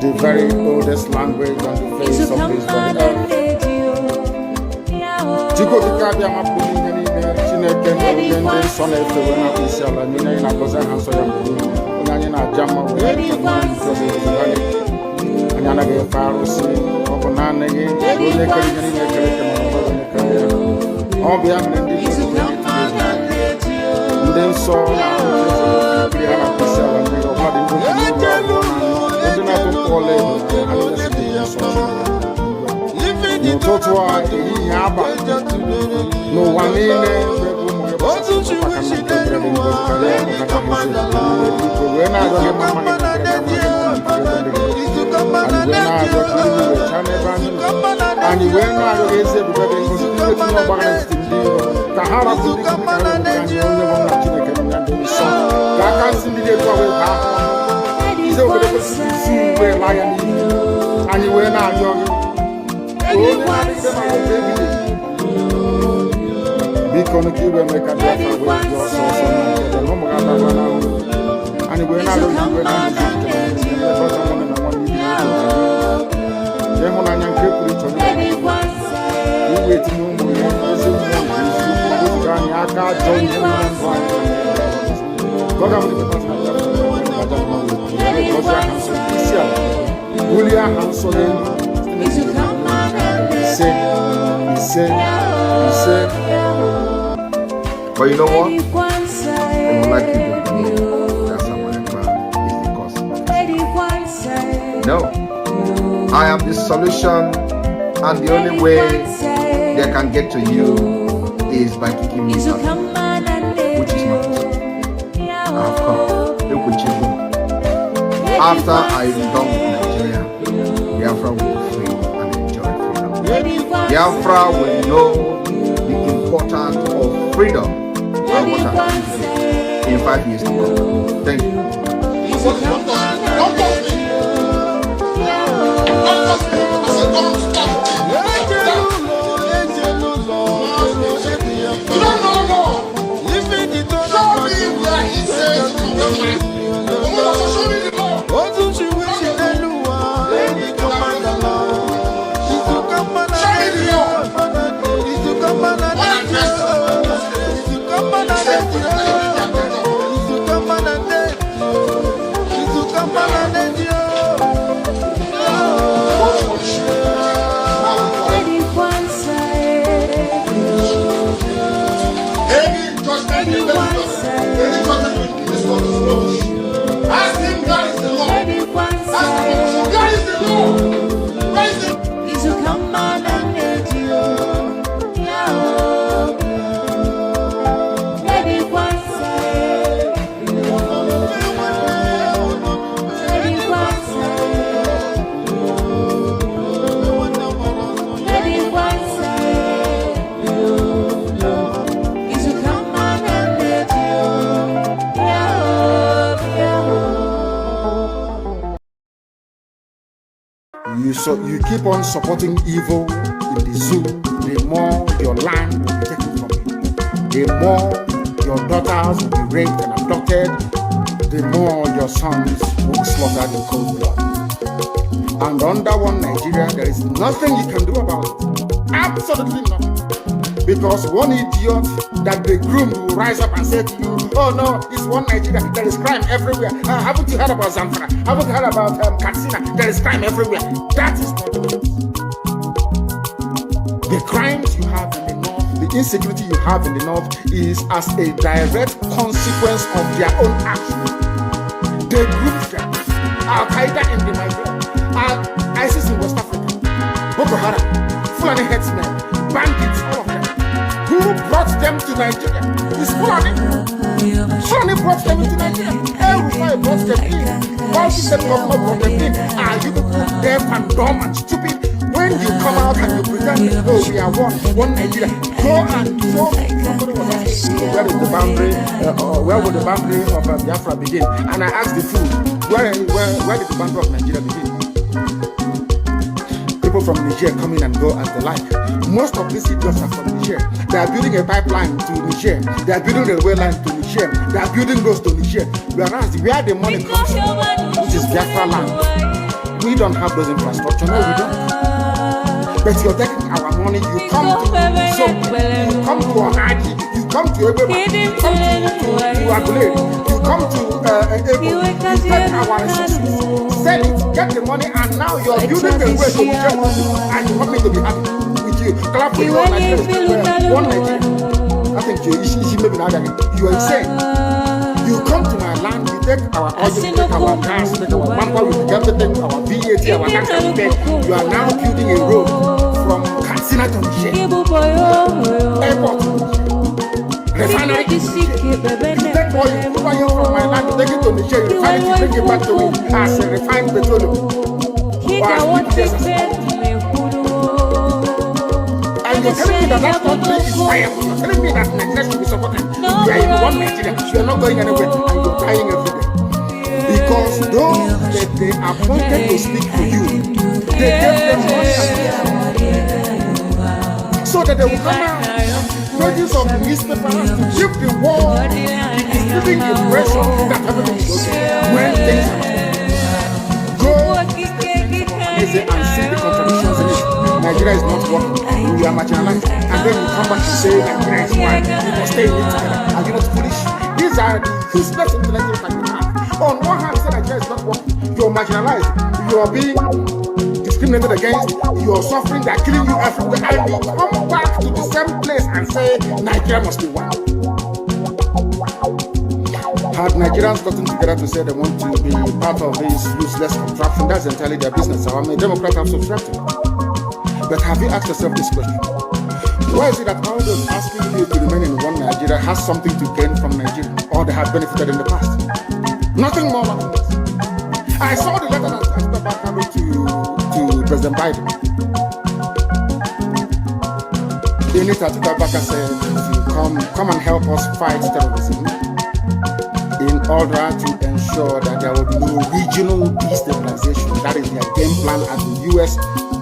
the very oldest language on the face of this earth. Chico di Cabia Mapuni, Chineke, and son of the Isala, Nina Cosa Hanso, Nana Jama, and Yana Faros, Obanana, all the then saw no one in and you went out against everybody and you went out because you will make a difference with your source and you will not do but you know what? I would like you to believe that someone is the cause of it. No. I am the solution, and the only way they can get to you is by kicking me out, which is not. I have come. Look with you. After I am done with Nigeria, Biafra will be free and enjoy freedom. Biafra will know the importance of freedom and what happens in 5 years to come. Thank you. So you keep on supporting evil in the zoo, the more your land will be taken from you. The more your daughters will be raped and abducted, the more your sons will be slaughtered in cold blood. And under one Nigeria, there is nothing you can do about it. Absolutely nothing. Because one idiot that they groomed will rise up and say to you, oh no, it's one Nigeria, there is crime everywhere. Haven't you heard about Zamfara? Haven't you heard about Katsina? There is crime everywhere. That is not the case. The crimes you have in the north, the insecurity you have in the north is as a direct consequence of their own action. They grouped them. Al-Qaeda in the Maghreb, ISIS in West Africa, Boko Haram, Fulani headsmen, bandits, all of them. Who brought them to Nigeria? It's Fulani. Fulani brought them into Nigeria. El-Rufai brought them in. Why did the government brought them in? Are you people deaf and dumb and stupid? When you come out and you pretend, oh, we are one Nigeria, go and show. Somebody was asking, where is the boundary, where would the boundary of Biafra begin? And I asked the fool, where did the boundary of Nigeria begin? People from Niger come in and go as they like. Most of these idiots are from Niger. They are building a pipeline to Niger. They are building a railway line to Niger. They are building roads to Niger. Whereas where the money comes from, which is Biafra land, we don't have those infrastructure. No, we don't. But you're taking our money. You come to Zom, you come to Ohaji, you come to Ebeba, you come to Agulere, you come to Ebo, you take our resources, sell it, get the money, and now you're building the way to Geopolitical, and you want me to be happy with you. Clap for you, one Nigeria. I think you are insane. You come to my land, you take our oil, you take our gas, you take our bumper, you take everything, our VAT, our tax, everything. You are now building a road from Katsina to Niger. Airport. Refinery. You take oil from my land, you take it to Niger, you refine it, you bring it back to me as a refined petroleum. And you're telling me that country is viable. You're telling me that Nigeria should be supported. You are in one Nigeria. You are not going anywhere and you're dying every day. Because those that they appointed to speak for you, they gave them money so that they will come out. Pages of the newspaper to give the world the giving impression that everything is okay. When things go and see the contradictions in it. Nigeria is not working. We are marginalized. And then you come back to say Nigeria is one. We must stay in it together. Are you not foolish? These are the useless intellectuals that you have. On one hand, you say Nigeria is not working. You're marginalized. You are being discriminated against. You are suffering. They are killing you everywhere. And you come back to the same place and say Nigeria must be one. Had Nigerians gotten together to say they want to be part of this useless contraption, that's entirely their business. I'm a Democrat, I'm subscribed to it. But have you asked yourself this question? Why is it that all those asking you to remain in one Nigeria has something to gain from Nigeria, or they have benefited in the past? Nothing more than this. I saw the letter that Biafra wrote to President Biden. In it, Biafra said, come and help us fight terrorism in order to ensure that there will be no regional destabilization. That is their game plan at the U.S.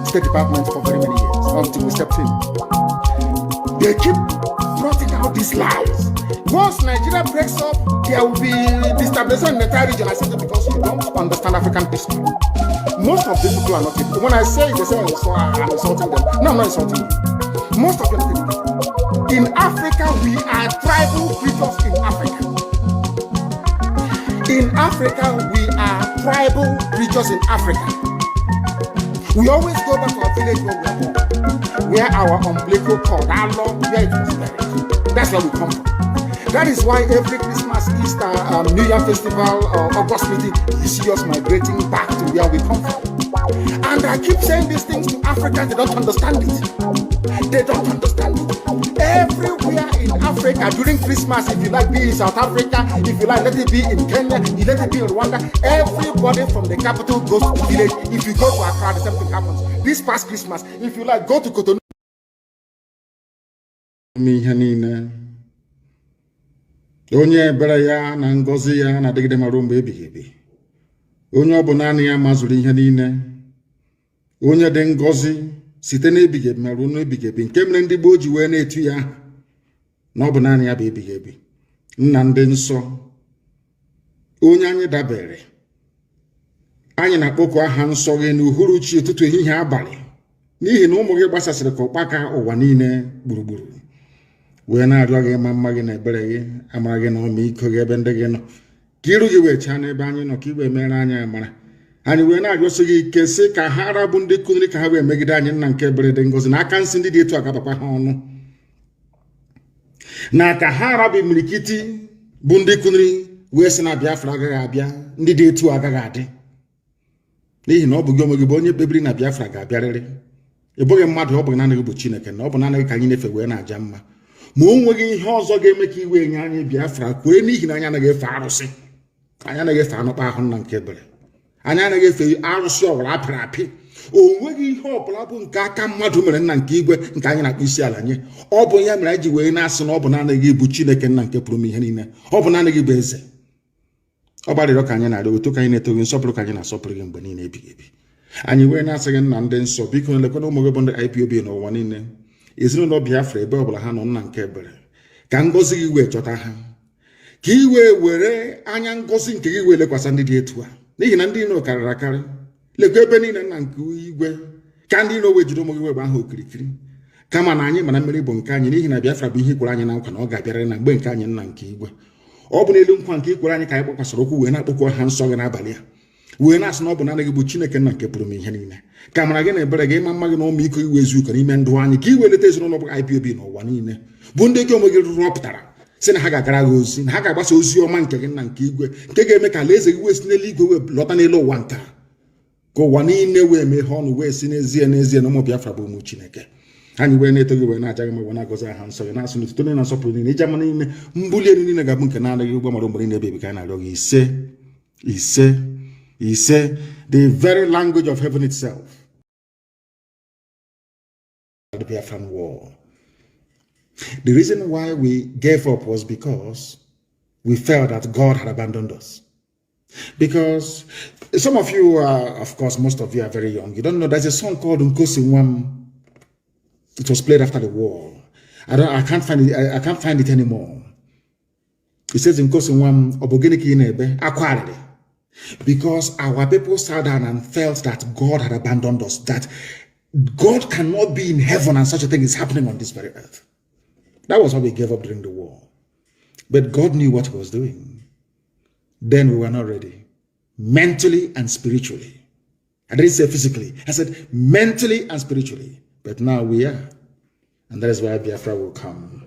State Department for very many years, until we stepped in. They keep trotting out these lies. Once Nigeria breaks up, there will be destabilization in the entire region. I said it because you don't understand African history. Most of these people are not people. When I say it, they say I'm insulting them. No, I'm not insulting you. Most of them are people. In Africa, we are tribal creatures in Africa. In Africa, we are tribal creatures in Africa. We always go back to our village where we are born, where our umbilical cord, our Lord, where it was buried. That's where we come from. That is why every Christmas, Easter, New Year festival, or August meeting, you see us migrating back to where we come from. And I keep saying these things to Africans, they don't understand it. They don't understand it. Everywhere in Africa during Christmas, if you like, be in South Africa, if you like, let it be in Kenya, you let it be in Rwanda, everybody from the capital goes to the village. If you go to Accra, the same thing happens. This past Christmas, if you like, go to Cotonou. Onye ebere ya na ngozi ya na adịgide mara mgbe ebighị ebi. Onye ọ bụ naanị ya mazuru ihe niile. Onye dị ngozi site n'ebighị ebi ma ruo n'ebighị ebi, nke mere ndị gboo ji wee na-etu ya na ọ bụ naanị ya bụ ebighị ebi. Nna ndị nsọ, onye anyị dabere, anyị na-akpọku aha nsọ gị n'uhuruchi ụtụtụ ehihie abalị, n'ihi na ụmụ gị gbasasịrị ka ụkpaka ụwa niile gburugburu. Wee na-arịọ gị ma mma gị na ebere gị, amara gị na ọmịiko gị ebe ndị gị nọ, ka iru gị wee chaa n'ebe anyị nọ, ka i wee mere anyị amara. Anyị wee na-arịọsị gị ike sị ka ha arabụ ndị kụnri ka ha wee megide anyị, nna nke ebere dị ngọzi, na aka nsị ndị dị etu agabakwa ha ọnụ, na ka ha arabụ imirikiti bụ ndị kụnri wee sị na Biafra agaghị abịa, ndị dị etu agaghị adị, n'ihi na ọ bụ gị onwe gị bụ onye kpebiri na Biafra ga-abịarịrị. Ị bụghị mmadụ, ọ bụ naanị gị bụ Chineke, na ọ bụ naanị gị ka anyị na-efe wee na-aja mma. Ma o nweghị ihe ọzọ ga-eme ka iwe nye anyị Biafra kwere, n'ihi na anyị anaghị efe arụsị, anyị anaghị efe anụkpa ahụ nna nke ebere, anyị anaghị efe arụsị ọwara apịrị apị. O nweghị ihe ọbụla bụ nke aka mmadụ mere nna nke igwe nke anyị na-akpọ isi ala nye. Ọ bụ ya mere anyị ji wee na-asị na ọ bụ naanị gị bụ Chineke nna nke pụrụ m ihe niile, ọ bụ naanị gị bụ eze. Ọ gbarịrịọ ka anyị na-arịọ otu ka anyị na-eto gị, nsọpụrụ ka anyị na-asọpụrụ gị mgbe niile ebighị ebi. Anyị wee na-asị gị nna ndị nsọ, biko lekwana ụmụ gị bụ ndị IPOB n'ụwa niile, ezinụlọ Biafra ebe ọbụla ha nọ, nna nke ebere, ka ngọzi gị wee chọta ha, ka i wee were anya ngọzi nke gị wee lekwasị ndị dị etu a, n'ihi na ndị iro karịrị akarị. Lego ebe niile na nke igwe ka ndị iro wee jide ụmụ gị webe ahụ okirikiri kama na anyị mana mmeri bụ nke anyị n'ihi na Biafra bụ ihe kwere anyị na nkwa na ọ ga-abịarịrị na mgbe nke anyị nna nke igwe. Ọ bụ n'elu nkwa nke ikwere anyị ka anyị gbakwasịrị okwu wee na-akpọkọ ha nsọ gị n'abalị a wee na-asị na ọ bụ naanị gị bụ Chineke nna nke pụrụ m ihe niile ka mara gị na ebere gị ịma mma gị na ọmụ iko iwe ezu ụka n'ime ndụ anyị ka iwe leta ezinụlọ bụ IPOB n'ụwa niile bụ ndị gị onwe gị rụpụtara sị na ha ga-agara gị ozi na ha ga-agbasa ozi ọma nke gị nna nke igwe nke ga-eme ka alaeze gị wee si n'eluigwe wee lọta n'elu ụwa nka ka ụwa niile wee mee ha ọnụ wee si n'ezie na ụmụ Biafra bụ ụmụ Chineke. Anyị wee na-eto gị wee na-aja gị ma wee na-agọzi aha nsọ gị na-asụ n'ụtụtụ niile na nsọpụrụ niile ije ama niile mbuli elu niile ga-abụ nke na-adịghị ụgbọ mara mgbere na-ebe ka anyị na-arịọ gị ise the very language of heaven itself. The Biafran war. The reason why we gave up was because we felt that God had abandoned us. Because some of you are, of course, most of you are very young. You don't know there's a song called Nkosinwam. It was played after the war. I can't find it. I can't find it anymore. It says Nkosinwam Obogeniki Inebe Aquarity. Because our people sat down and felt that God had abandoned us, that God cannot be in heaven and such a thing is happening on this very earth. That was why we gave up during the war. But God knew what he was doing. Then we were not ready. Mentally and spiritually. I didn't say physically. I said mentally and spiritually. But now we are. And that is why Biafra will come.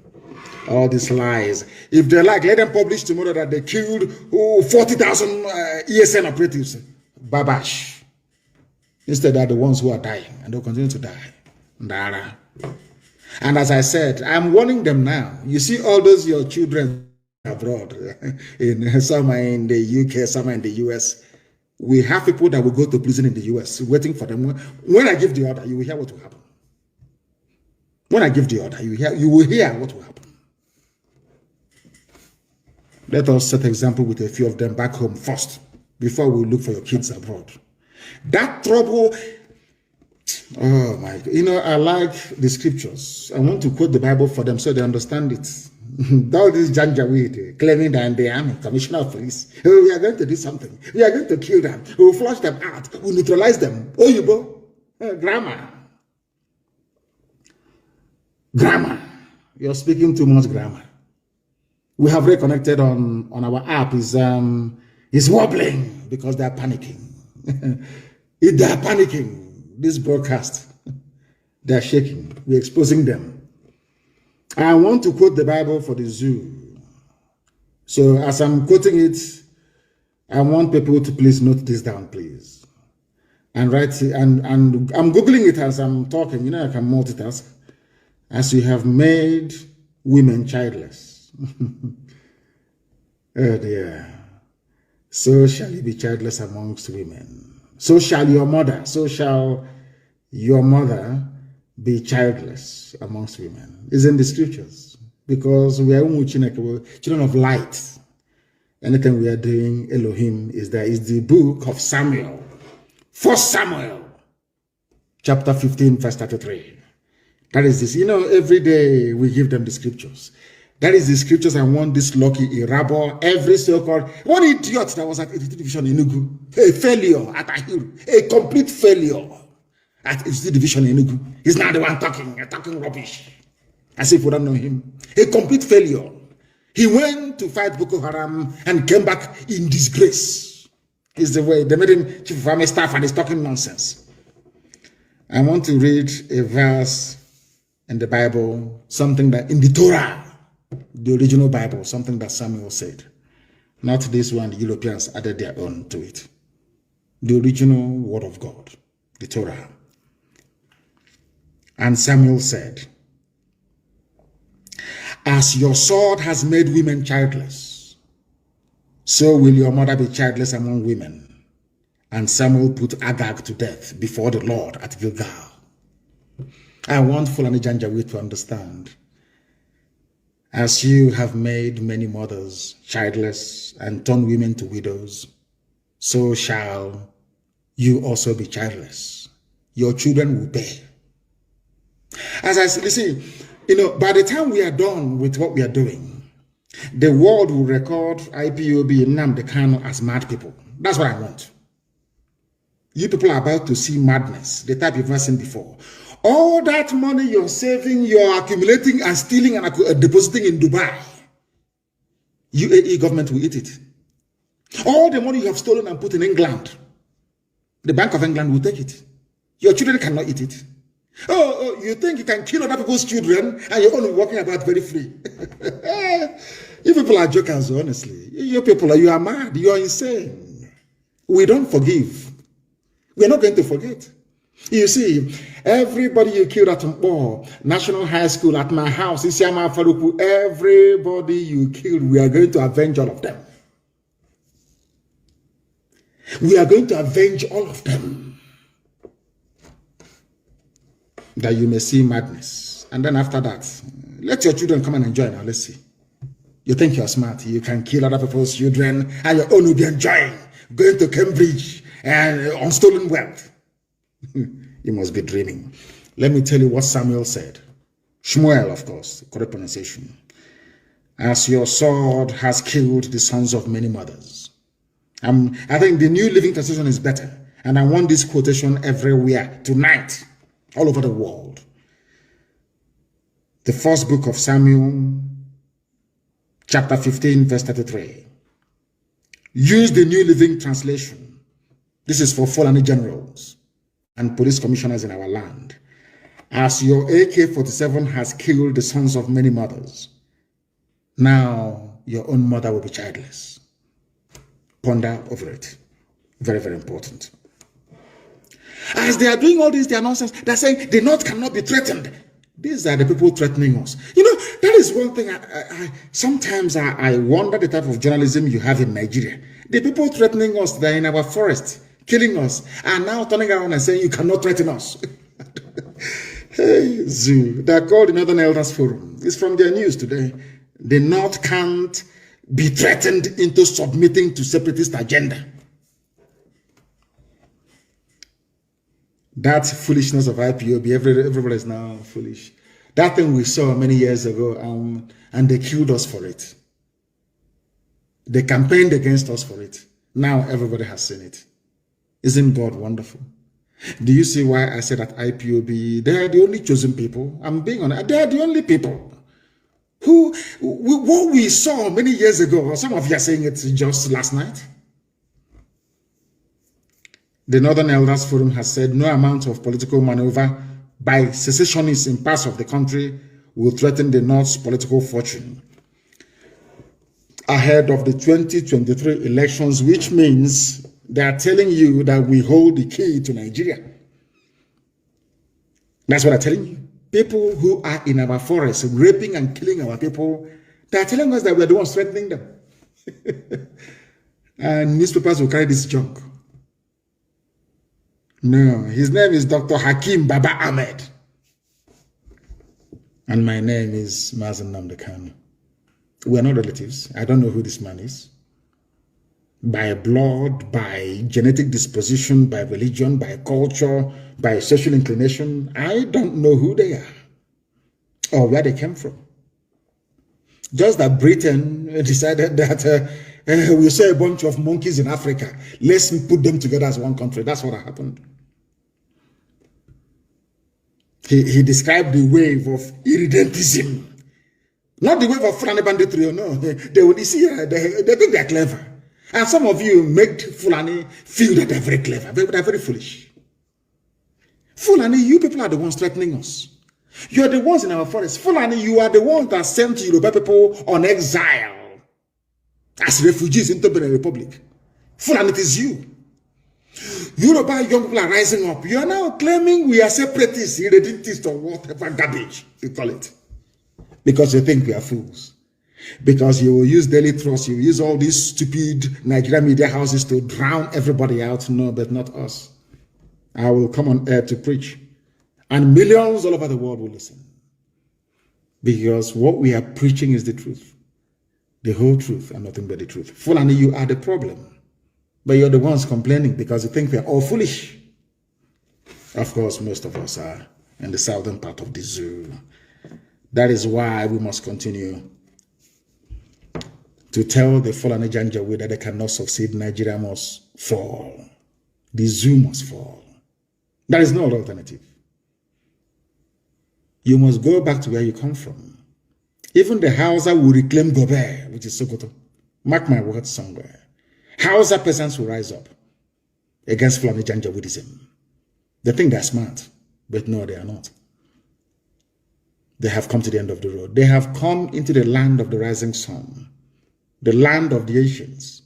All these lies. If they like, let them publish tomorrow that they killed 40,000 ESN operatives. Babash. Instead, they're the ones who are dying. And they'll continue to die. Ndara. And as I said, I'm warning them now. You see all those your children abroad. Some are in the UK, some are in the US. We have people that will go to prison in the US waiting for them. When I give the order, you will hear what will happen. When I give the order, you will hear what will happen. Let us set example with a few of them back home first, before we look for your kids abroad. That trouble, oh my God. You know, I like the scriptures. I want to quote the Bible for them so they understand it. All this janjaweed claiming that I'm the army, commissioner of police. Oh, we are going to do something. We are going to kill them. We will flush them out. We will neutralize them. Oh, you go. Grammar. Grammar. You're speaking too much grammar. We have reconnected on our app is wobbling because they are panicking. If they are panicking, this broadcast, they are shaking. We're exposing them. I want to quote the Bible for the zoo. So as I'm quoting it, I want people to please note this down, please. And write it, and I'm Googling it as I'm talking. You know, I can multitask. As you have made women childless. Oh dear. So shall you be childless amongst women. So shall your mother be childless amongst women. It's in the scriptures. Because we are children of light. Anything we are doing, Elohim is there. It's the book of Samuel. 1 Samuel, chapter 15, verse 33. That is this. You know, every day we give them the scriptures. That is the scriptures I want this lucky Irabo, every so-called, one idiot that was at 82 Division in Enugu, a failure at Ahiru, a complete failure at 82 Division in Enugu. He's not the one talking rubbish, as if we don't know him. A complete failure. He went to fight Boko Haram and came back in disgrace. Is the way they made him chief of army staff and he's talking nonsense. I want to read a verse in the Bible, something that in the Torah, the original Bible, something that Samuel said. Not this one, the Europeans added their own to it. The original word of God, the Torah. And Samuel said, as your sword has made women childless, so will your mother be childless among women. And Samuel put Agag to death before the Lord at Gilgal. I want Fulani Janjaweed to understand. As you have made many mothers childless and turned women to widows, so shall you also be childless. Your children will bear. As I said, you see, you know, by the time we are done with what we are doing, the world will record IPOB and Nnamdi Kanu as mad people. That's what I want. You people are about to see madness, the type you've never seen before. All that money you're saving, you're accumulating and stealing and depositing in Dubai, UAE government will eat it. All the money you have stolen and put in England, the Bank of England will take it. Your children cannot eat it. Oh, you think you can kill other people's children and you're only walking about very free? You people are jokers, honestly. You people, you are mad. You are insane. We don't forgive. We're not going to forget. You see, everybody you killed at Mpo, National High School, at my house, Isiama Faruku, everybody you killed, we are going to avenge all of them. We are going to avenge all of them. That you may see madness. And then after that, let your children come and enjoy now. Let's see. You think you're smart. You can kill other people's children and your own will be enjoying. Going to Cambridge and on stolen wealth. You must be dreaming. Let me tell you what Samuel said. Shmuel, of course, correct pronunciation. As your sword has killed the sons of many mothers. I think the New Living Translation is better. And I want this quotation everywhere, tonight, all over the world. The first book of Samuel, chapter 15, verse 33. Use the New Living Translation. This is for Fulani generals and police commissioners in our land. As your AK-47 has killed the sons of many mothers, now your own mother will be childless. Ponder over it. Very, very important. As they are doing all this, their nonsense, they're saying the North cannot be threatened. These are the people threatening us. You know, that is one thing. Sometimes I wonder the type of journalism you have in Nigeria. The people threatening us, they're in our forest, killing us, and now turning around and saying you cannot threaten us. Hey, Zoo. They're called the Northern Elders Forum. It's from their news today. The North can't be threatened into submitting to separatist agenda. That foolishness of IPOB, everybody is now foolish. That thing we saw many years ago, and they killed us for it. They campaigned against us for it. Now everybody has seen it. Isn't God wonderful? Do you see why I said that IPOB, they are the only chosen people? I'm being honest. They are the only people who, what we saw many years ago, some of you are saying it just last night. The Northern Elders Forum has said no amount of political maneuver by secessionists in parts of the country will threaten the North's political fortune ahead of the 2023 elections, which means they are telling you that we hold the key to Nigeria. That's what I'm telling you. People who are in our forests raping and killing our people, they are telling us that we are the ones threatening them. And newspapers will carry this junk. No, his name is Dr. Hakim Baba Ahmed. And my name is Nnamdi Kanu. We are not relatives. I don't know who this man is. By blood, by genetic disposition, by religion, by culture, by sexual inclination, I don't know who they are or where they came from. Just that Britain decided that we saw a bunch of monkeys in Africa. Let's put them together as one country. That's what happened. He described the wave of irredentism. Not the wave of Fulani banditry, no. They think they're clever. And some of you make Fulani feel that they're very clever. They're very foolish. Fulani, you people are the ones threatening us. You're the ones in our forest. Fulani, you are the ones that sent Yoruba people on exile as refugees into Benin Republic. Fulani, it is you. Yoruba young people are rising up. You are now claiming we are separatists, irredentists, or whatever garbage you call it. Because you think we are fools. Because you will use Daily Trust, you will use all these stupid Nigerian media houses to drown everybody out. No, but not us. I will come on air to preach. And millions all over the world will listen. Because what we are preaching is the truth. The whole truth and nothing but the truth. Fulani, you are the problem. But you're the ones complaining because you think we are all foolish. Of course, most of us are in the southern part of the zoo. That is why we must continue to tell the Fulani Janjaweed that they cannot succeed. Nigeria must fall. The zoo must fall. There is no other alternative. You must go back to where you come from. Even the Hausa will reclaim Gobe, which is Sokoto. Mark my words somewhere. Hausa peasants will rise up against Fulani Janjaweedism. They think they're smart, but no, they are not. They have come to the end of the road. They have come into the land of the rising sun, the land of the ancients,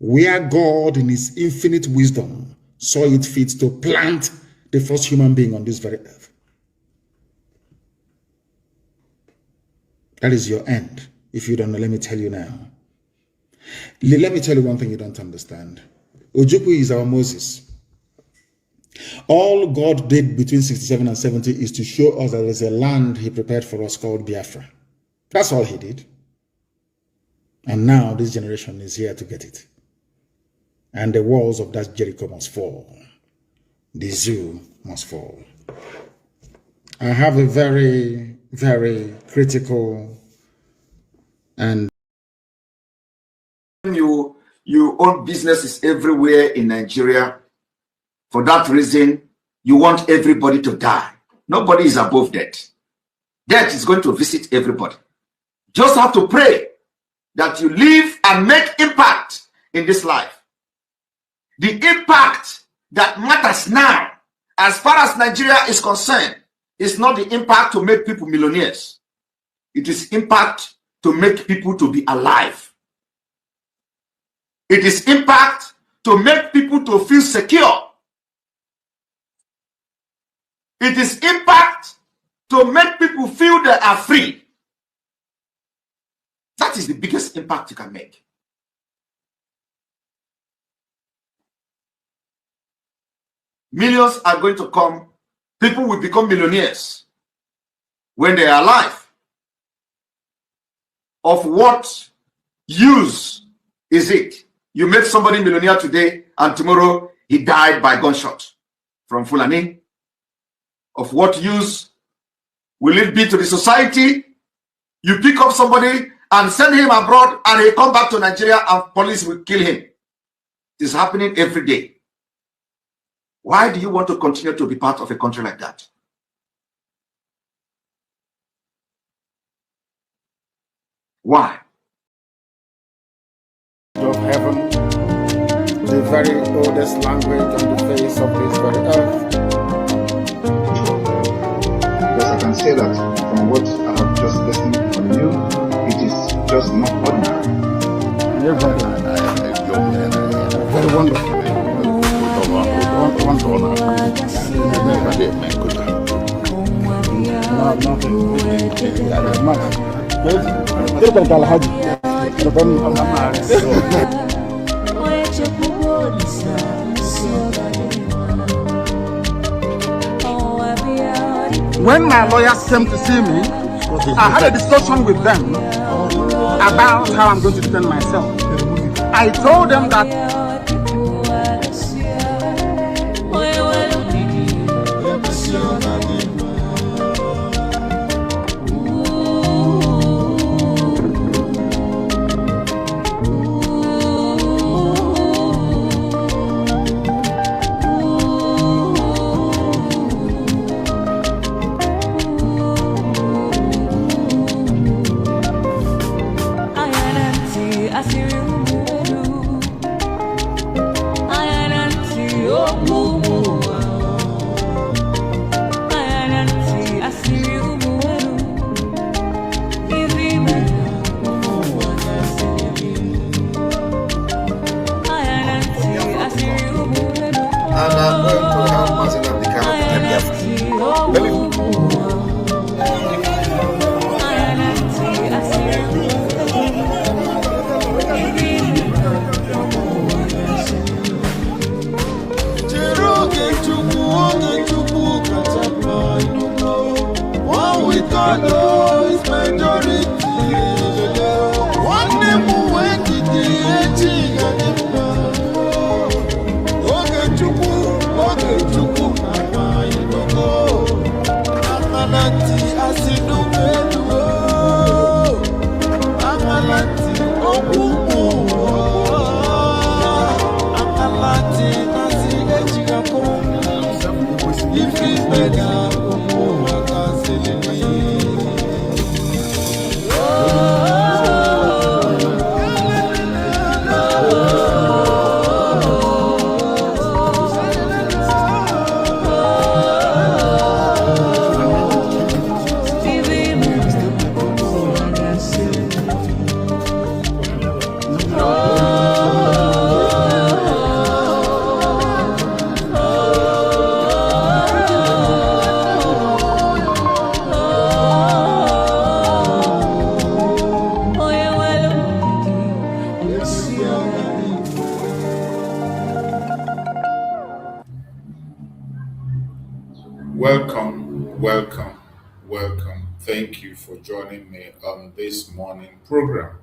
where God in his infinite wisdom saw it fit to plant the first human being on this very earth. That is your end. If you don't know, let me tell you now. Let me tell you one thing you don't understand. Ojukwu is our Moses. All God did between 67 and 70 is to show us that there's a land he prepared for us called Biafra. That's all he did. And now this generation is here to get it. And the walls of that Jericho must fall. The zoo must fall. I have a very, very critical and you own businesses everywhere in Nigeria. For that reason, you want everybody to die. Nobody is above death. Death is going to visit everybody. Just have to pray that you live and make impact in this life. The impact that matters now, as far as Nigeria is concerned, is not the impact to make people millionaires. It is impact to make people to be alive. It is impact to make people to feel secure. It is impact to make people feel they are free. That is the biggest impact you can make. Millions are going to come. People will become millionaires when they are alive. Of what use is it? You make somebody millionaire today and tomorrow he died by gunshot from Fulani. Of what use will it be to the society? You pick up somebody and send him abroad and he come back to Nigeria and police will kill him. It is happening every day. Why do you want to continue to be part of a country like that? Why? Of heaven, the very oldest language on the face of this very earth. Because I can say that from what I have just listened from you, it is just not ordinary. Very wonderful. When my lawyers came to see me, I had a discussion with them about how I'm going to defend myself. I told them that Welcome, welcome, welcome. Thank you for joining me on this morning program.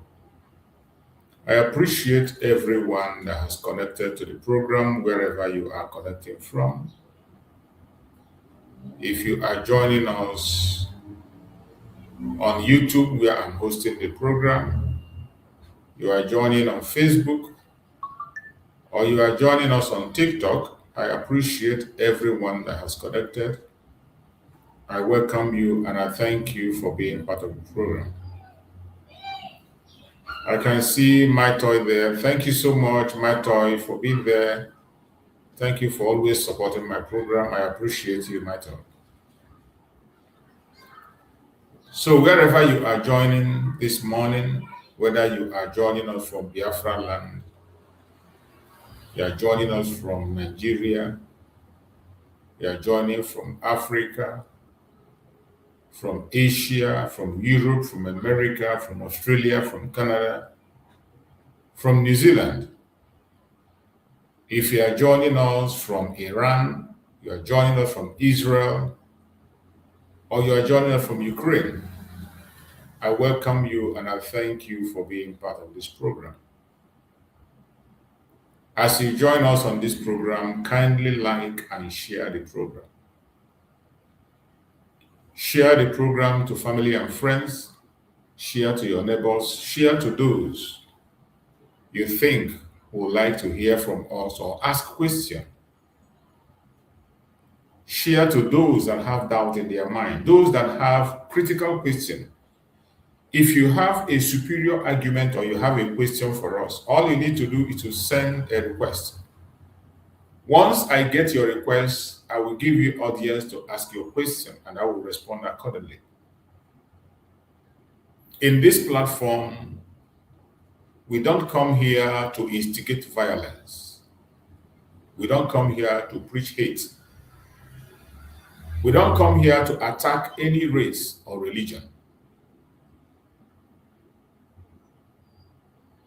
I appreciate everyone that has connected to the program wherever you are connecting from. If you are joining us on YouTube where I'm hosting the program, you are joining on Facebook, or you are joining us on TikTok, I appreciate everyone that has connected. I welcome you and I thank you for being part of the program. I can see My Toy there. Thank you so much, My Toy, for being there. Thank you for always supporting my program. I appreciate you, My Toy. So wherever you are joining this morning, whether you are joining us from Biafra land, you are joining us from Nigeria, you are joining from Africa, from Asia, from Europe, from America, from Australia, from Canada, from New Zealand. If you are joining us from Iran, you are joining us from Israel, or you are joining us from Ukraine, I welcome you and I thank you for being part of this program. As you join us on this program, kindly like and share the program. Share the program to family and friends, share to your neighbors, share to those you think would like to hear from us or ask questions. Share to those that have doubt in their mind, those that have critical questions. If you have a superior argument or you have a question for us, all you need to do is to send a request. Once I get your request, I will give you audience to ask your question and I will respond accordingly. In this platform, we don't come here to instigate violence. We don't come here to preach hate. We don't come here to attack any race or religion.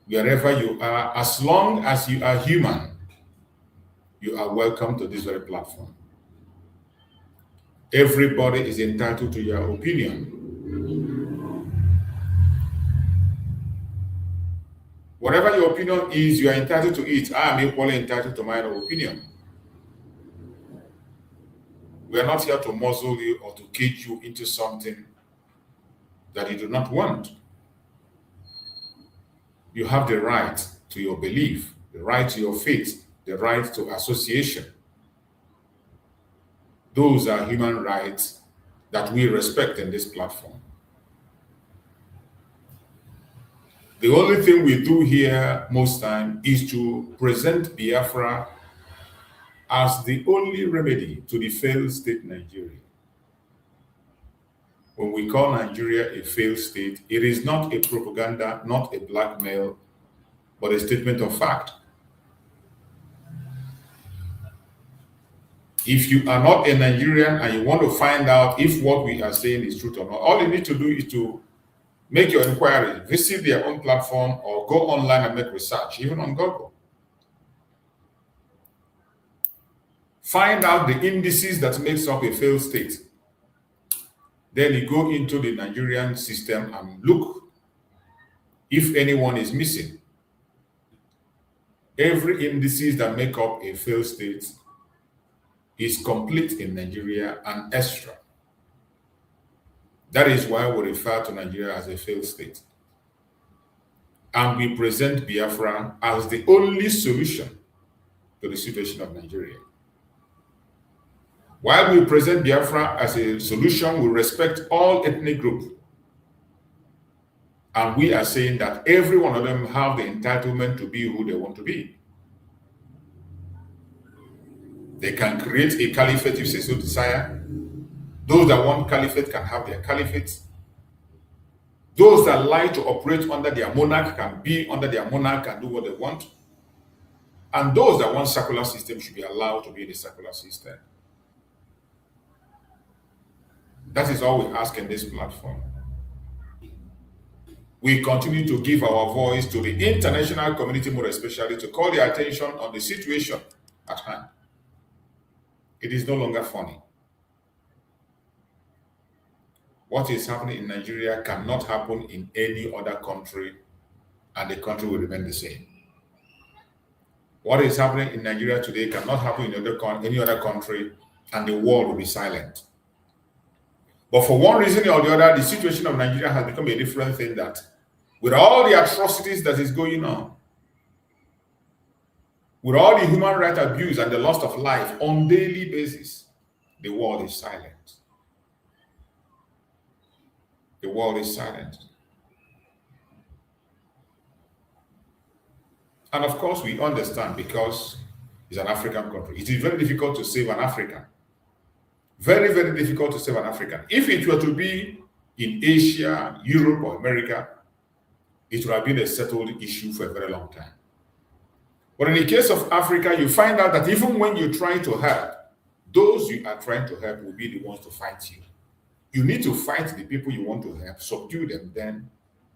Wherever you are, as long as you are human, you are welcome to this very platform. Everybody is entitled to your opinion. Whatever your opinion is, you are entitled to it. I am equally entitled to my own opinion. We are not here to muzzle you or to cage you into something that you do not want. You have the right to your belief, the right to your faith, the right to association. Those are human rights that we respect in this platform. The only thing we do here most time is to present Biafra as the only remedy to the failed state Nigeria. When we call Nigeria a failed state, it is not a propaganda, not a blackmail, but a statement of fact. If you are not a Nigerian and you want to find out if what we are saying is true or not, all you need to do is to make your inquiry, visit their own platform, or go online and make research, even on Google. Find out the indices that makes up a failed state. Then you go into the Nigerian system and look if anyone is missing. Every indices that make up a failed state is complete in Nigeria and extra. That is why we refer to Nigeria as a failed state. And we present Biafra as the only solution to the situation of Nigeria. While we present Biafra as a solution, we respect all ethnic groups. And we are saying that every one of them have the entitlement to be who they want to be. They can create a caliphate if they so desire. Those that want caliphate can have their caliphate. Those that like to operate under their monarch can be under their monarch and do what they want. And those that want secular system should be allowed to be in the secular system. That is all we ask in this platform. We continue to give our voice to the international community, more especially to call their attention on the situation at hand. It is no longer funny. What is happening in Nigeria cannot happen in any other country, and the country will remain the same. What is happening in Nigeria today cannot happen in any other country, and the world will be silent. But for one reason or the other, the situation of Nigeria has become a different thing, that with all the atrocities that is going on, with all the human rights abuse and the loss of life on a daily basis, the world is silent. The world is silent. And of course, we understand, because it's an African country. It is very difficult to save an African. Very, very difficult to save an African. If it were to be in Asia, Europe, or America, it would have been a settled issue for a very long time. But in the case of Africa, you find out that even when you try to help, those you are trying to help will be the ones to fight you. You need to fight the people you want to help, subdue them, then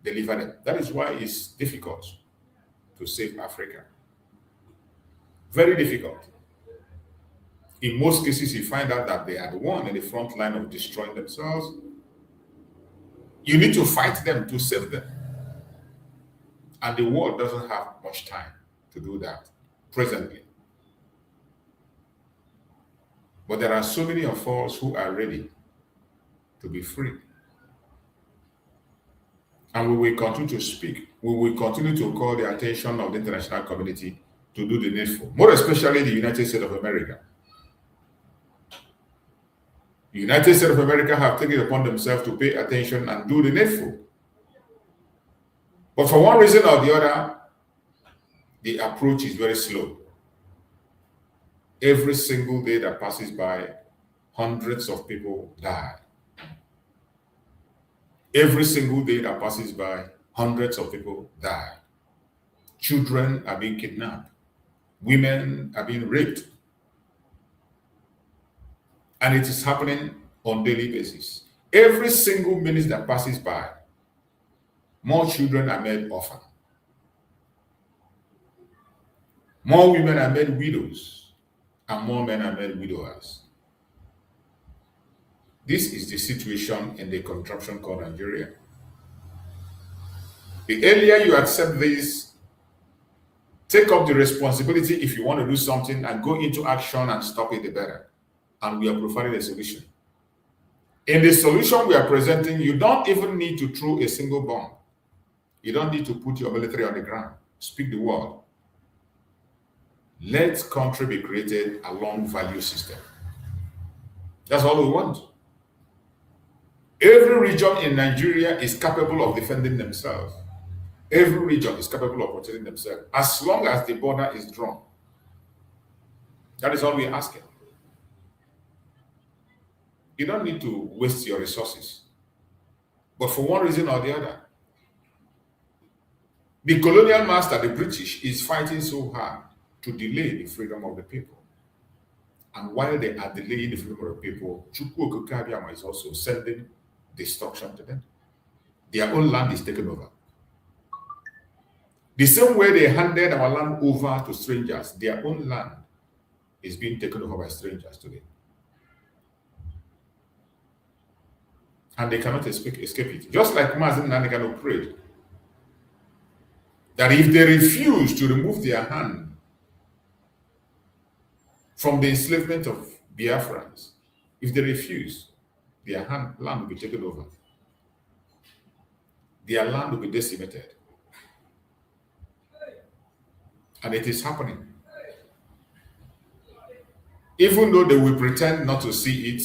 deliver them. That is why it's difficult to save Africa. Very difficult. In most cases, you find out that they are the one in the front line of destroying themselves. You need to fight them to save them. And the world doesn't have much time to do that presently. But there are so many of us who are ready to be free. And we will continue to speak. We will continue to call the attention of the international community to do the needful, more especially the United States of America. The United States of America have taken it upon themselves to pay attention and do the needful. But for one reason or the other, the approach is very slow. Every single day that passes by, hundreds of people die. Every single day that passes by, hundreds of people die. Children are being kidnapped. Women are being raped. And it is happening on a daily basis. Every single minute that passes by, more children are made orphan. More women are made widows, and more men are made widowers. This is the situation in the contraption called Nigeria. The earlier you accept this, take up the responsibility if you want to do something and go into action and stop it, the better. And we are providing a solution. In the solution we are presenting, you don't even need to throw a single bomb. You don't need to put your military on the ground. Speak the word. Let country be created along value system. That's all we want. Every region in Nigeria is capable of defending themselves. Every region is capable of protecting themselves, as long as the border is drawn. That is all we're asking. You don't need to waste your resources. But for one reason or the other, the colonial master, the British, is fighting so hard to delay the freedom of the people. And while they are delaying the freedom of the people, Chukwu Okike is also sending destruction to them. Their own land is taken over. The same way they handed our land over to strangers, their own land is being taken over by strangers today. And they cannot escape it. Just like Mazen Nnamdi prayed, that if they refuse to remove their hand from the enslavement of Biafrans, if they refuse, their land will be taken over. Their land will be decimated. And it is happening. Even though they will pretend not to see it,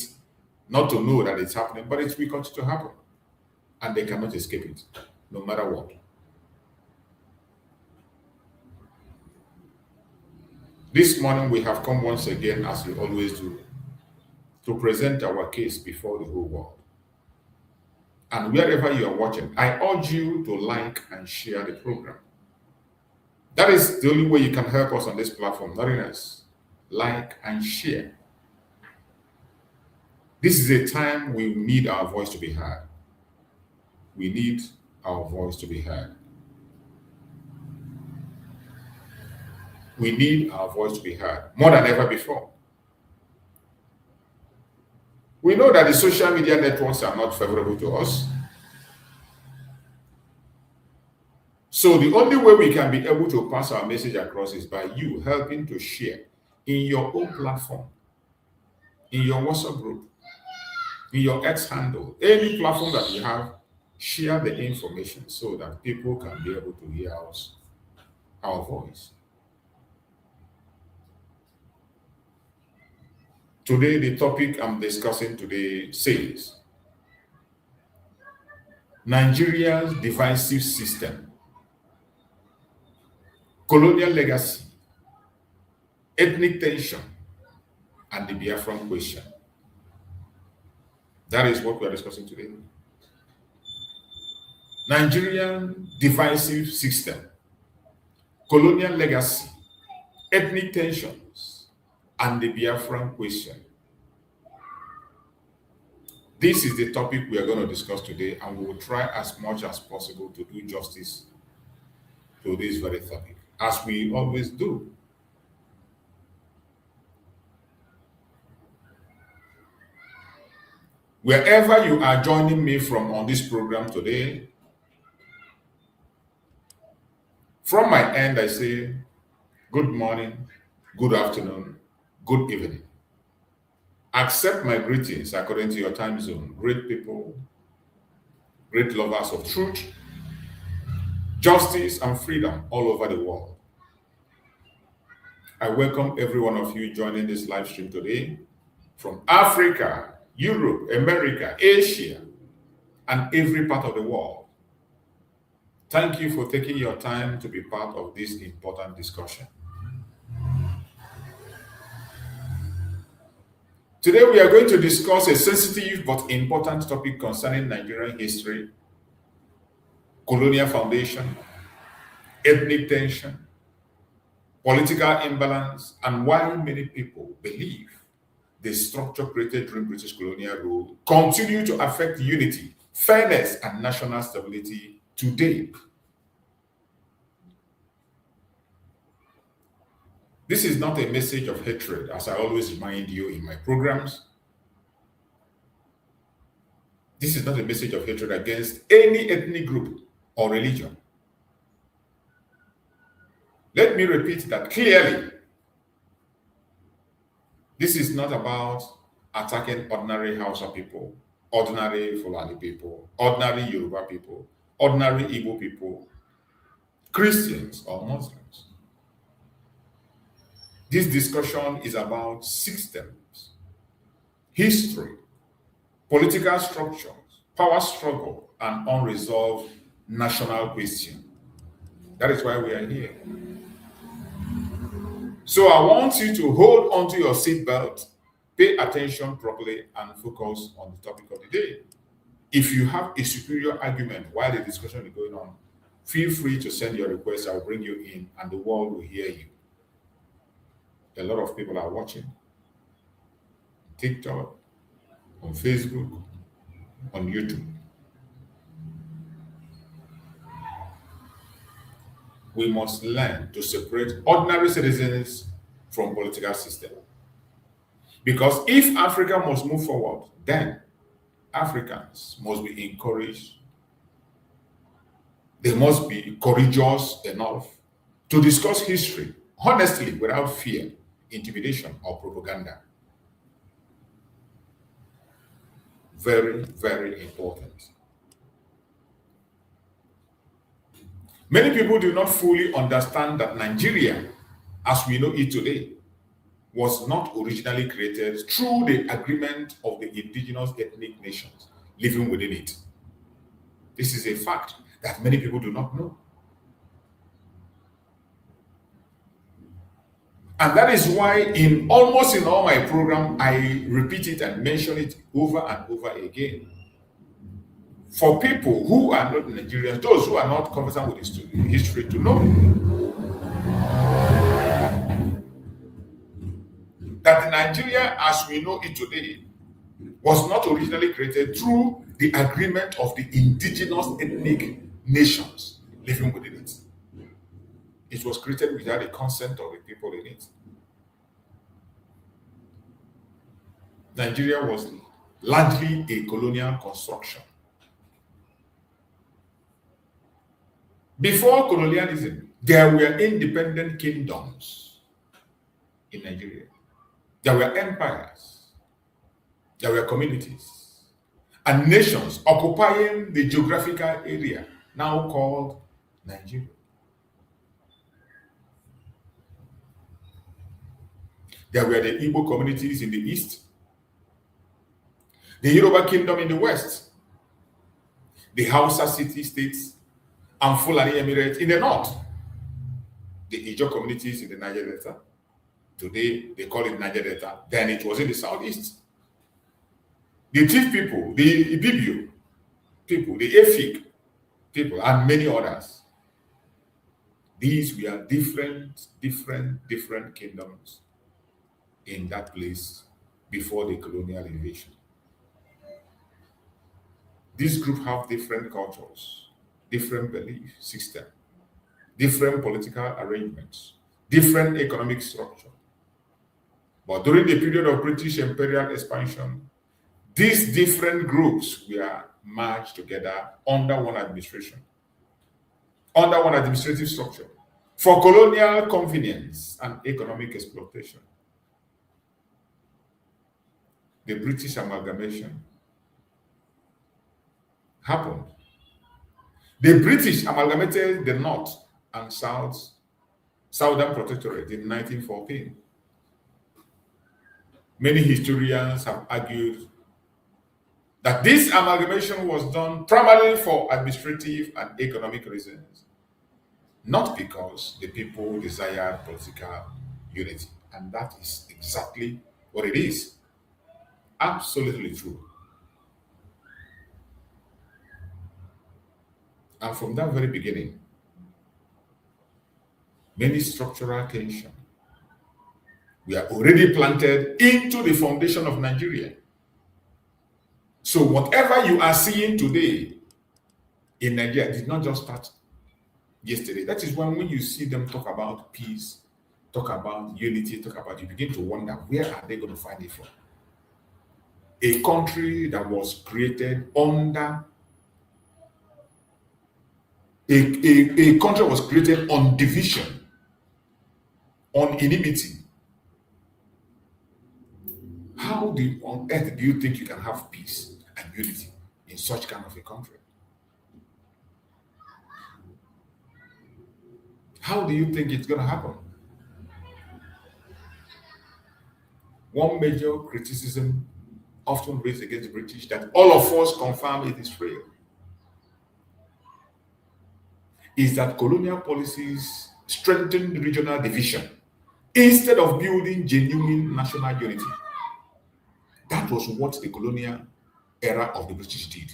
not to know that it's happening, but it will continue to happen. And they cannot escape it, no matter what. This morning we have come once again, as we always do, to present our case before the whole world. And wherever you are watching, I urge you to like and share the program. That is the only way you can help us on this platform, nothing else. Like and share. This is a time we need our voice to be heard. We need our voice to be heard. We need our voice to be heard more than ever before. We know that the social media networks are not favorable to us. So the only way we can be able to pass our message across is by you helping to share in your own platform, in your WhatsApp group, in your X handle, any platform that you have, share the information so that people can be able to hear us, our voice. Today, the topic I'm discussing today says, Nigeria's divisive system, colonial legacy, ethnic tension, and the Biafran question. That is what we are discussing today. Nigerian divisive system, colonial legacy, ethnic tensions, and the Biafran question. This is the topic we are going to discuss today, and we will try as much as possible to do justice to this very topic, as we always do. Wherever you are joining me from on this program today, from my end, I say good morning, good afternoon, good evening. Accept my greetings according to your time zone. Great people, great lovers of truth, justice, and freedom all over the world. I welcome every one of you joining this live stream today from Africa, Europe, America, Asia, and every part of the world. Thank you for taking your time to be part of this important discussion. Today we are going to discuss a sensitive but important topic concerning Nigerian history, colonial foundation, ethnic tension, political imbalance, and why many people believe the structure created during British colonial rule continue to affect unity, fairness, and national stability today. This is not a message of hatred, as I always remind you in my programs. This is not a message of hatred against any ethnic group or religion. Let me repeat that clearly. This is not about attacking ordinary Hausa people, ordinary Fulani people, ordinary Yoruba people, ordinary Igbo people, Christians or Muslims. This discussion is about systems, history, political structures, power struggle, and unresolved national question. That is why we are here. So I want you to hold onto your seatbelt, pay attention properly, and focus on the topic of the day. If you have a superior argument while the discussion is going on, feel free to send your request. I will bring you in, and the world will hear you. A lot of people are watching on TikTok, on Facebook, on YouTube. We must learn to separate ordinary citizens from political system. Because if Africa must move forward, then Africans must be encouraged. They must be courageous enough to discuss history honestly without fear, intimidation, or propaganda. Very, very important. Many people do not fully understand that Nigeria, as we know it today, was not originally created through the agreement of the indigenous ethnic nations living within it. This is a fact that many people do not know. And that is why in almost in all my program, I repeat it and mention it over and over again. For people who are not Nigerians, those who are not conversant with history to know that Nigeria as we know it today was not originally created through the agreement of the indigenous ethnic nations living within it. It was created without the consent of the people in it. Nigeria was largely a colonial construction. Before colonialism, there were independent kingdoms in Nigeria. There were empires. There were communities and nations occupying the geographical area now called Nigeria. There were the Igbo communities in the east, the Yoruba kingdom in the west, the Hausa city-states and Fulani Emirates in the north, the Igbo communities in the Niger Delta. Today, they call it Niger Delta. Then it was in the southeast. The Tiv people, the Ibibio people, the Efik people, and many others. These were different kingdoms in that place before the colonial invasion. This group have different cultures, different belief system, different political arrangements, different economic structure. But during the period of British imperial expansion, these different groups were merged together under one administration, under one administrative structure, for colonial convenience and economic exploitation. The British amalgamation happened. The British amalgamated the North and Southern Protectorate in 1914. Many historians have argued that this amalgamation was done primarily for administrative and economic reasons, not because the people desired political unity. And that is exactly what it is. Absolutely true. And from that very beginning, many structural tensions were already planted into the foundation of Nigeria. So whatever you are seeing today in Nigeria did not just start yesterday. That is when you see them talk about peace, talk about unity, you begin to wonder, where are they going to find it from? A country that was created under a country was created on division, on enmity. How on earth do you think you can have peace and unity in such kind of a country? How do you think it's going to happen? One major criticism often raised against the British that all of us confirm it is real is that colonial policies strengthened regional division instead of building genuine national unity. That was what the colonial era of the British did.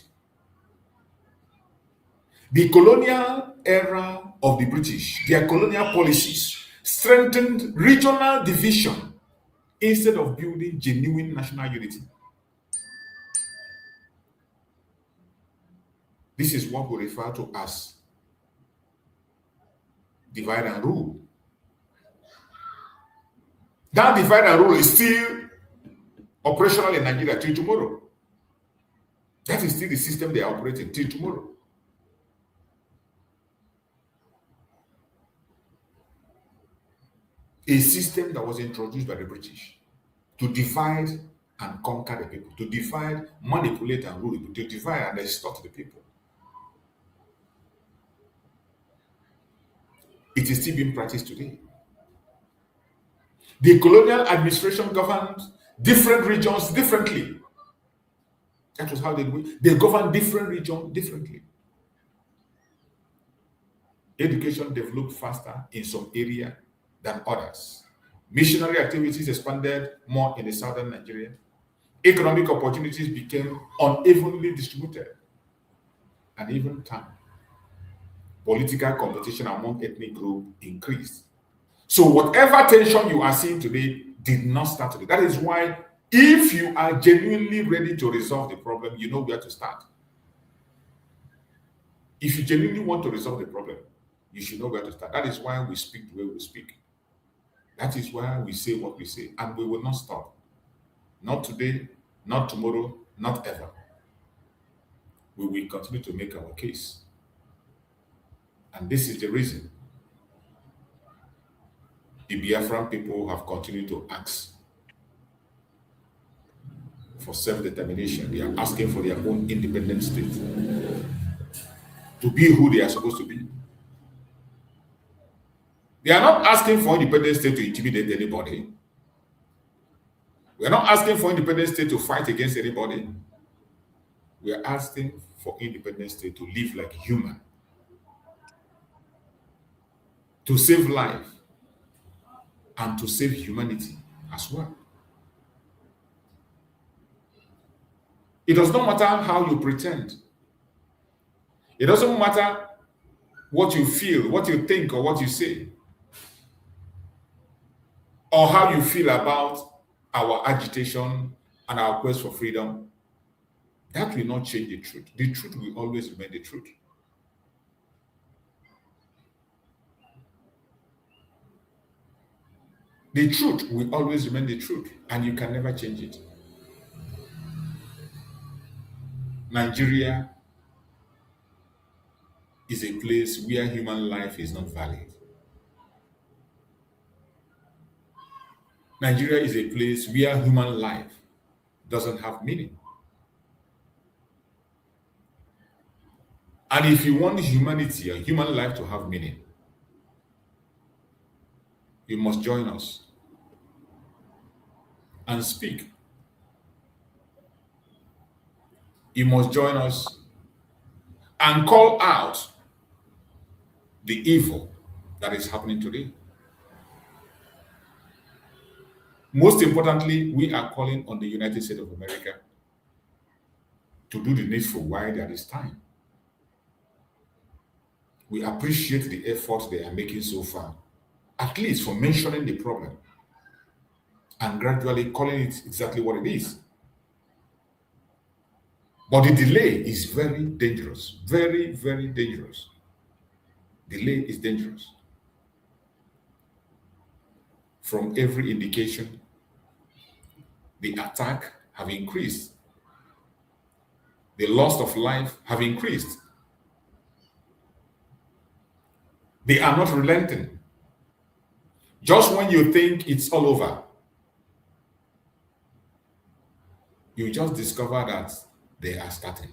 The colonial era of the British, their colonial policies strengthened regional division instead of building genuine national unity. This is what we refer to as divide and rule. That divide and rule is still operational in Nigeria till tomorrow. That is still the system they are operating till tomorrow. A system that was introduced by the British to divide and conquer the people, to divide, manipulate and rule the people, to divide and extort the people. It is still being practiced today. The colonial administration governed different regions differently. That was how they governed different regions differently. Education developed faster in some areas than others. Missionary activities expanded more in the southern Nigeria. Economic opportunities became unevenly distributed. And even time, political competition among ethnic groups increased. So whatever tension you are seeing today did not start today. That is why if you are genuinely ready to resolve the problem, you know where to start. If you genuinely want to resolve the problem, you should know where to start. That is why we speak the way we speak. That is why we say what we say. And we will not stop. Not today, not tomorrow, not ever. We will continue to make our case. And this is the reason the Biafran people have continued to ask for self-determination. They are asking for their own independent state to be who they are supposed to be. They are not asking for independent state to intimidate anybody. We are not asking for independent state to fight against anybody. We are asking for independent state to live like human, to save life, and to save humanity as well. It does not matter how you pretend. It doesn't matter what you feel, what you think, or what you say, or how you feel about our agitation and our quest for freedom. That will not change the truth. The truth will always remain the truth. The truth will always remain the truth, and you can never change it. Nigeria is a place where human life is not valid. Nigeria is a place where human life doesn't have meaning. And if you want humanity or human life to have meaning, you must join us and speak. You must join us and call out the evil that is happening today. Most importantly, we are calling on the United States of America to do the needful while there is time. We appreciate the efforts they are making so far, at least for mentioning the problem and gradually calling it exactly what it is. But the delay is very dangerous, very, very dangerous. Delay is dangerous. From every indication, the attack have increased. The loss of life have increased. They are not relenting. Just when you think it's all over, you just discover that they are starting.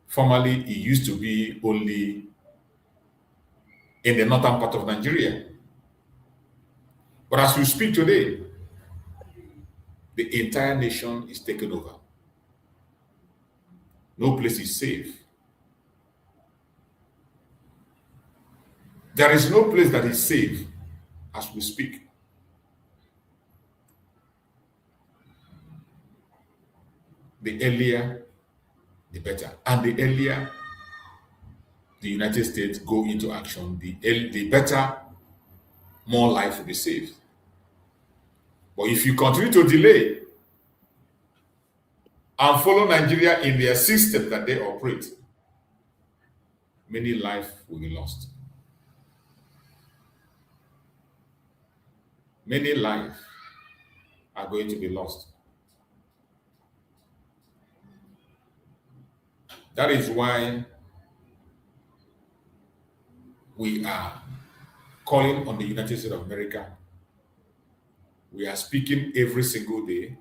Formerly, it used to be only in the northern part of Nigeria. But as we speak today, the entire nation is taken over. No place is safe. There is no place that is safe as we speak. The earlier, the better. And the earlier the United States go into action, the better, more life will be saved. But if you continue to delay and follow Nigeria in their system that they operate, many lives will be lost. Many lives are going to be lost. That is why we are calling on the United States of America. We are speaking every single day.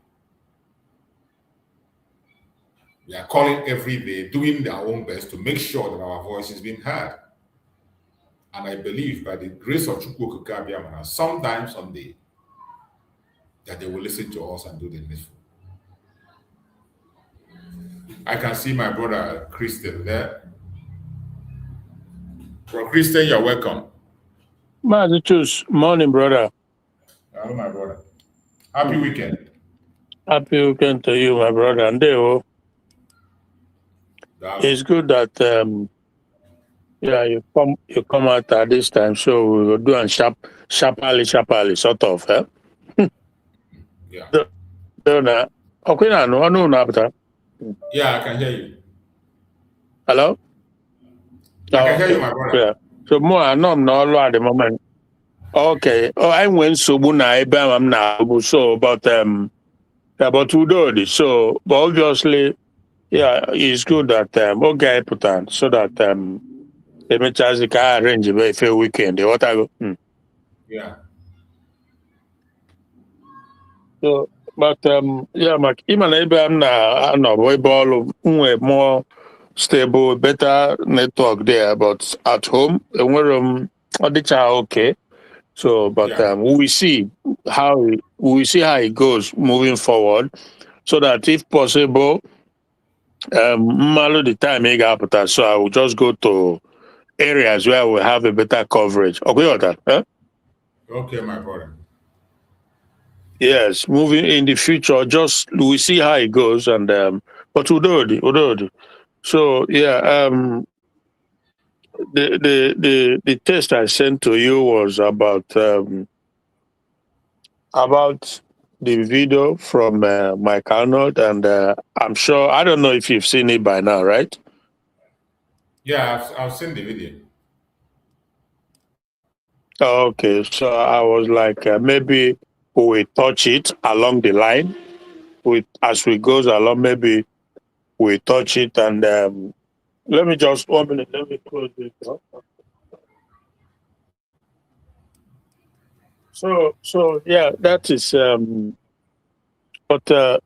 We are calling every day, doing our own best to make sure that our voice is being heard. And I believe by the grace of Chukwu Abiyamana, sometime someday, that they will listen to us and do the needful. I can see my brother Christian there. Bro Christian, you're welcome. Morning, brother. Hello, my brother. Happy weekend. Happy weekend to you, my brother. And it's good that you come out at this time, so we will do and sharply, sort of. Yeah. Yeah, I can hear you. Hello? I can hear you, my brother. Yeah. So more I know at the moment. Okay. Oh, I went so I'm now so about Udodi. So but obviously, yeah, it's good that okay put on so that let me charge the car arrange a fair weekend. What I go? Yeah. So but yeah, even I'm not ball more stable, better network there, but at home we're okay. So, but Yeah. we see how it goes moving forward, so that if possible, malo the time so I will just go to areas where we have a better coverage. Okay, that? Huh? Okay, my brother. Yes, moving in the future, just we see how it goes, and but Udodi. So yeah, the test I sent to you was about the video from my Kanu, and I'm sure, I don't know if you've seen it by now, right? Yeah, I've seen the video. Okay, so I was like, maybe we touch it along the line, as we goes along, maybe we touch it, and let me just 1 minute, let me close this up. So yeah, that is but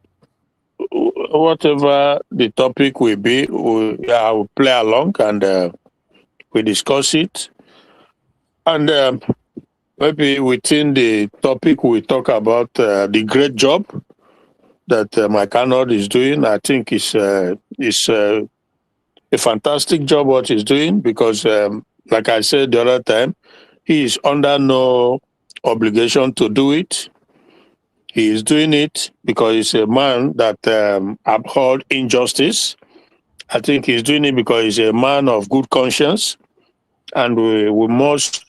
whatever the topic will be, I will play along, and we discuss it. And maybe within the topic, we talk about the great job that my Kanu is doing. I think it's a fantastic job what he's doing, because, like I said the other time, he is under no obligation to do it. He is doing it because he's a man that abhorred injustice. I think he's doing it because he's a man of good conscience, and we must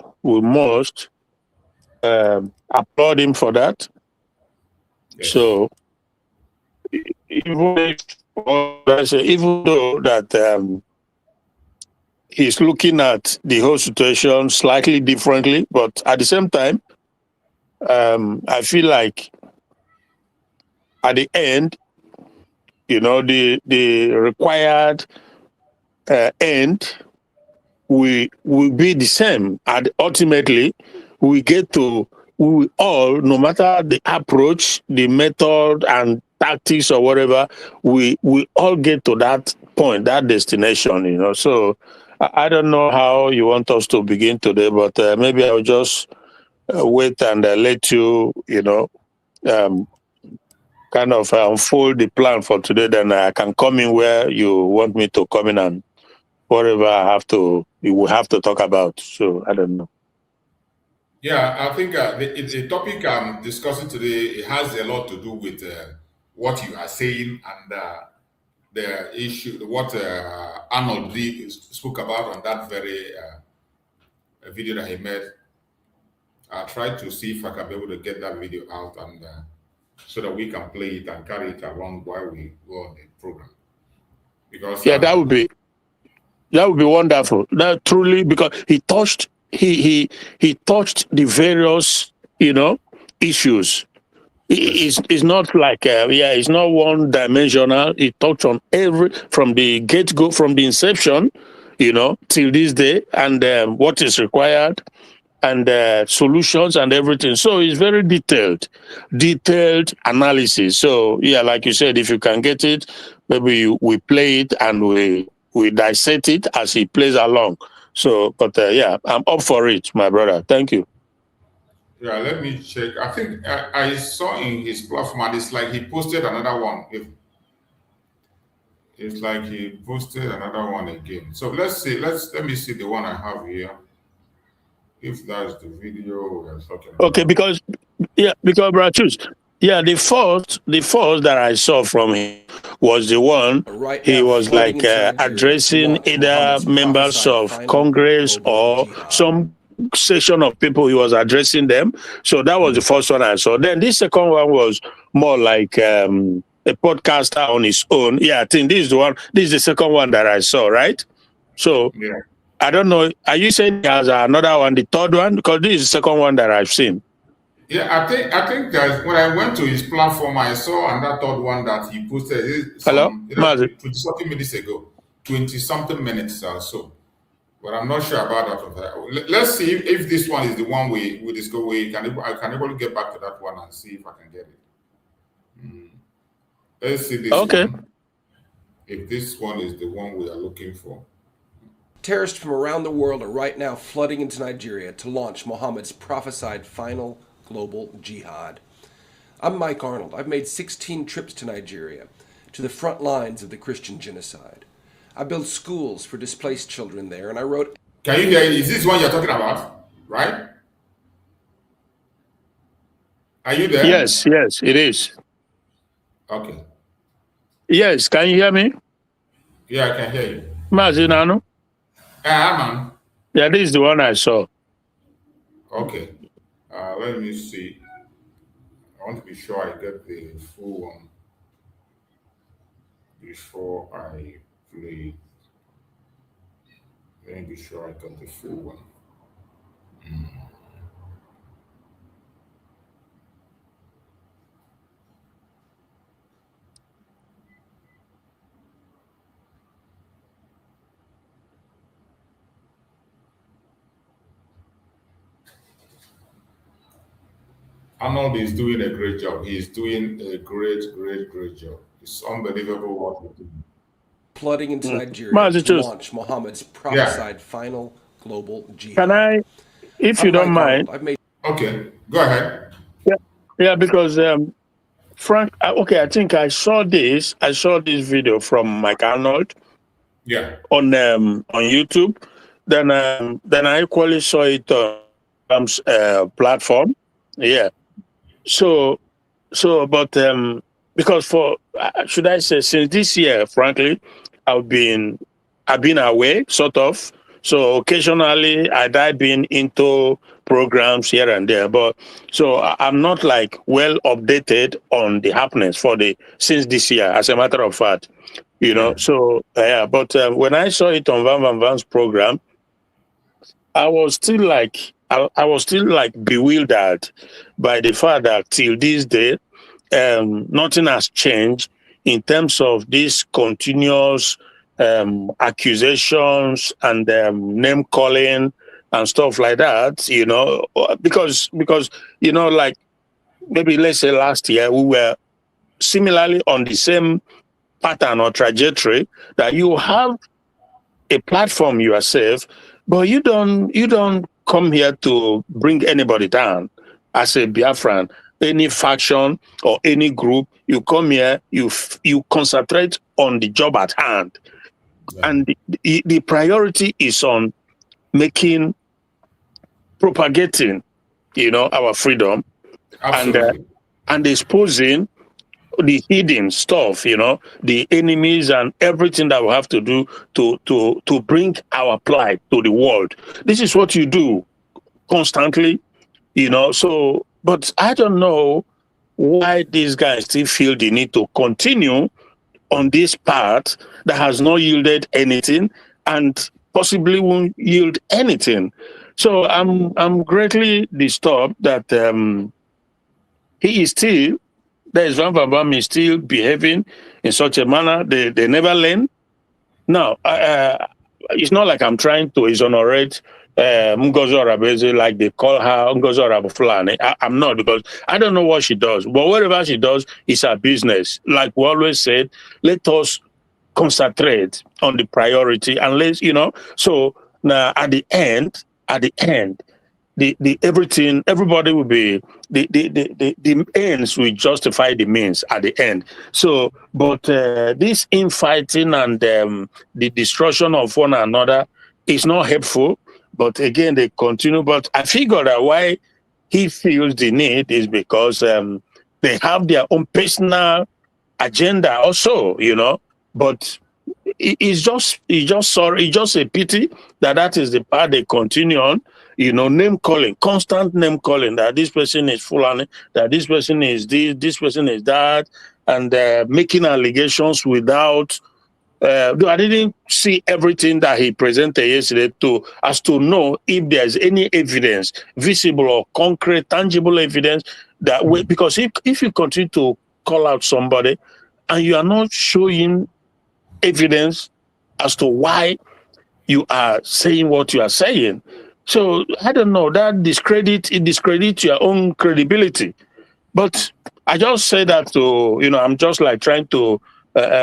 applaud him for that. Yes. So even though that he's looking at the whole situation slightly differently, but at the same time, I feel like at the end, the required end will be the same. And ultimately, we all, no matter the approach, the method and tactics or whatever, we all get to that point, that destination, So I don't know how you want us to begin today, but maybe I'll just wait and let you, kind of unfold the plan for today. Then I can come in where you want me to come in, and whatever we will have to talk about. So I don't know. Yeah, I think the topic I'm discussing today, it has a lot to do with what you are saying and the issue, what Nnamdi spoke about on that very video that he made. I'll try to see if I can be able to get that video out, and so that we can play it and carry it along while we go on the program. Because that would be wonderful. That truly, because he touched the various issues. It's not like it's not one dimensional. He touched on from the get-go, from the inception, till this day, and what is required, and solutions and everything. So it's very detailed analysis. So yeah, like you said, if you can get it, maybe we play it and we dissect it as he plays along. So, but yeah, I'm up for it, my brother. Thank you. Yeah, let me check. I think I saw in his platform, and it's like he posted another one. It's like he posted another one again. So let's see. Let me see the one I have here. If that's the video we're talking about. Okay, because brother Chus, the first that I saw from him was the one he was like addressing either members of Congress or some section of people. He was addressing them. So that was the first one I saw. Then this second one was more like a podcaster on his own. Yeah, I think this is the one. This is the second one that I saw, right? So yeah. I don't know. Are you saying he has another one, the third one? Because this is the second one that I've seen. Yeah, I think that when I went to his platform, I saw another third one that he posted. Hello? 20-something minutes ago. 20-something minutes or so. But I'm not sure about that. Let's see if this one is the one we discuss. I can able to get back to that one and see if I can get it. Let's see this one. If this one is the one we are looking for. Terrorists from around the world are right now flooding into Nigeria to launch Muhammad's prophesied final global jihad. I'm Mike Arnold. I've made 16 trips to Nigeria, to the front lines of the Christian genocide. I built schools for displaced children there, and I wrote... Can you hear it? Is this one you're talking about? Right? Are you there? Yes, it is. Okay. Yes, can you hear me? Yeah, I can hear you. Mazinano? Yeah, man. Yeah, this is the one I saw. Okay. Let me see. I want to be sure I get the full one before I play. Let me be sure I got the full one. Arnold is doing a great job. He's doing a great job. It's unbelievable what he's doing. Flooding into Nigeria to launch Muhammad's prophesied final global jihad. Can I, if you don't mind? Okay, go ahead. Yeah, because Frank, okay, I think I saw this video from Mike Arnold. Yeah. On YouTube. Then I equally saw it on platform. Yeah. So, but because should I say, since this year, frankly, I've been away, sort of. So occasionally I dive into programs here and there, but so I'm not like well updated on the happenings since this year, as a matter of fact, you know. So yeah, but when I saw it on Van Van's program, I was still like bewildered by the fact that till this day, nothing has changed in terms of these continuous accusations and name calling and stuff like that, you know, because you know, like maybe let's say last year we were similarly on the same pattern or trajectory, that you have a platform yourself, but you don't come here to bring anybody down as a Biafran, any faction or any group. You come here, you concentrate on the job at hand. Yeah. And the priority is on propagating, you know, our freedom. Absolutely. And exposing the hidden stuff, you know, the enemies and everything that we have to do to bring our plight to the world. This is what you do constantly, you know. So, but I don't know why these guys still feel the need to continue on this path that has not yielded anything and possibly won't yield anything. So I'm greatly disturbed that he is still, there is Van Bam is still behaving in such a manner. They never learn. Now, it's not like I'm trying to exonerate Ngozi Orabeze, like they call her Ngozi Orabufulani. I'm not, because I don't know what she does. But whatever she does is her business. Like we always said, let us concentrate on the priority and let's, you know. So Now, at the end, the everything, everybody will be, the ends will justify the means at the end. So, but this infighting and the destruction of one another is not helpful. But again, they continue. But I figure that why he feels the need is because they have their own personal agenda also, but it's just sorry, it's just a pity that is the part they continue on, name calling, constant name calling, that this person is Fulani, that this person is this person is that, and making allegations without though I didn't see everything that he presented yesterday as to know if there's any evidence, visible or concrete, tangible evidence because if you continue to call out somebody and you are not showing evidence as to why you are saying what you are saying, so I don't know, that discredits your own credibility. But I just say that to, I'm just like trying to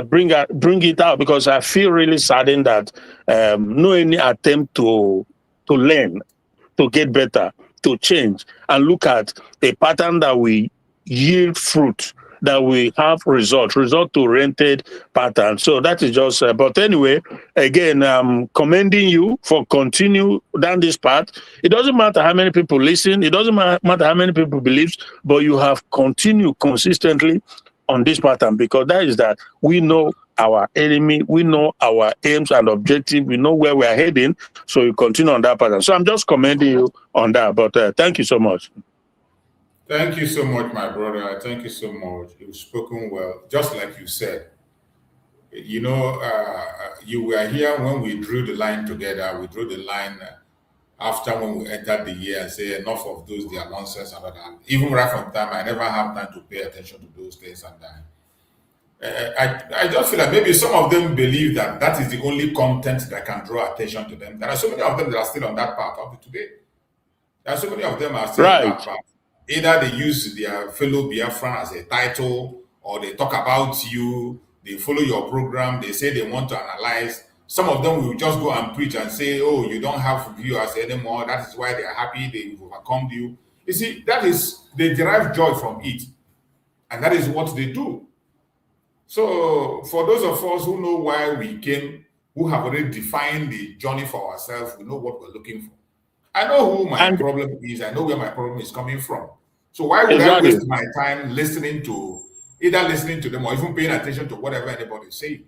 bring it out because I feel really saddened that no any attempt to learn, to get better, to change, and look at a pattern that we yield fruit, that we have result-oriented pattern. So that is just, but anyway, again, I'm commending you for continue down this path. It doesn't matter how many people listen, it doesn't matter how many people believe, but you have continued consistently on this pattern, because that we know our enemy, we know our aims and objectives, we know where we are heading, so you continue on that pattern. So I'm just commending you on that, but thank you so much. Thank you so much, my brother. Thank you so much. You've spoken well, just like you said. You were here when we drew the line together. We drew the line after when we entered the year and say enough of those, they are nonsense and all that. Even right from time, I never have time to pay attention to those things. And I just feel like maybe some of them believe that is the only content that can draw attention to them. There are so many of them that are still on that path up to today. There are so many of them are still on that path. Either they use their fellow Biafran as a title, or they talk about you, they follow your program, they say they want to analyze. Some of them will just go and preach and say, oh, you don't have viewers anymore. That is why they are happy, they've overcome you. You see, they derive joy from it. And that is what they do. So for those of us who know why we came, who have already defined the journey for ourselves, we know what we're looking for. I know who my problem is. I know where my problem is coming from. So why would I waste my time listening to them or even paying attention to whatever anybody is saying?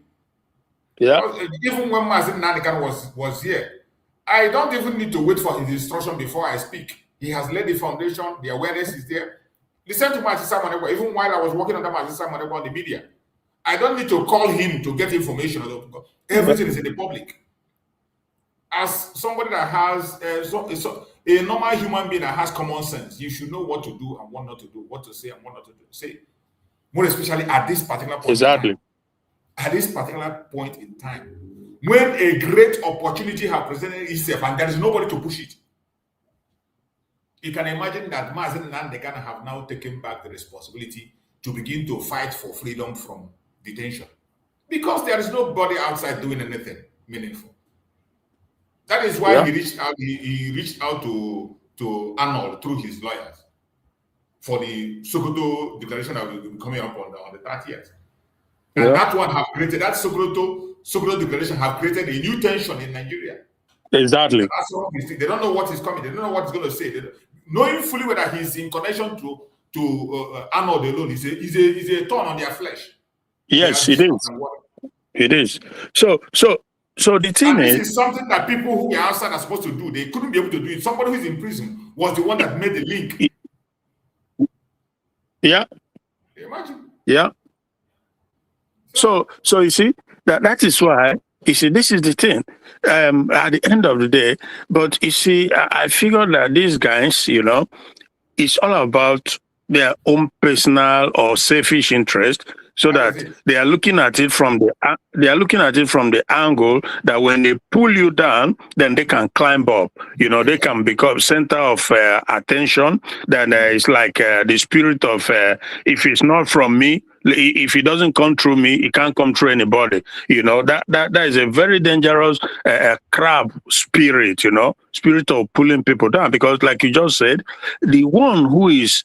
Yeah. Even when Mazen Nnamdi was here, I don't even need to wait for his instruction before I speak. He has laid the foundation. The awareness is there. Listen to Mazen Nnamdi. Even while I was working under Mazen Nnamdi on the media, I don't need to call him to get information. Everything is in the public. As somebody that has a normal human being that has common sense, you should know what to do and what not to do, what to say and what not to say. More especially at this particular point. Exactly. In time. At this particular point in time, when a great opportunity has presented itself and there is nobody to push it. You can imagine that Mazen Nnamdi have now taken back the responsibility to begin to fight for freedom from detention, because there is nobody outside doing anything meaningful. That is why he reached out to Arnold through his lawyers for the Sokoto declaration that will be coming up on the 30th. And that one have created, that Sokoto declaration have created a new tension in Nigeria. Exactly. They don't know what is coming. They don't know what he's going to say. Knowing fully whether he's in connection to Arnold alone is a thorn on their flesh. Yes, it is. It is. So the thing is, this is something that people who were outside are supposed to do. They couldn't be able to do it. Somebody who is in prison was the one that made the link. Yeah. Imagine. Yeah. So you see, that is why, you see, this is the thing. At the end of the day, but you see, I figured that these guys, it's all about their own personal or selfish interest. So that they are looking at it from the angle that when they pull you down, then they can climb up. They can become center of attention. Then it's like the spirit of if it's not from me, If he doesn't come through me, he can't come through anybody. That is a very dangerous crab spirit, spirit of pulling people down. Because like you just said, the one who is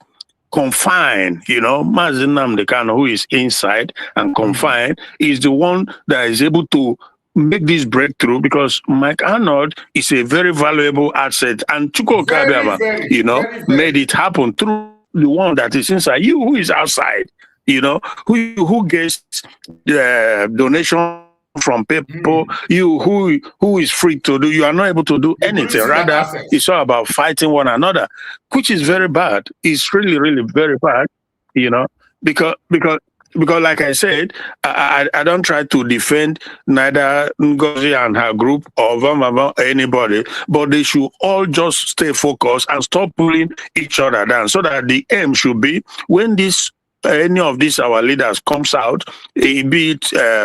confined, Mazi Nnamdi Kanu, who is inside and confined, is the one that is able to make this breakthrough, because Mike Arnold is a very valuable asset, and Chuko Kabiama, made it happen through the one that is inside. You who is outside, who gets donation from people, you who is free to do, you are not able to do anything. Rather, it's all about fighting one another, which is very bad. It's really, really very bad, because like I said, I don't try to defend neither Ngozi and her group or anybody, but they should all just stay focused and stop pulling each other down, so that the aim should be, when any of these our leaders comes out, be it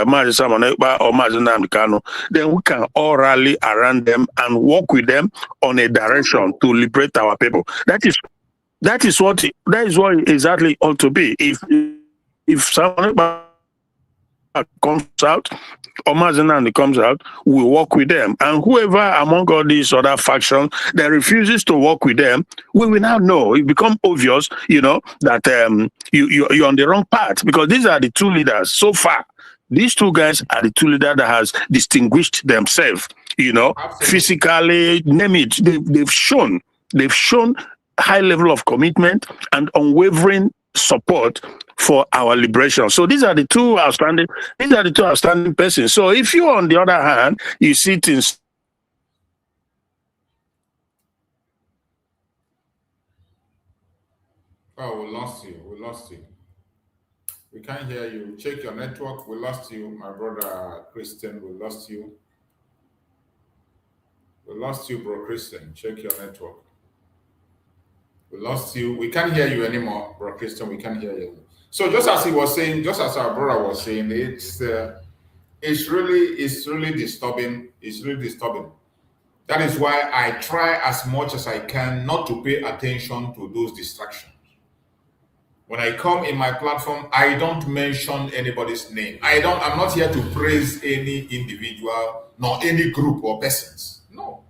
Mazi Simon Ekpa or Mazi Nnamdi Kanu, then we can all rally around them and work with them on a direction to liberate our people. That is what exactly ought to be. If someone comes out or Mazi Nnamdi comes out, we work with them. And whoever among all these other factions that refuses to work with them, we will now know. It becomes obvious, that you're on the wrong path, because these are the two leaders so far. These two guys are the two leaders that has distinguished themselves, physically, name it. They've shown high level of commitment and unwavering support for our liberation. So these are the two outstanding persons. So if you, on the other hand, you see things. Oh, we lost you. We can't hear you. Check your network. We lost you, my brother Christian. We lost you. Bro Christian. Check your network. We lost you. We can't hear you anymore, bro Christian. We can't hear you. So just as he was saying, just as our brother was saying, it's really disturbing. It's really disturbing. That is why I try as much as I can not to pay attention to those distractions. When I come in my platform, I don't mention anybody's name. I'm not here to praise any individual nor any group or persons. No.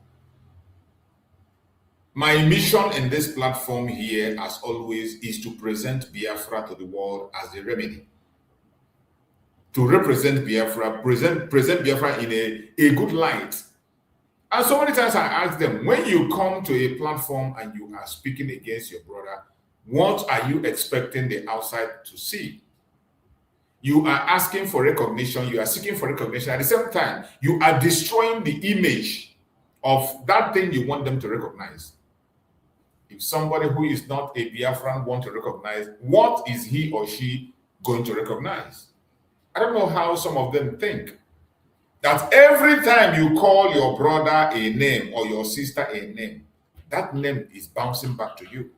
My mission in this platform here, as always, is to present Biafra to the world as the remedy. To represent Biafra, present Biafra in a good light. And so many times I ask them, when you come to a platform and you are speaking against your brother, what are you expecting the outside to see? You are asking for recognition, you are seeking for recognition. At the same time, you are destroying the image of that thing you want them to recognize. If somebody who is not a Biafran wants to recognize, what is he or she going to recognize? I don't know how some of them think that every time you call your brother a name or your sister a name, that name is bouncing back to you.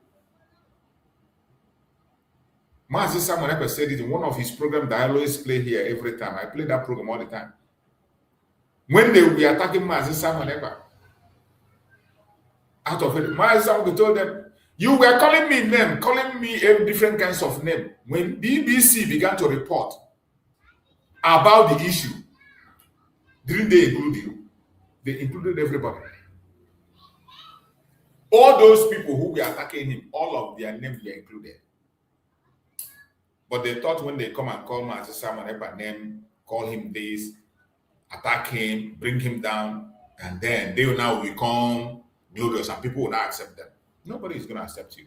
Mazi Simon Ekpa said it in one of his programs that I always play here every time. I play that program all the time. When they were attacking Mazi Simon Ekpa, out of it, Mazi Simon told them, you were calling me name, calling me different kinds of name. When BBC began to report about the issue, didn't they include you? They included everybody. All those people who were attacking him, all of their names were included. But they thought when they come and call Mazi Simon Ekpa name, call him this, attack him, bring him down, and then they will now become glorious and people will not accept them. Nobody is going to accept you.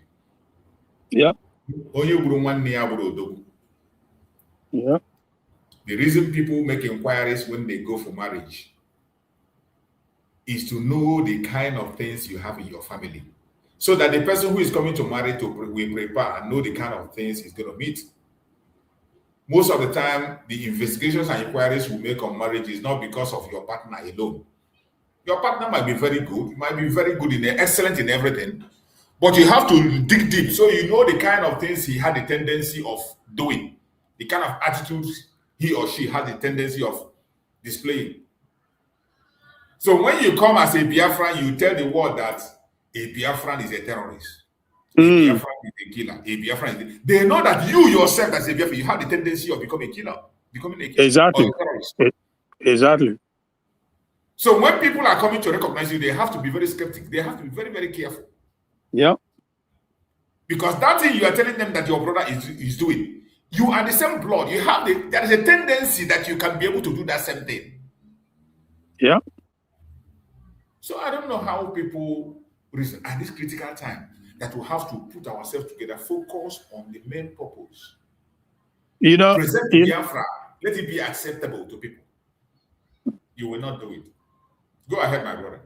Yeah. Yeah. The reason people make inquiries when they go for marriage is to know the kind of things you have in your family, so that the person who is coming to marry will prepare and know the kind of things he's going to meet. Most of the time, the investigations and inquiries we make on marriage is not because of your partner alone. Your partner might be very good, excellent in everything, but you have to dig deep so you know the kind of things he had the tendency of doing, the kind of attitudes he or she had the tendency of displaying. So when you come as a Biafran, you tell the world that a Biafran is a terrorist. A Biafran is a killer. A Biafran is they know that you yourself as a Biafran, you have the tendency of becoming a killer. Exactly. Or a terrorist. Exactly. So when people are coming to recognize you, they have to be very skeptical. They have to be very, very careful. Yeah. Because that thing you are telling them that your brother is doing, you are the same blood. You have there is a tendency that you can be able to do that same thing. Yeah. So I don't know how people reason at this critical time that we have to put ourselves together, focus on the main purpose. Present Biafra, let it be acceptable to people. You will not do it. Go ahead, my brother.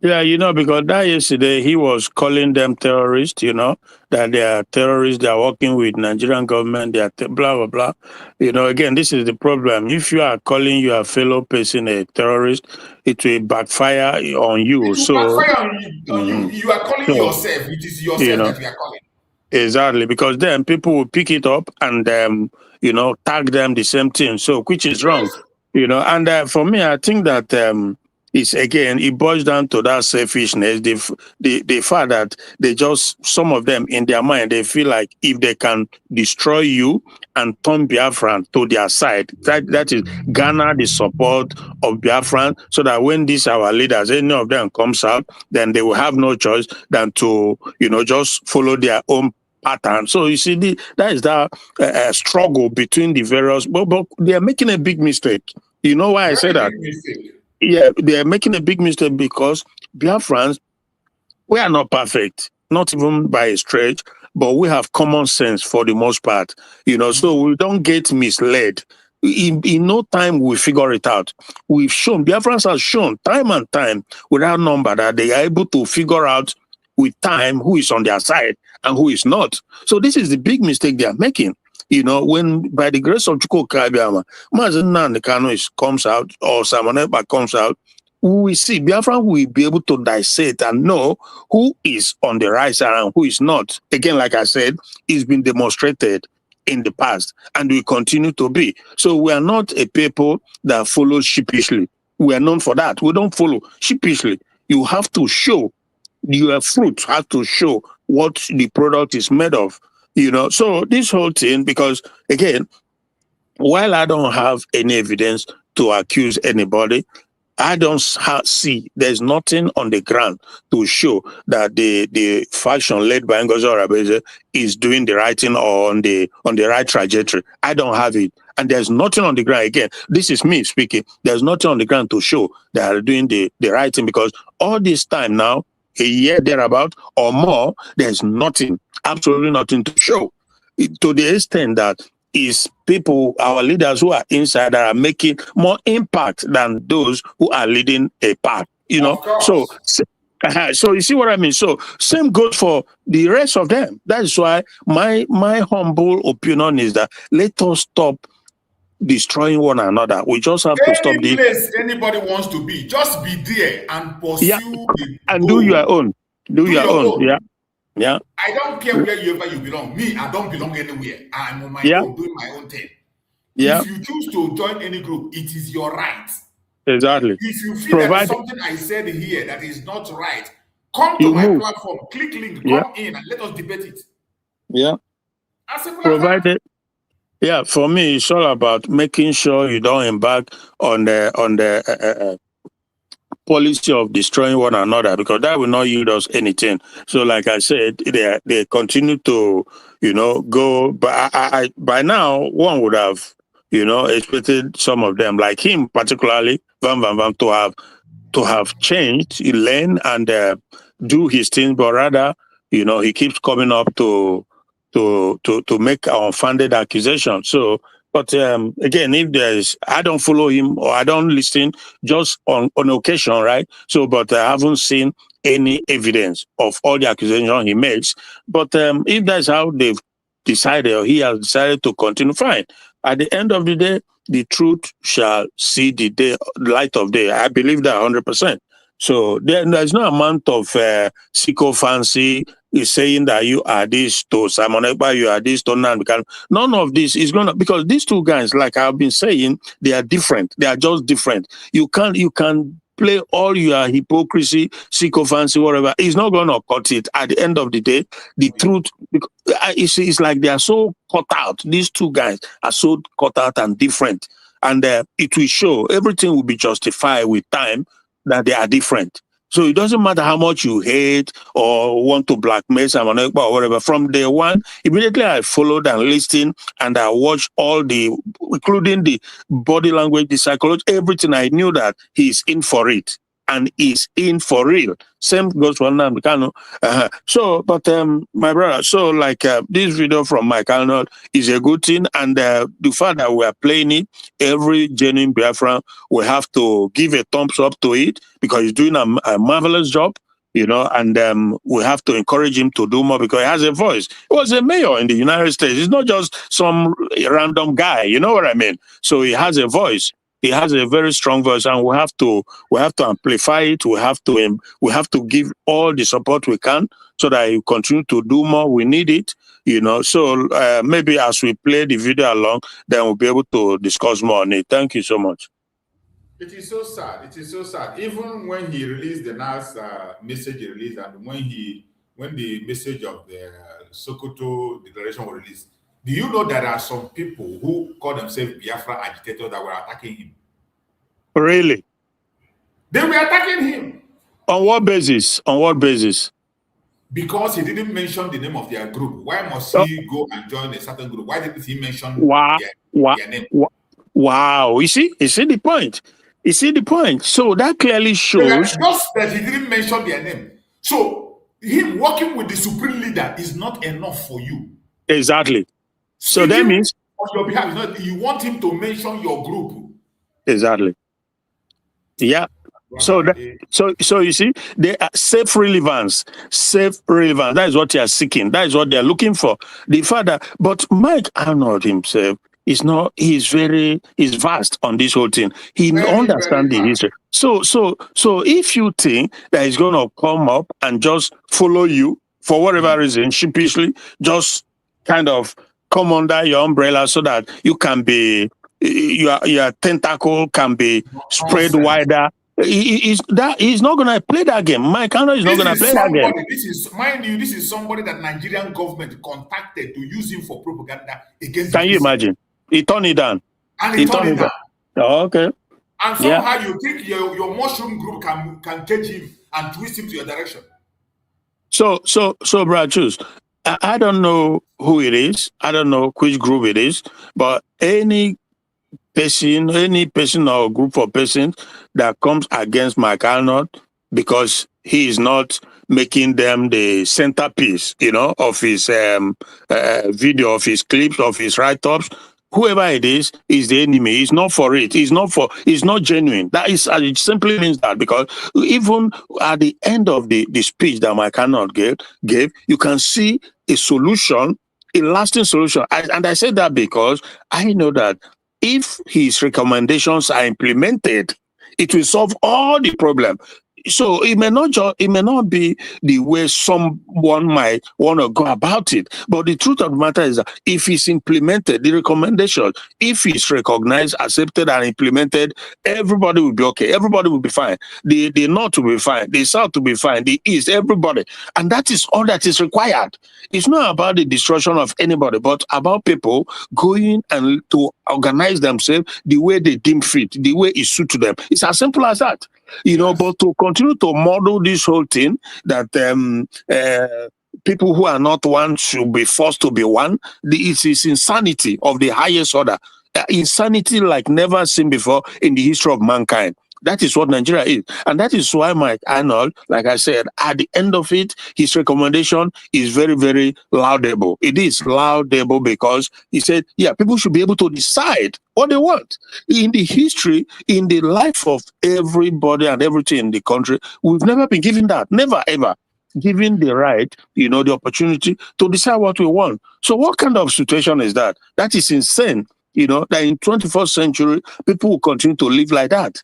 Yeah, because that yesterday he was calling them terrorists, that they are terrorists, they are working with Nigerian government, they are blah, blah, blah. Again, this is the problem. If you are calling your fellow person a terrorist, it will backfire on you. It will backfire on you. You are calling yourself. It is yourself that you are calling. Exactly, because then people will pick it up and, tag them the same thing. So, which is wrong, And for me, I think that it boils down to that selfishness, the fact that some of them in their mind, they feel like if they can destroy you and turn Biafran to their side, that is garner the support of Biafran, so that when our leaders, any of them comes out, then they will have no choice than to, just follow their own pattern. So you see, that is that struggle between the various, but they are making a big mistake. You know why I say that? Yeah, they are making a big mistake because Biafrans, we are not perfect, not even by a stretch, but we have common sense for the most part, so we don't get misled. In no time we figure it out. Biafrans have shown time and time without number that they are able to figure out with time who is on their side and who is not. So this is the big mistake they are making. When by the grace of Chukwuka, Nnamdi Kanu comes out or Samaneba comes out, we see Biafra will be able to dissect and know who is on the right side and who is not. Again, like I said, it's been demonstrated in the past and will continue to be. So we are not a people that follow sheepishly. We are known for that. We don't follow sheepishly. You have to show your fruit, have to show what the product is made of. So this whole thing, because again, while I don't have any evidence to accuse anybody, I don't see, there's nothing on the ground to show that the faction led by Ngozi Orebeze is doing the right thing or on the right trajectory. I don't have it. And there's nothing on the ground. Again, this is me speaking. There's nothing on the ground to show they are doing the right thing, because all this time now, a year thereabout or more, there's nothing, absolutely nothing to show. To the extent that is people, our leaders who are inside, that are making more impact than those who are leading a path. So you see what I mean? So same goes for the rest of them. That's why my humble opinion is that let us stop destroying one another. We just have to stop this. Place anybody wants to be, just be there and pursue and do your own. Do your own. Yeah. I don't care wherever you belong. Me, I don't belong anywhere. I'm on my own, doing my own thing. Yeah. If you choose to join any group, it is your right. Exactly. If you feel that something I said here that is not right, come to my platform, click link, come in, and let us debate it. Yeah. As simple provided. Yeah, for me, it's all about making sure you don't embark on the policy of destroying one another, because that will not yield us anything. So, like I said, they continue to, go. But I by now, one would have, expected some of them, like him particularly, to have changed, learn and do his thing. But rather, he keeps coming up to make unfounded accusations. So, but again, if I don't follow him or I don't listen, just on occasion, right? So, but I haven't seen any evidence of all the accusations he makes. But if that's how they've decided, or he has decided to continue, fine. At the end of the day, the truth shall see the light of day. I believe that 100%. So there's no amount of sycophancy is saying that you are this to Simon Ekpa, you are this to Nnamdi. None of this is gonna, because these two guys, like I've been saying, they are different. They are just different. You can play all your hypocrisy, sycophancy, whatever. It's not going to cut it. At the end of the day, the truth, it's like they are so cut out. These two guys are so cut out and different. And it will show, everything will be justified with time that they are different. So it doesn't matter how much you hate or want to blackmail someone or whatever. From day one, immediately I followed and listened, and I watched all the, including the body language, the psychology, everything. I knew that he's in for it, and he's in for real. Same goes for Nnamdi Kanu. So, but my brother, so like this video from Mike Arnold is a good thing, and the fact that we are playing it, every genuine Biafran will have to give a thumbs up to it because he's doing a marvelous job, you know, and we have to encourage him to do more because he has a voice. He was a mayor in the United States. He's not just some random guy, you know what I mean? So he has a voice. He has a very strong voice, and we have to amplify it. We have to give all the support we can so that he continue to do more. We need it, you know. So maybe as we play the video along, then we'll be able to discuss more on it. Thank you so much. It is so sad. It is so sad. Even when he released the last message he released, and when the message of the Sokoto declaration was released, do you know there are some people who call themselves Biafra agitators that were attacking him? Really? They were attacking him. On what basis? On what basis? Because he didn't mention the name of their group. Why must he go and join a certain group? Why didn't he mention their name? Wow. You see the point. You see the point. So that clearly shows just that he didn't mention their name. So him working with the supreme leader is not enough for you. Exactly. So that means on your behalf, you want him to mention your group. Exactly. Yeah. So you see, they are safe relevance. That is what they are seeking. That is what they are looking for. The father, but Mike Arnold himself is not. He's vast on this whole thing. He understands the history. So if you think that he's going to come up and just follow you for whatever reason, sheepishly, just kind of come under your umbrella so that you can be your tentacle can be spread wider. He's not going to play that game. Mike Arnold is not going to play that game. This is somebody that Nigerian government contacted to use him for propaganda against. Can you imagine? He turned it down. And he turned it down. Oh, okay. And somehow you think your mushroom group can catch him and twist him to your direction. So, Brad, choose. I don't know who it is. I don't know which group it is, but any person or group of persons that comes against Mike Arnold because he is not making them the centerpiece, you know, of his video, of his clips, of his write-ups, whoever it is the enemy. He's not for it. It's not genuine. That is, it simply means that because even at the end of the speech that Mike Arnold gave, you can see a solution, a lasting solution. And I said that because I know that if his recommendations are implemented, it will solve all the problem. So it may not be the way someone might want to go about it. But the truth of the matter is that if it's implemented, the recommendation, if it's recognized, accepted, and implemented, everybody will be okay. Everybody will be fine. The North will be fine. The South will be fine. The East, everybody. And that is all that is required. It's not about the destruction of anybody, but about people going and to organize themselves the way they deem fit, the way it suits them. It's as simple as that. You know, but to continue to model this whole thing that people who are not one should be forced to be one, it is insanity of the highest order. Insanity like never seen before in the history of mankind. That is what Nigeria is. And that is why Mike Arnold, like I said, at the end of it, his recommendation is very, very laudable. It is laudable because he said, yeah, people should be able to decide what they want. In the history, in the life of everybody and everything in the country, we've never been given that. Never, ever. Given the right, you know, the opportunity to decide what we want. So what kind of situation is that? That is insane. You know, that in 21st century, people will continue to live like that.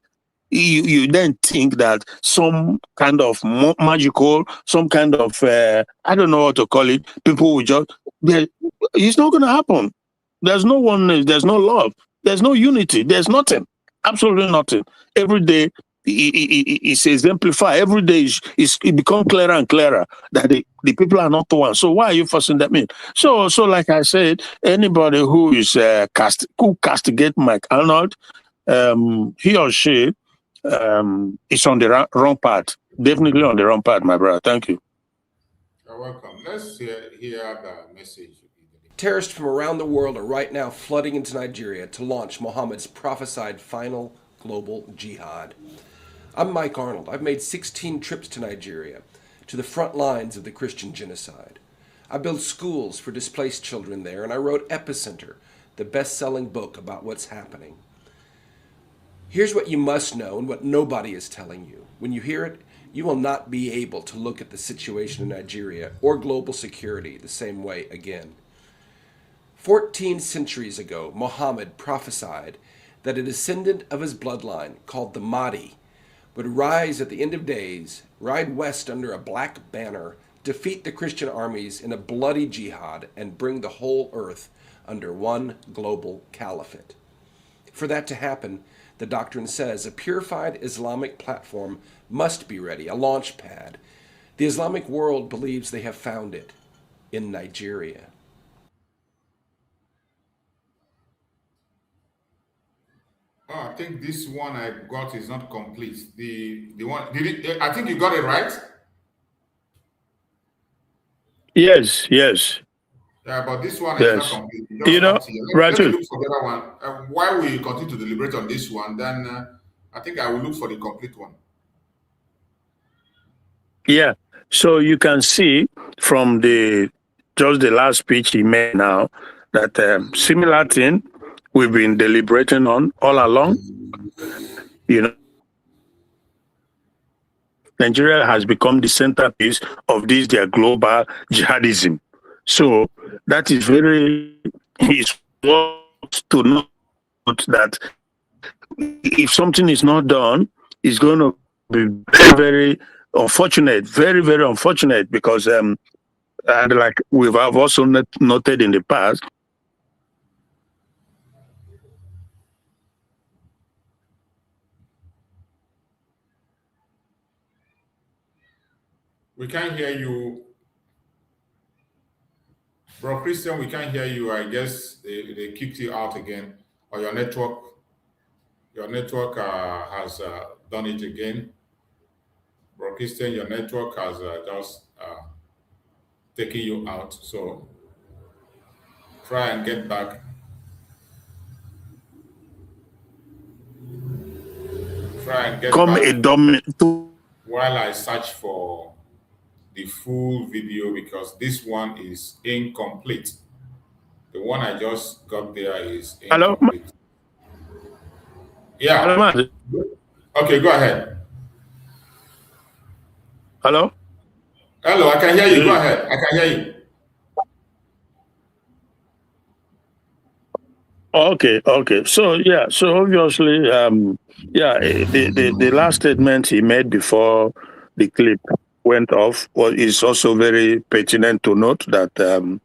You then think that some kind of magical, some kind of, I don't know what to call it, people will just, it's not going to happen. There's no oneness, there's no love, there's no unity, there's nothing, absolutely nothing. Every day, it's exemplified every day. It becomes clearer and clearer that the people are not the one. So why are you forcing them in? So like I said, anybody who is castigate Mike Arnold, he or she is on the wrong path. Definitely on the wrong path, my brother. Thank you. You're welcome. Let's hear the message. Terrorists from around the world are right now flooding into Nigeria to launch Muhammad's prophesied final global jihad. I'm Mike Arnold. I've made 16 trips to Nigeria, to the front lines of the Christian genocide. I built schools for displaced children there, and I wrote Epicenter, the best-selling book about what's happening. Here's what you must know and what nobody is telling you. When you hear it, you will not be able to look at the situation in Nigeria or global security the same way again. 14 centuries ago, Muhammad prophesied that a descendant of his bloodline, called the Mahdi, would rise at the end of days, ride west under a black banner, defeat the Christian armies in a bloody jihad, and bring the whole earth under one global caliphate. For that to happen, the doctrine says a purified Islamic platform must be ready, a launch pad. The Islamic world believes they have found it in Nigeria. Oh, I think this one I got is not complete. The one I think you got it right. Yes. Yeah, but this one is not complete. Right. Let me look for the other one. While we continue to deliberate on this one, then I think I will look for the complete one. Yeah. So you can see from just the last speech he made now that similar thing we've been deliberating on all along. Nigeria has become the centerpiece of their global jihadism. So that is it's worth to note that if something is not done, it's going to be very, very unfortunate, very, very unfortunate, because and like we've also noted in the past, we can't hear you, bro. Christian, we can't hear you. I guess they kicked you out again, or your network has done it again. Bro Christian, your network has just taken you out. So try and get back. Try and get back while I search for the full video, because this one is incomplete. The one I just got there is incomplete. Hello? Yeah. Okay, go ahead. Hello? Hello, I can hear you. Go ahead. I can hear you. Okay. So obviously, the last statement he made before the clip went off is also very pertinent to note that the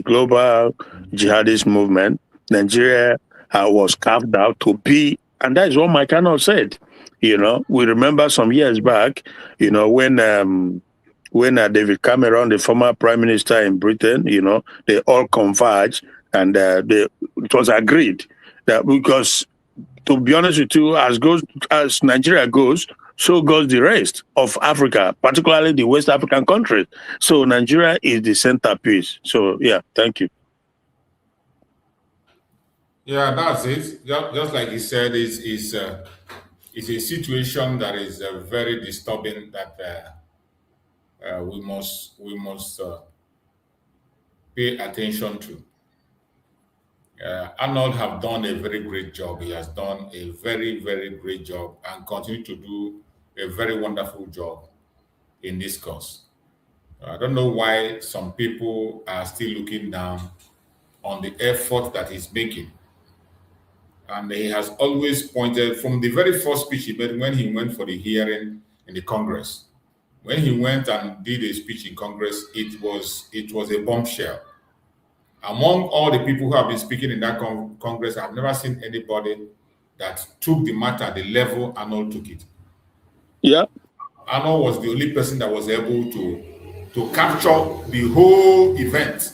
global jihadist movement, Nigeria was carved out to be, and that is what Mike Kanu said. We remember some years back, when David Cameron, the former prime minister in Britain, they all converged, and it was agreed that, because, to be honest with you, as Nigeria goes, so goes the rest of Africa, particularly the West African countries. So Nigeria is the centerpiece. So thank you. Yeah, that's it. Just like he said, it's a situation that is very disturbing, that we must pay attention to. Arnold have done a very great job. He has done a very, very great job and continue to do a very wonderful job in this cause. I don't know why some people are still looking down on the effort that he's making. And he has always pointed, from the very first speech he made when he went for the hearing in the Congress. When he went and did a speech in Congress, it was a bombshell. Among all the people who have been speaking in that Congress, I've never seen anybody that took the matter at the level Arnold took it. Yeah. Arnold was the only person that was able to capture the whole event.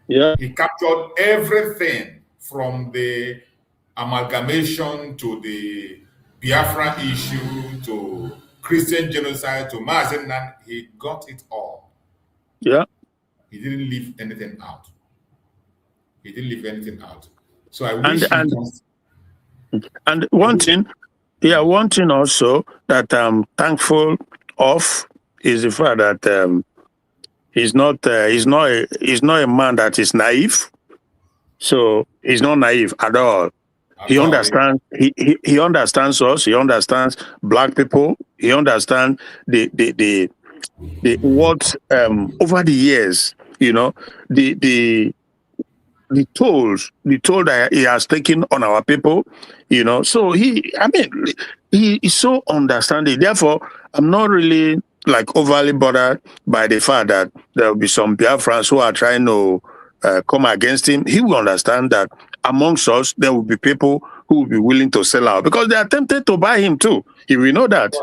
Yeah. He captured everything from the amalgamation to the Biafra issue to Christian genocide to Mazennan. He got it all. Yeah. He didn't leave anything out. He didn't leave anything out. So I wish and one thing also that I'm thankful of is the fact that he's not a man that is naive. So he's not naive at all. He understands. He understands us. He understands black people. He understands the what over the years, the toll that he has taken on our people, So he is so understanding. Therefore, I'm not really like overly bothered by the fact that there will be some Biafrans who are trying to come against him. He will understand that amongst us there will be people who will be willing to sell out because they are tempted to buy him too. He will know that.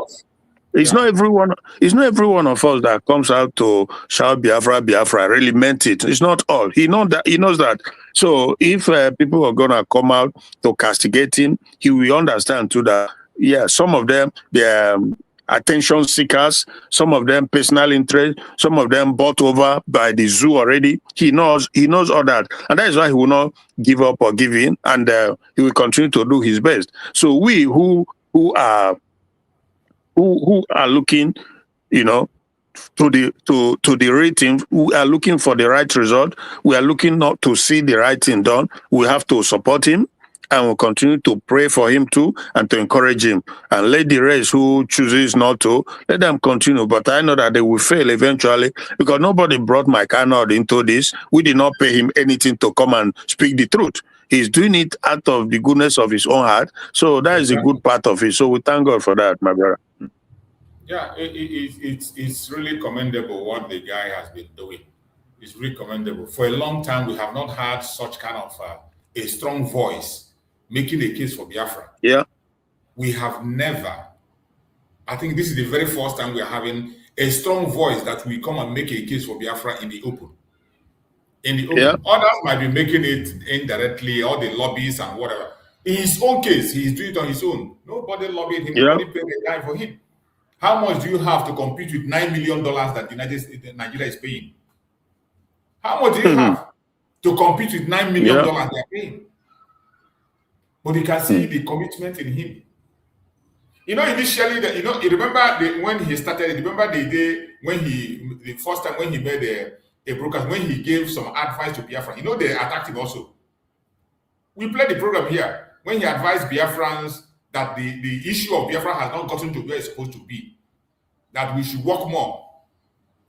It's not everyone. It's not every one of us that comes out to shout Biafra, Biafra. Really meant it. It's not all. He knows that. He knows that. So if people are gonna come out to castigate him, he will understand too that. Yeah, some of them they're attention seekers. Some of them personal interest. Some of them bought over by the zoo already. He knows. He knows all that, and that is why he will not give up or give in, and he will continue to do his best. So we who are looking, to the rating, we are looking for the right result. We are looking not to see the right thing done. We have to support him, and we'll continue to pray for him too, and to encourage him. And let the rest who chooses not to, let them continue. But I know that they will fail eventually because nobody brought my Kanu into this. We did not pay him anything to come and speak the truth. He's doing it out of the goodness of his own heart. So that is a good part of it. So we thank God for that, my brother. Yeah, it's really commendable what the guy has been doing. It's really commendable. For a long time, we have not had such kind of a strong voice making a case for Biafra. Yeah. We have never. I think this is the very first time we are having a strong voice that we come and make a case for Biafra in the open. Yeah. Others might be making it indirectly, all the lobbies and whatever. In his own case, he's doing it on his own. Nobody lobbied him. Nobody paid a dime for him. How much do you have to compete with $9 million that Nigeria is paying? How much do you have to compete with $9 million they are paying? But you can see the commitment in him. Initially, you remember when he started, remember the day when the first time when he made a broadcast, when he gave some advice to Biafra, they attacked him also. We played the program here when he advised Biafrans that the issue of Biafra has not gotten to where it's supposed to be, that we should work more,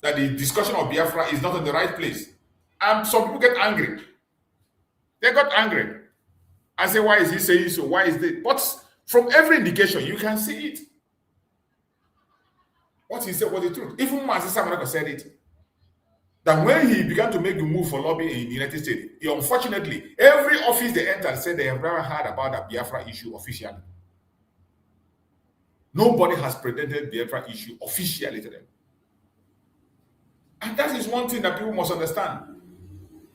that the discussion of Biafra is not in the right place. And some people get angry. They got angry. I say, why is he saying so? Why is this? But from every indication, you can see it. What he said was the truth. Even Master Samarako said it. That when he began to make the move for lobbying in the United States, unfortunately, every office they entered said they have never heard about the Biafra issue officially. Nobody has presented the Biafra issue officially to them. And that is one thing that people must understand.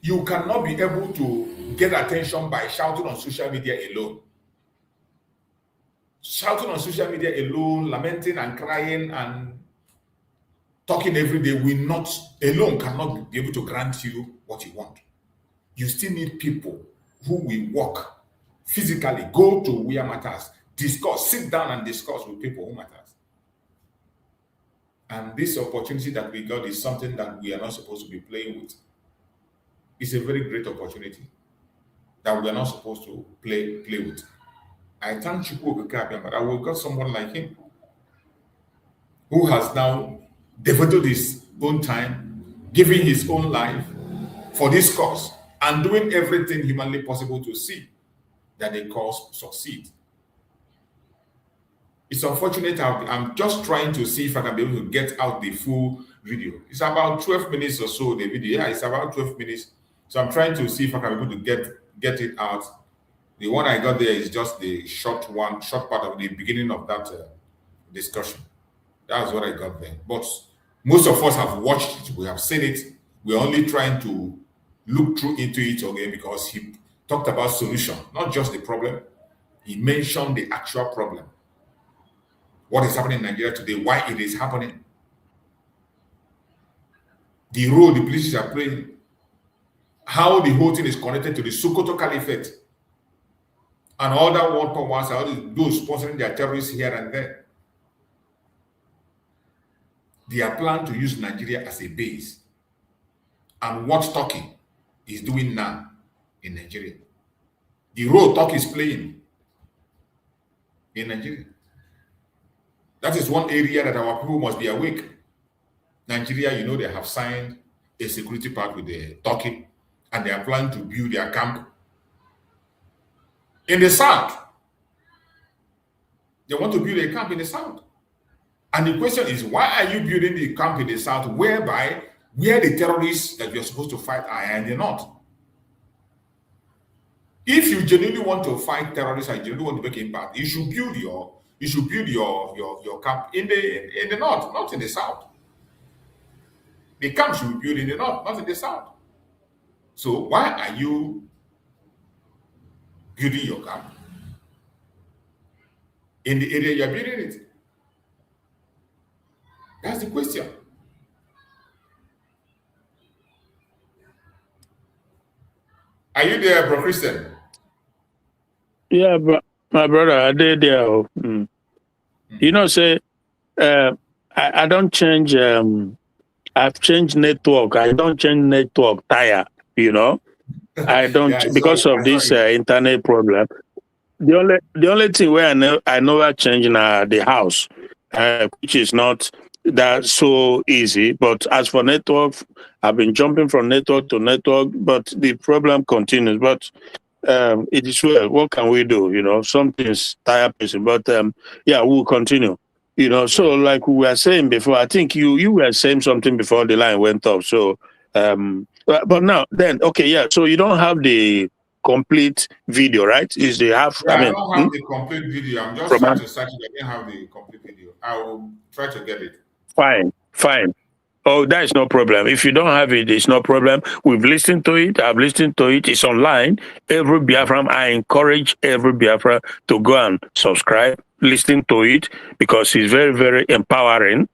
You cannot be able to get attention by shouting on social media alone. Shouting on social media alone, lamenting and crying and talking every day cannot be able to grant you what you want. You still need people who will work physically, go to where matters, discuss, sit down and discuss with people who matters. And this opportunity that we got is something that we are not supposed to be playing with. It's a very great opportunity that we are not supposed to play with. I thank Chukwu Okeke, but I will got someone like him who has now devoted his own time, giving his own life for this cause, and doing everything humanly possible to see that the cause succeed. It's unfortunate. I'm just trying to see if I can be able to get out the full video. It's about 12 minutes or so, the video. Yeah, it's about 12 minutes. So I'm trying to see if I can be able to get it out The one I got there is just the short part of the beginning of that discussion. That's what I got there. But most of us have watched it. We have seen it. We're only trying to look through into it again because he talked about solution, not just the problem. He mentioned the actual problem. What is happening in Nigeria today, why it is happening, the role the police are playing, how the whole thing is connected to the Sokoto Caliphate and all that ones, all those sponsoring their terrorists here and there. They are planning to use Nigeria as a base. And what Turkey is doing now in Nigeria, the role Turkey is playing in Nigeria. That is one area that our people must be awake. Nigeria, you know, they have signed a security pact with the Turkey, and they are planning to build their camp in the south. They want to build a camp in the south. And the question is, why are you building the camp in the south where the terrorists that you're supposed to fight are in the north? If you genuinely want to fight terrorists and genuinely want to make impact, you should build your camp in the north, not in the south. The camp should be built in the north, not in the south. So why are you building your camp in the area you're building it? That's the question. Are you there, Bro Christian? Yeah, but my brother, I did there. You know, say, I don't change. I've changed network. I don't change network tire. You know, I don't because of this internet problem. The only thing where I never change now the house, which is not that so easy. But as for network, I've been jumping from network to network, but the problem continues. But it is well. What can we do? You know, something's tire pacing. But yeah, we'll continue. You know, so like we were saying before, I think you were saying something before the line went off. So, but now then, okay, yeah. So you don't have the complete video, right? Is the half? Yeah, I don't have the complete video. I'm just trying to search it. I didn't have the complete video. I will try to get it. Fine. Oh, that is no problem. If you don't have it, it's no problem. We've listened to it. I've listened to it. It's online. Every Biafran, I encourage every Biafra to go and subscribe, listen to it, because it's very, very empowering.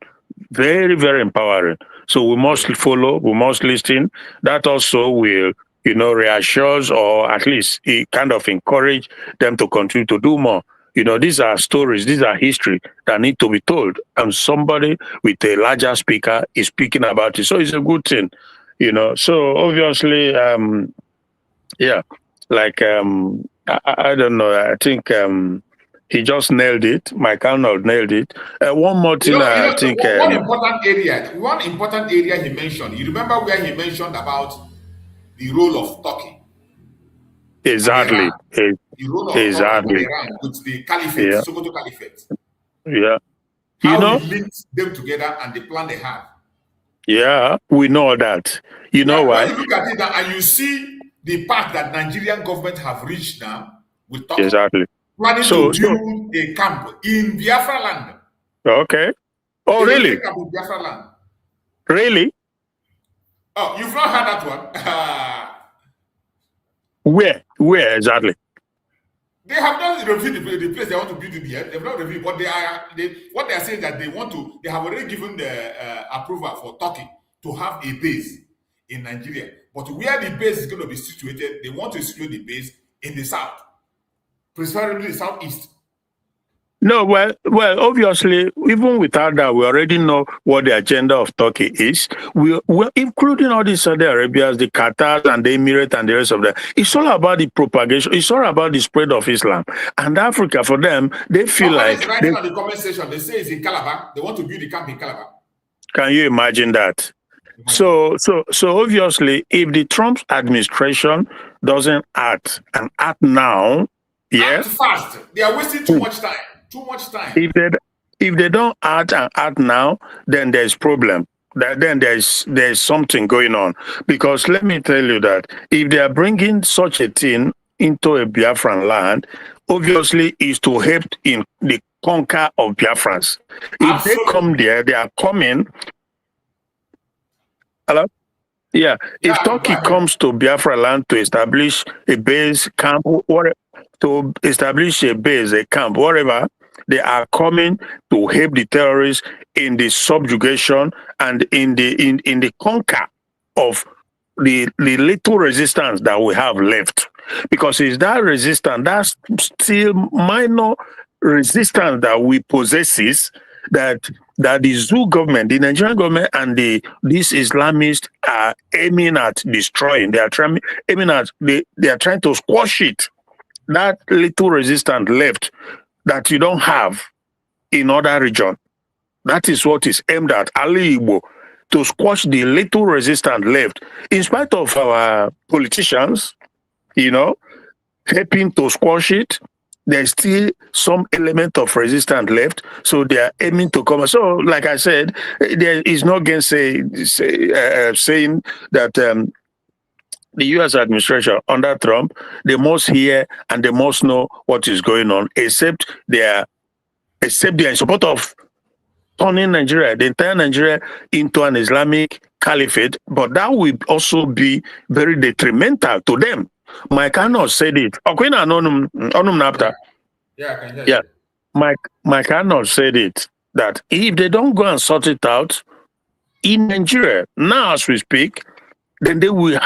Very, very empowering. So we must follow, we must listen. That also will, you know, reassures or at least it kind of encourage them to continue to do more. You know, these are stories, these are history that need to be told. And somebody with a larger speaker is speaking about it. So it's a good thing, you know. So obviously, yeah, like, I don't know. I think he just nailed it. My Kanu nailed it. One more thing, I think. One important area he mentioned. You remember where he mentioned about the role of Turkey? Exactly. The role of exactly. Iran with the Caliphate, Sokoto Caliphate. Yeah. How you know, he linked them together and the plan they have. Yeah, we know that. You know why? When you look at it now and you see the path that Nigerian government have reached now with Turkey. Exactly. Planning to build a camp in Biafra land. Okay. Oh, really? Biafra land. Really? Oh, you've not heard that one? Where exactly? They have not reviewed the place they want to build it yet. They've not reviewed, but what they are saying that they have already given the approval for Turkey to have a base in Nigeria. But where the base is going to be situated, they want to situate the base in the south, preferably the southeast. No, well, obviously, even without that, we already know what the agenda of Turkey is. We're including all the Saudi Arabias, the Qatars, and the Emirates, and the rest of them. It's all about the propagation. It's all about the spread of Islam. And Africa, for them, they feel like... Writing on the comment section, they say it's in Calabar. They want to build a camp in Calabar. Can you imagine that? So obviously, if the Trump administration doesn't act now, act fast. They are wasting too much time. Too much time. If they don't act now, then there's problem. Then there's something going on. Because let me tell you that if they are bringing such a thing into a Biafran land, obviously is to help in the conquer of Biafrans. If they come there, they are coming. Hello? Yeah. If Turkey comes to Biafra land to establish a base camp, or to establish a base, a camp, whatever, they are coming to help the terrorists in the subjugation and in the conquer of the little resistance that we have left. Because it's that resistance, that's still minor resistance that we possesses, that the zoo government, the Nigerian government, and these Islamists are aiming at destroying. They are aiming at, they are trying to squash it. That little resistance left that you don't have in other region. That is what is aimed at, Ali Igbo, to squash the little resistance left. In spite of our politicians, helping to squash it, there's still some element of resistance left. So they are aiming to come. So, like I said, there is no saying that the U.S. administration under Trump, they must hear and they must know what is going on, except they are in support of turning Nigeria, the entire Nigeria, into an Islamic caliphate. But that will also be very detrimental to them. Mike Kanu said it. Yeah, I can hear yeah. you. Mike Kanu said it, that if they don't go and sort it out in Nigeria, now as we speak, then they will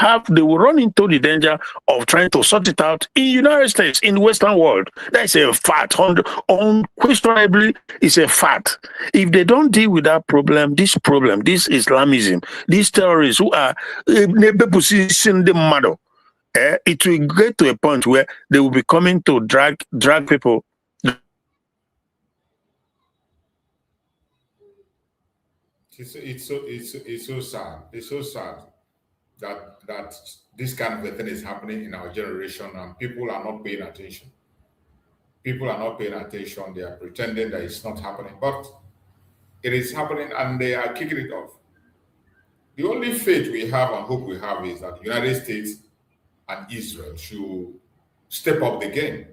run into the danger of trying to sort it out in the United States, in the Western world. That's a fact. Unquestionably, it's a fact. If they don't deal with that problem, this Islamism, these terrorists who are the model, it will get to a point where they will be coming to drag people. It's so sad. It's so sad that this kind of a thing is happening in our generation, and people are not paying attention. People are not paying attention. They are pretending that it's not happening, but it is happening, and they are kicking it off. The only faith we have and hope we have is that the United States and Israel should step up the game.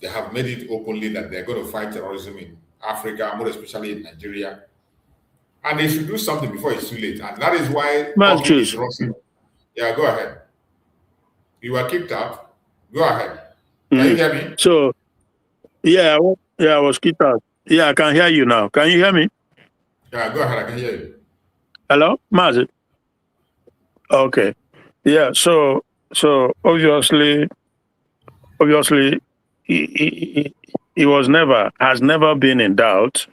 They have made it openly that they're going to fight terrorism in Africa, more especially in Nigeria. And they should do something before it's too late. And that is why Turkey is rushing. Yeah, go ahead. You were kicked out. Go ahead. Can you hear me? So, I was kicked out. Yeah, I can hear you now. Can you hear me? Yeah, go ahead. I can hear you. Hello, Mazi? Okay. Yeah, so obviously, he has never been in doubt,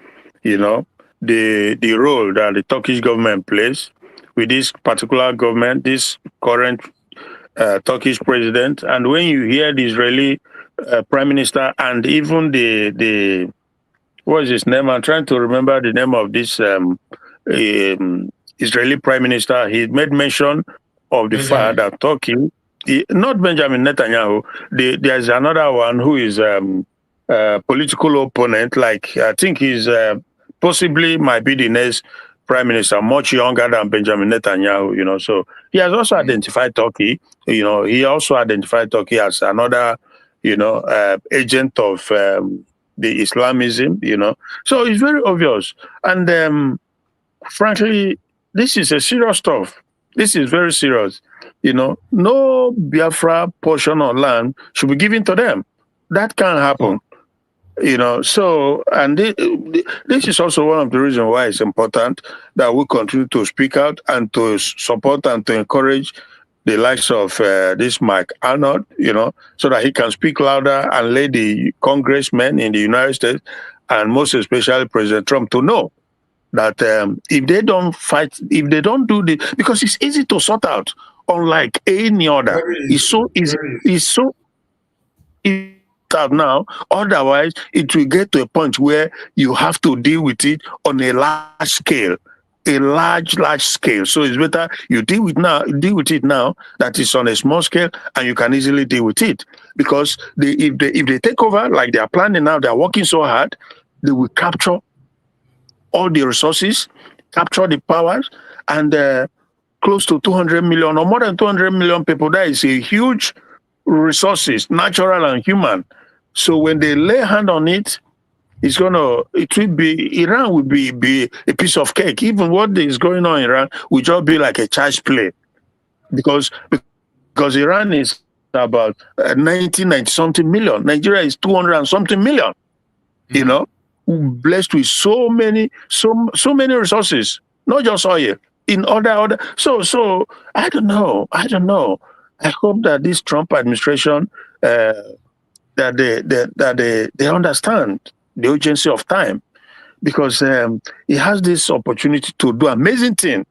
the role that the Turkish government plays with this particular government, this current Turkish president. And when you hear the Israeli prime minister and even the what is his name? I'm trying to remember the name of this Israeli prime minister. He made mention of the fact that Turkey, not Benjamin Netanyahu, there's another one who is political opponent, like I think he's possibly might be the next prime minister, much younger than Benjamin Netanyahu, so he has also identified Turkey, he also identified Turkey as another, agent of the Islamism, so it's very obvious. And frankly, this is a serious stuff. This is very serious. No Biafra portion of land should be given to them. That can't happen. So, and this is also one of the reasons why it's important that we continue to speak out and to support and to encourage the likes of this Mike Arnold, so that he can speak louder and let the congressmen in the United States, and most especially President Trump, to know that if they don't fight, if they don't do this, because it's easy to sort out, unlike any other. It's so easy. It's so easy out now. Otherwise, it will get to a point where you have to deal with it on a large scale, a large scale. So it's better you deal with it now that is on a small scale, and you can easily deal with it. Because if they take over like they are planning now, they are working so hard, they will capture all the resources, capture the powers, and close to 200 million or more than 200 million people. That is a huge resources, natural and human. So when they lay hand on it, it will be, Iran will be a piece of cake. Even what is going on in Iran will just be like a child's play, because Iran is about 90 something million. Nigeria is 200 and something million. You know, blessed with so many resources, not just oil, in other. So I don't know. I hope that this Trump administration that they understand the urgency of time, because he has this opportunity to do amazing thing.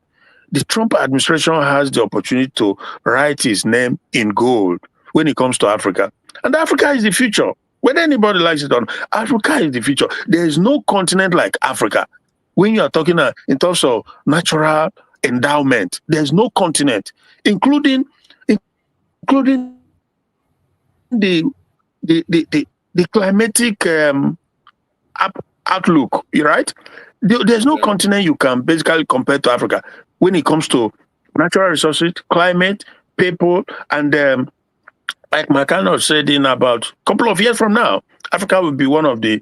The Trump administration has the opportunity to write his name in gold when it comes to Africa. And Africa is the future. Whether anybody likes it or not, Africa is the future. There is no continent like Africa. When you are talking in terms of natural endowment, there's no continent, including the climatic outlook, right? There's no continent you can basically compare to Africa when it comes to natural resources, climate, people, and like Kanu said, in about a couple of years from now, Africa will be one of the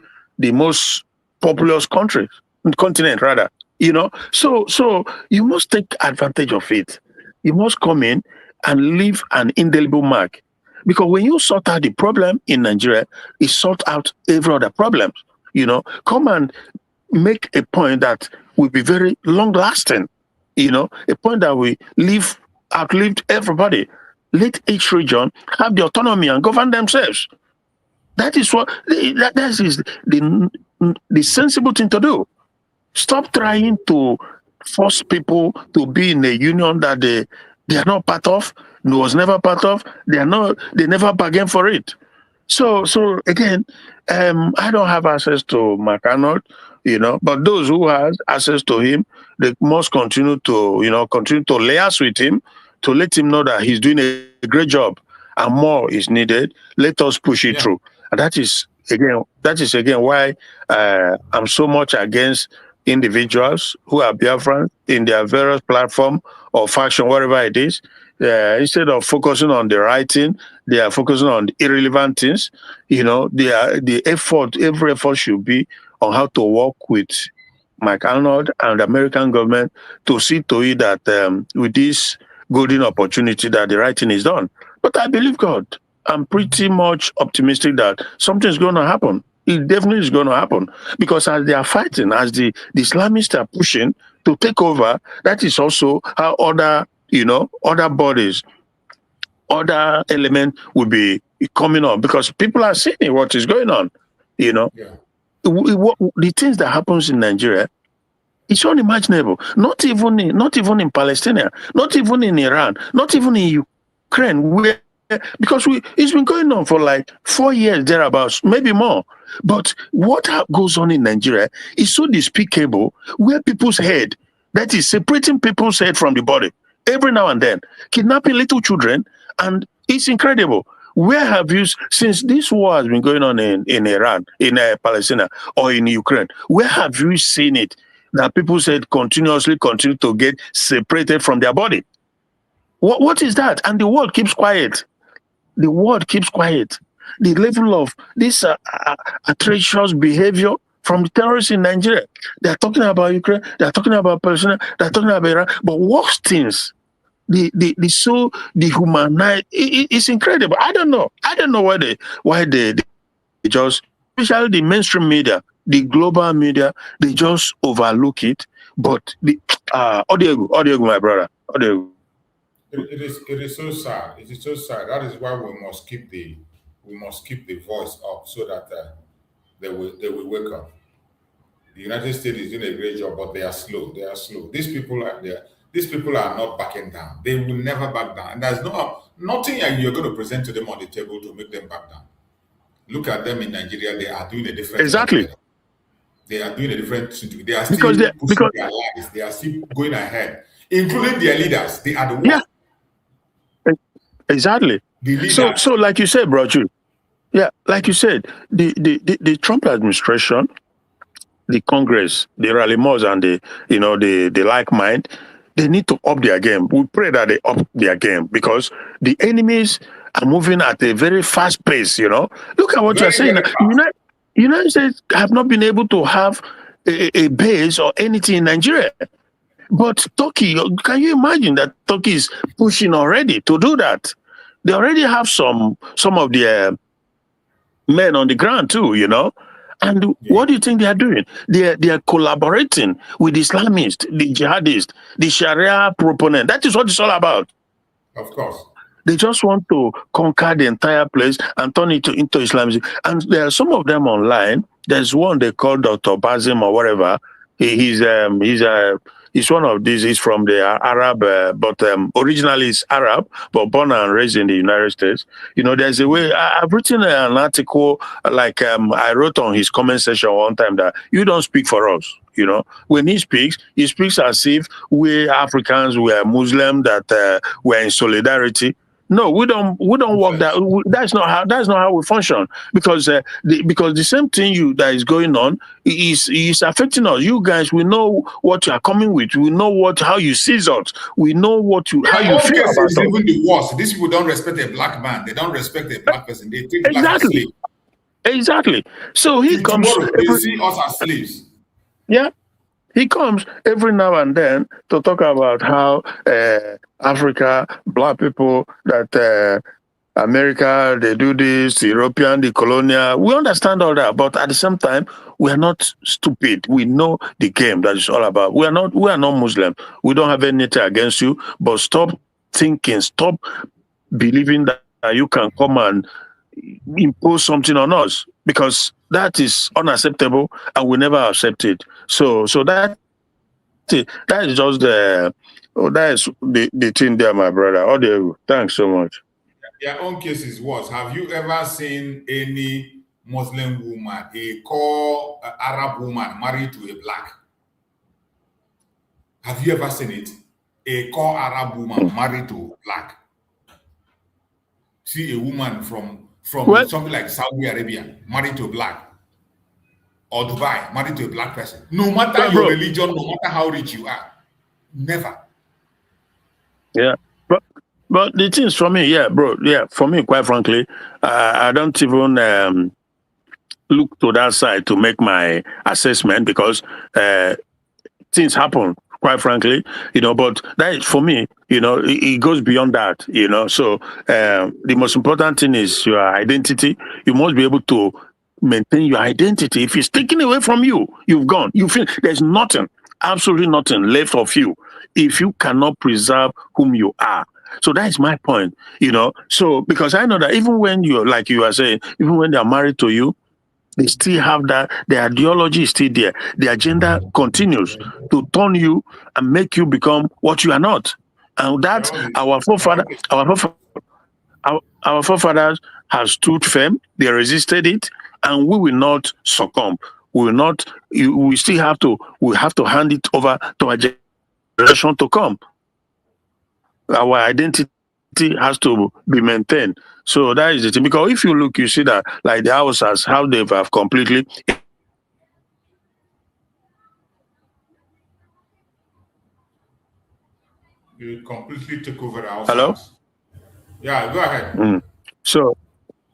most populous continent rather. You know, so you must take advantage of it. You must come in and leave an indelible mark. Because when you sort out the problem in Nigeria, it sort out every other problem. You know, come and make a point that will be very long-lasting. You know, a point that will outlived everybody. Let each region have the autonomy and govern themselves. That is what that is the sensible thing to do. Stop trying to force people to be in a union that they are not part of, was never part of. They never bargained for it. So again, I don't have access to Kanu, you know, but those who have access to him, they must continue to liaise with him, to let him know that he's doing a great job and more is needed. Let us push it through. And that is again why I'm so much against individuals who are Biafrans in their various platform or faction, whatever it is. Instead of focusing on the right thing, they are focusing on the irrelevant things. You know, every effort should be on how to work with Kanu and the American government to see to it that with this golden opportunity that the right thing is done. But I believe God. I'm pretty much optimistic that something's going to happen. It definitely is going to happen, because as they are fighting, as the Islamists are pushing to take over, that is also how other bodies, other elements will be coming on, because people are seeing what is going on. You know, the things that happens in Nigeria, it's unimaginable. Not even in Palestine, not even in Iran, not even in Ukraine, because it's been going on for like 4 years thereabouts, maybe more. But what goes on in Nigeria is so despicable, where people's head, that is separating people's head from the body, every now and then, kidnapping little children, and it's incredible. Where have you, since this war has been going on in Iran, in Palestine, or in Ukraine, where have you seen it that people's head continue to get separated from their body? What is that? And the world keeps quiet. The world keeps quiet. The level of this atrocious behavior from the terrorists in Nigeria. They're talking about Ukraine, they're talking about Palestine, they're talking about Iran, but worse things. The humanized, it's incredible. I don't know why they just, especially the mainstream media, the global media, they just overlook it. But the audio, my brother, audio. It is so sad. It is so sad. That is why we must keep the voice up, so that they will wake up. The United States is doing a great job, but they are slow. These people are there. These people are not backing down. They will never back down. And there's nothing you're going to present to them on the table to make them back down. Look at them in Nigeria. They are doing a different exactly. They are doing a different thing. They are still pushing their lives. They are still going ahead, including their leaders. They are the ones. Yeah. Exactly. So like you said, bro, like you said, the Trump administration, the Congress, the rally mods, and the like mind, they need to up their game. We pray that they up their game, because the enemies are moving at a very fast pace, you know. Look at what you're Very, saying. very fast. United States have not been able to have a base or anything in Nigeria. But Turkey, can you imagine that Turkey is pushing already to do that? They already have some of their men on the ground too, you know. And what do you think they are doing? They are collaborating with the Islamists, the jihadists, the Sharia proponent. That is what it's all about. Of course. They just want to conquer the entire place and turn it into Islamism. And there are some of them online. There's one they call Dr. Bazim or whatever. He's one of these. He's from the Arab, but originally he's Arab, but born and raised in the United States. You know, there's a way. I've written an article, like I wrote on his comment section one time that you don't speak for us. You know, when he speaks as if we Africans were Muslim, that we're in solidarity. No, we don't work that. That's not how we function, because the same thing that is going on is affecting us. You guys, we know what you are coming with. We know how you see us. We know how you feel about us. Even the worst. These people don't respect a black man. They don't respect a black person. They treat black as slaves. Exactly. So he comes. Tomorrow they see us as slaves. Yeah. He comes every now and then to talk about how Africa, black people, that America, they do this, the European, the colonial. We understand all that, but at the same time, we are not stupid. We know the game that is all about. We are not Muslim. We don't have anything against you, but stop thinking, stop believing that you can come and impose something on us, because that is unacceptable and we never accept it. So that is just the thing there, my brother. Thanks so much. Their own case is worse. Have you ever seen any Muslim woman, a core Arab woman, married to a black? Have you ever seen it? A core Arab woman married to a black? See a woman from something like Saudi Arabia married to a black, or Dubai married to a black person. No matter your religion, no matter how rich you are, never. Yeah, but the things for me, for me, quite frankly, I don't even look to that side to make my assessment, because things happen, quite frankly, you know. But that is, for me, you know, it goes beyond that, you know. So the most important thing is your identity. You must be able to maintain your identity. If it's taken away from you, you've gone. You feel there's nothing, absolutely nothing left of you if you cannot preserve whom you are. So that is my point, you know. So because I know that even when you're, like you are saying, even when they are married to you, they still have that. The ideology is still there. The agenda continues to turn you and make you become what you are not. And that our forefathers have stood firm. They resisted it, and we will not succumb. We will not. We still have to. We have to hand it over to our generation to come. Our identity has to be maintained. So that is the thing. Because if you look, you see that, like the Hausas, how they have completely. You completely took over the house. Hello? Yeah, go ahead. So,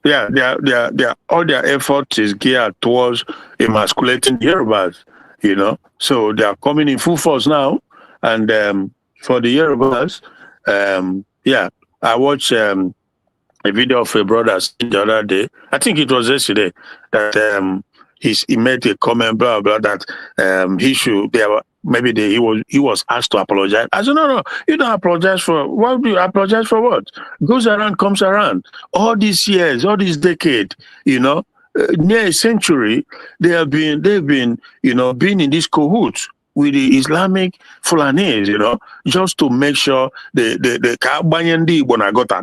yeah, all their effort is geared towards emasculating the Yorubas, you know. So they are coming in full force now. And for the Yorubas, I watched a video of a brother the other day. I think it was yesterday, that he made a comment, blah blah, that he should. He was asked to apologize. I said, no, you don't apologize for. What do you apologize for? What goes around comes around. All these years, all this decade, you know, near a century, they've been, you know, being in this cahoots with the Islamic Fulanese, you know, just to make sure the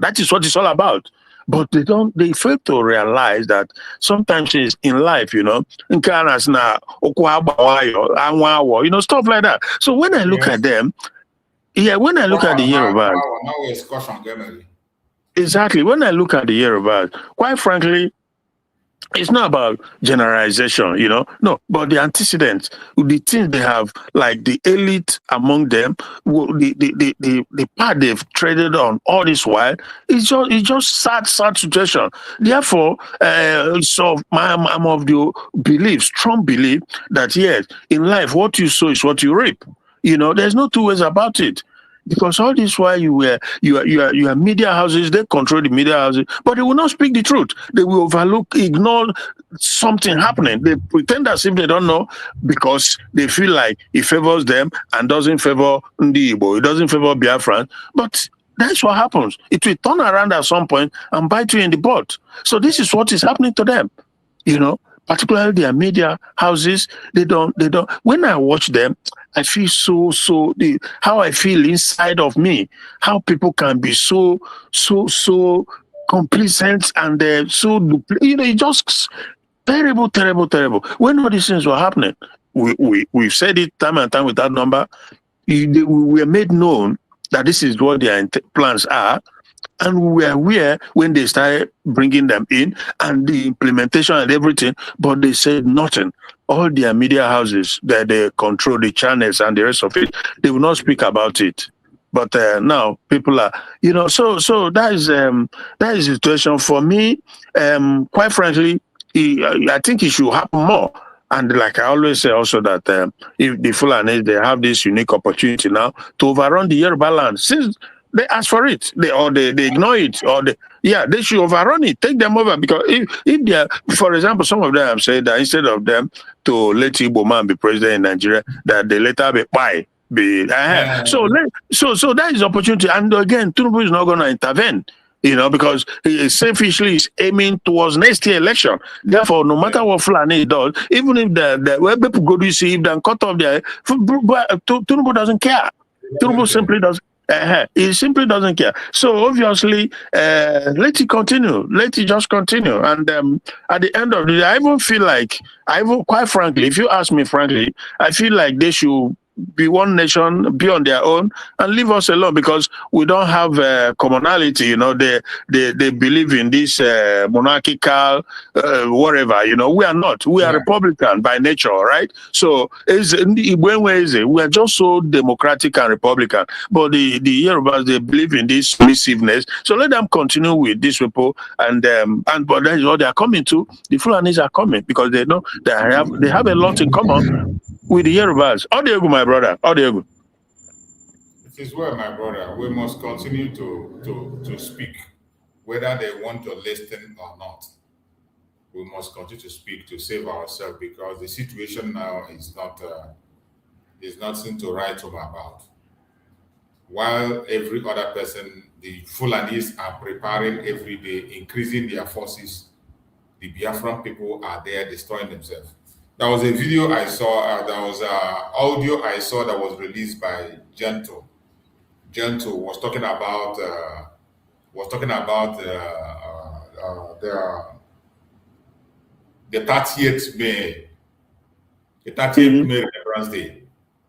that is what it's all about. But they fail to realize that sometimes in life, you know, you know, stuff like that. So when I look at them, when I look at the Yorubas, exactly, when I look at the Yorubas, quite frankly, It's not about generalization, no, but the antecedents, the things they have, like the elite among them, the part they've traded on all this while, it's just sad situation. Therefore, so I'm of the strong belief that yes, in life, what you sow is what you reap. There's no two ways about it. Because all this while you are media houses, they control the media houses, but they will not speak the truth. They will overlook, ignore something happening. They pretend as if they don't know because they feel like it favors them and doesn't favor the Igbo. It doesn't favor Biafran. But that's what happens. It will turn around at some point and bite you in the butt. So this is what is happening to them. Particularly their media houses, they don't. When I watch them, I feel how I feel inside of me, how people can be so complacent and it's just terrible. When all these things were happening, we've said it time and time without number. We were made known that this is what their plans are. And we were aware when they started bringing them in and the implementation and everything, but they said nothing. All their media houses that they control the channels and the rest of it, they will not speak about it. But now people are, so that is the situation for me. Quite frankly, I think it should happen more. And like I always say also that if the Fulani, they have this unique opportunity now to overrun the Yoruba land. Since they ask for it, they ignore it, or they should overrun it, take them over. Because if they are, for example, some of them have said that instead of them to let Igbo man be president in Nigeria, that they later be pie. So that is opportunity. And again, Tinubu is not going to intervene. Because he selfishly is aiming towards next year election. Therefore, no matter what Fulani does, even if the people go to see if they cut off their, Tinubu doesn't care. Tinubu simply doesn't. He simply doesn't care. So obviously, let it continue. Let it just continue. And at the end of the day, I even feel like, quite frankly, if you ask me frankly, I feel like they should be one nation, be on their own, and leave us alone because we don't have commonality. They believe in this monarchical whatever. We are not. We are Republican by nature, right? So we are just so democratic and Republican. But the Yorubas, they believe in this submissiveness. So let them continue with these people, but that is what they are coming to. The Fulanis are coming because they know they have a lot in common with the Yorubas. Audiego, my brother. Audiego. It is well, my brother. We must continue to speak, whether they want to listen or not. We must continue to speak to save ourselves because the situation now is nothing to write home about. While every other person, the Fulanis are preparing every day, increasing their forces, the Biafran people are there destroying themselves. There was a video I saw, there was audio I saw that was released by Gentle. Gentle was talking about the 30th May, May Remembrance Day.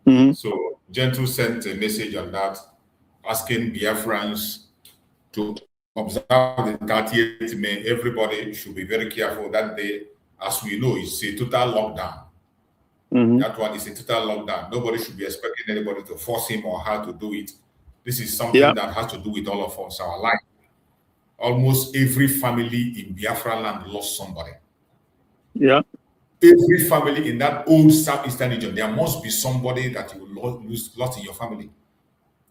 Mm-hmm. So Gentle sent a message on that, asking Biafrans to observe the 30th May. Everybody should be very careful that day. As we know, it's a total lockdown. Mm-hmm. That one is a total lockdown. Nobody should be expecting anybody to force him or her to do it. This is something that has to do with all of us, our life. Almost every family in Biafra land lost somebody. Yeah. Every family in that old southeastern region, there must be somebody that you lost in your family.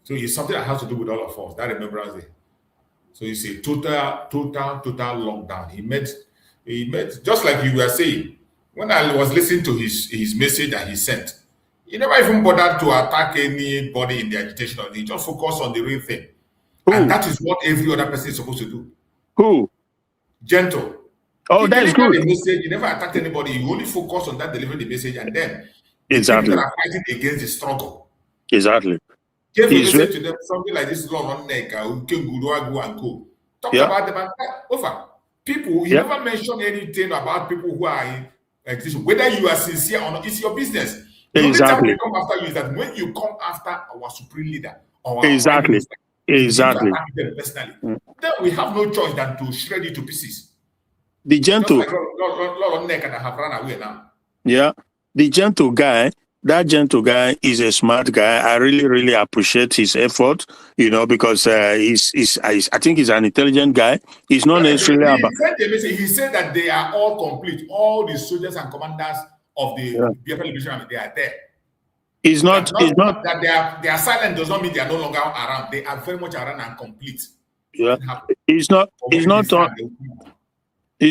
So it's something that has to do with all of us. That Remembrance Day. So it's a total lockdown. He made just like you were saying. When I was listening to his message that he sent, he never even bothered to attack anybody in the agitation. He just focused on the real thing. Who? And that is what every other person is supposed to do. Who? Gentle. Oh, that is good. The message, he never attacked anybody. He only focused on that, delivering the message, and then exactly people that are fighting against the struggle. Exactly. Gave a message to them, something like this law on neck, and go. Talk about them and over. People, he never mentioned anything about people who are in existence. Whether you are sincere or not, it's your business. The only time we come after you is that when you come after our supreme leader or our minister, exactly. them personally, then we have no choice than to shred you to pieces. The gentle, Just like a lot of neck and have run away now. yeah, the gentle guy. That gentle guy is a smart guy. I really, really appreciate his effort. Because I think he's an intelligent guy. He's not necessarily about. He said that they are all complete. All the soldiers and commanders of the Biafran Liberation Army, they are there. It's not that they are silent does not mean they are no longer around. They are very much around and complete. Yeah, it's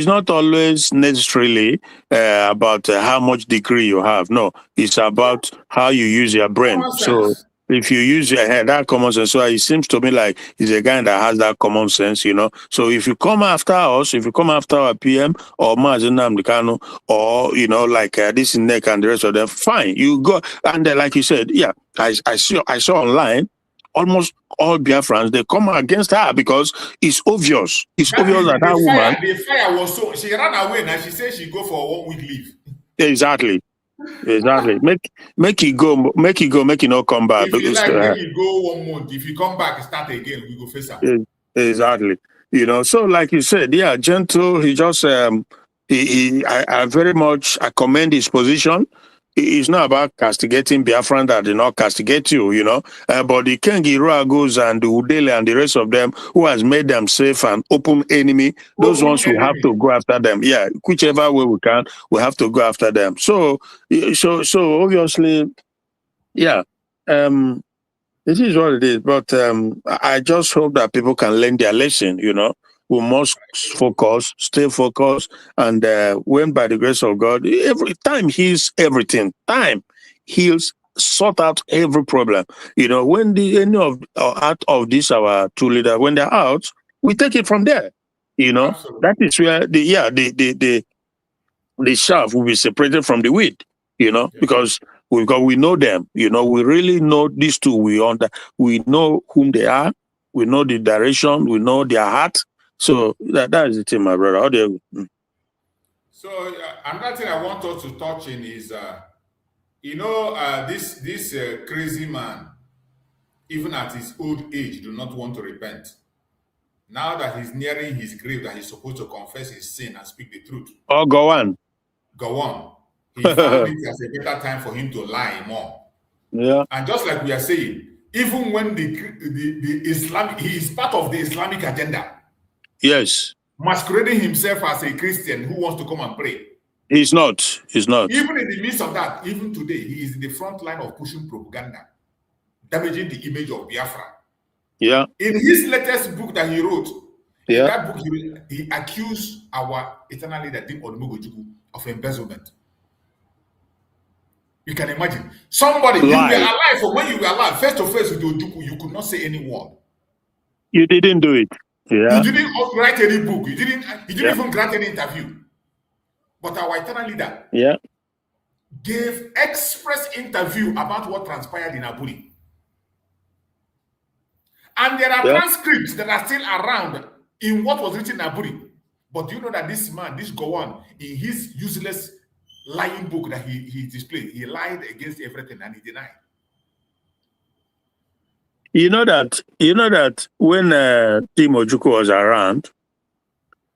not always necessarily about how much degree you have. No, it's about how you use your brain. So if you use your head, that common sense. So it seems to me like he's a guy that has that common sense, So if you come after us, if you come after our PM or Nnamdi Kanu, or like this Neck and the rest of them, fine, you go. And like you said, yeah, I saw online. Almost all Biafrans, they come against her because it's obvious. It's obvious that woman. The fire was so she ran away and she said she go for a 1 week leave. Exactly. Make it go, make it not come back. If you like, make it go 1 month. If you come back, start again, we go face her. Exactly. So like you said, yeah, gentle. He just I very much commend his position. It's not about castigating Biafran that did not castigate you, but the Kengi Ruagos and the Udele and the rest of them who has made them safe and open enemy, those ones we have to go after them. Yeah, whichever way we can, we have to go after them. So obviously, yeah, it is what it is. But I just hope that people can learn their lesson, We must focus, stay focused, and when by the grace of God, every time heals everything. Time heals, sort out every problem. When any out of this our two leaders, when they're out, we take it from there. Absolutely. That is where the chaff will be separated from the wheat. Because we know them. We really know these two. We know whom they are. We know the direction. We know their heart. So that is the thing, my brother. How do you? So another thing I want us to touch in is, this crazy man, even at his old age, do not want to repent. Now that he's nearing his grave, that he's supposed to confess his sin and speak the truth. Oh, go on. Go on. He found it as a better time for him to lie more. Yeah. And just like we are saying, even when the Islamic, he is part of the Islamic agenda. Yes. Masquerading himself as a Christian who wants to come and pray. He's not. Even in the midst of that, even today, he is in the front line of pushing propaganda, damaging the image of Biafra. Yeah. In his latest book that he wrote, in that book, he accused our eternal leader, Dim Odumogojuku, of embezzlement. You can imagine. Somebody, you were alive, or when you were alive, face to face with Ojuku, you could not say any word. You didn't do it. Yeah. You didn't write any book. You didn't even grant any interview. But our eternal leader gave express interview about what transpired in Aburi. And there are transcripts that are still around in what was written in Aburi. But do you know that this man, this Gowon, in his useless lying book that he displayed, he lied against everything and he denied. You know that when Tim Ojukwu was around,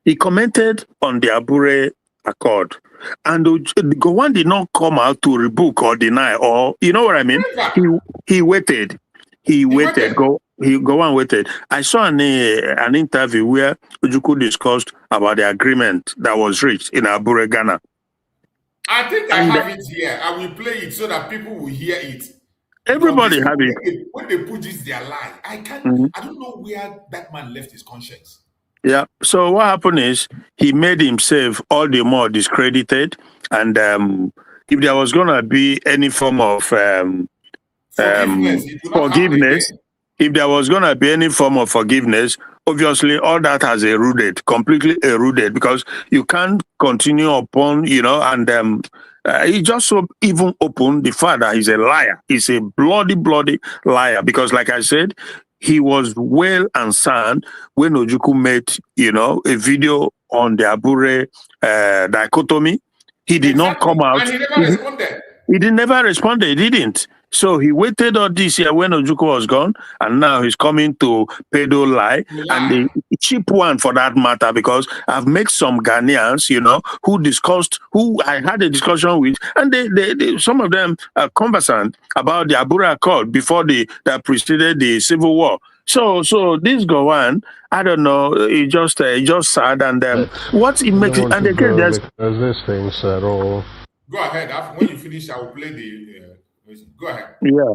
he commented on the Abure Accord, and Gowon did not come out to rebuke or deny, or you know what I mean. He waited. He waited. Gowon waited. I saw an interview where Ojukwu discussed about the agreement that was reached in Abure, Ghana. I think I have it here. I will play it so that people will hear it. Everybody have it. When they put this their lie, I don't know where that man left his conscience. Yeah. So what happened is he made himself all the more discredited, and if there was gonna be any form of forgiveness, if there was gonna be any form of forgiveness, obviously all that has completely eroded, because you can't continue upon, and he just so even opened the fact that he's a liar. He's a bloody liar, because like I said, he was well and sound when Ojukwu made, a video on the Abure dichotomy. He did not come out. And he never responded. He never responded. He didn't. So he waited all this year when Ojukwu was gone, and now he's coming to pedo lie, and the cheap one for that matter, because I've met some Ghanaians, who I had a discussion with, and they some of them are conversant about the Abura Accord before that preceded the Civil War. So this Gowan, I don't know, it just sad, and what it makes it, and again, there's this thing settle. Go ahead. After, when you finish, I will play the music. Go ahead. Yeah,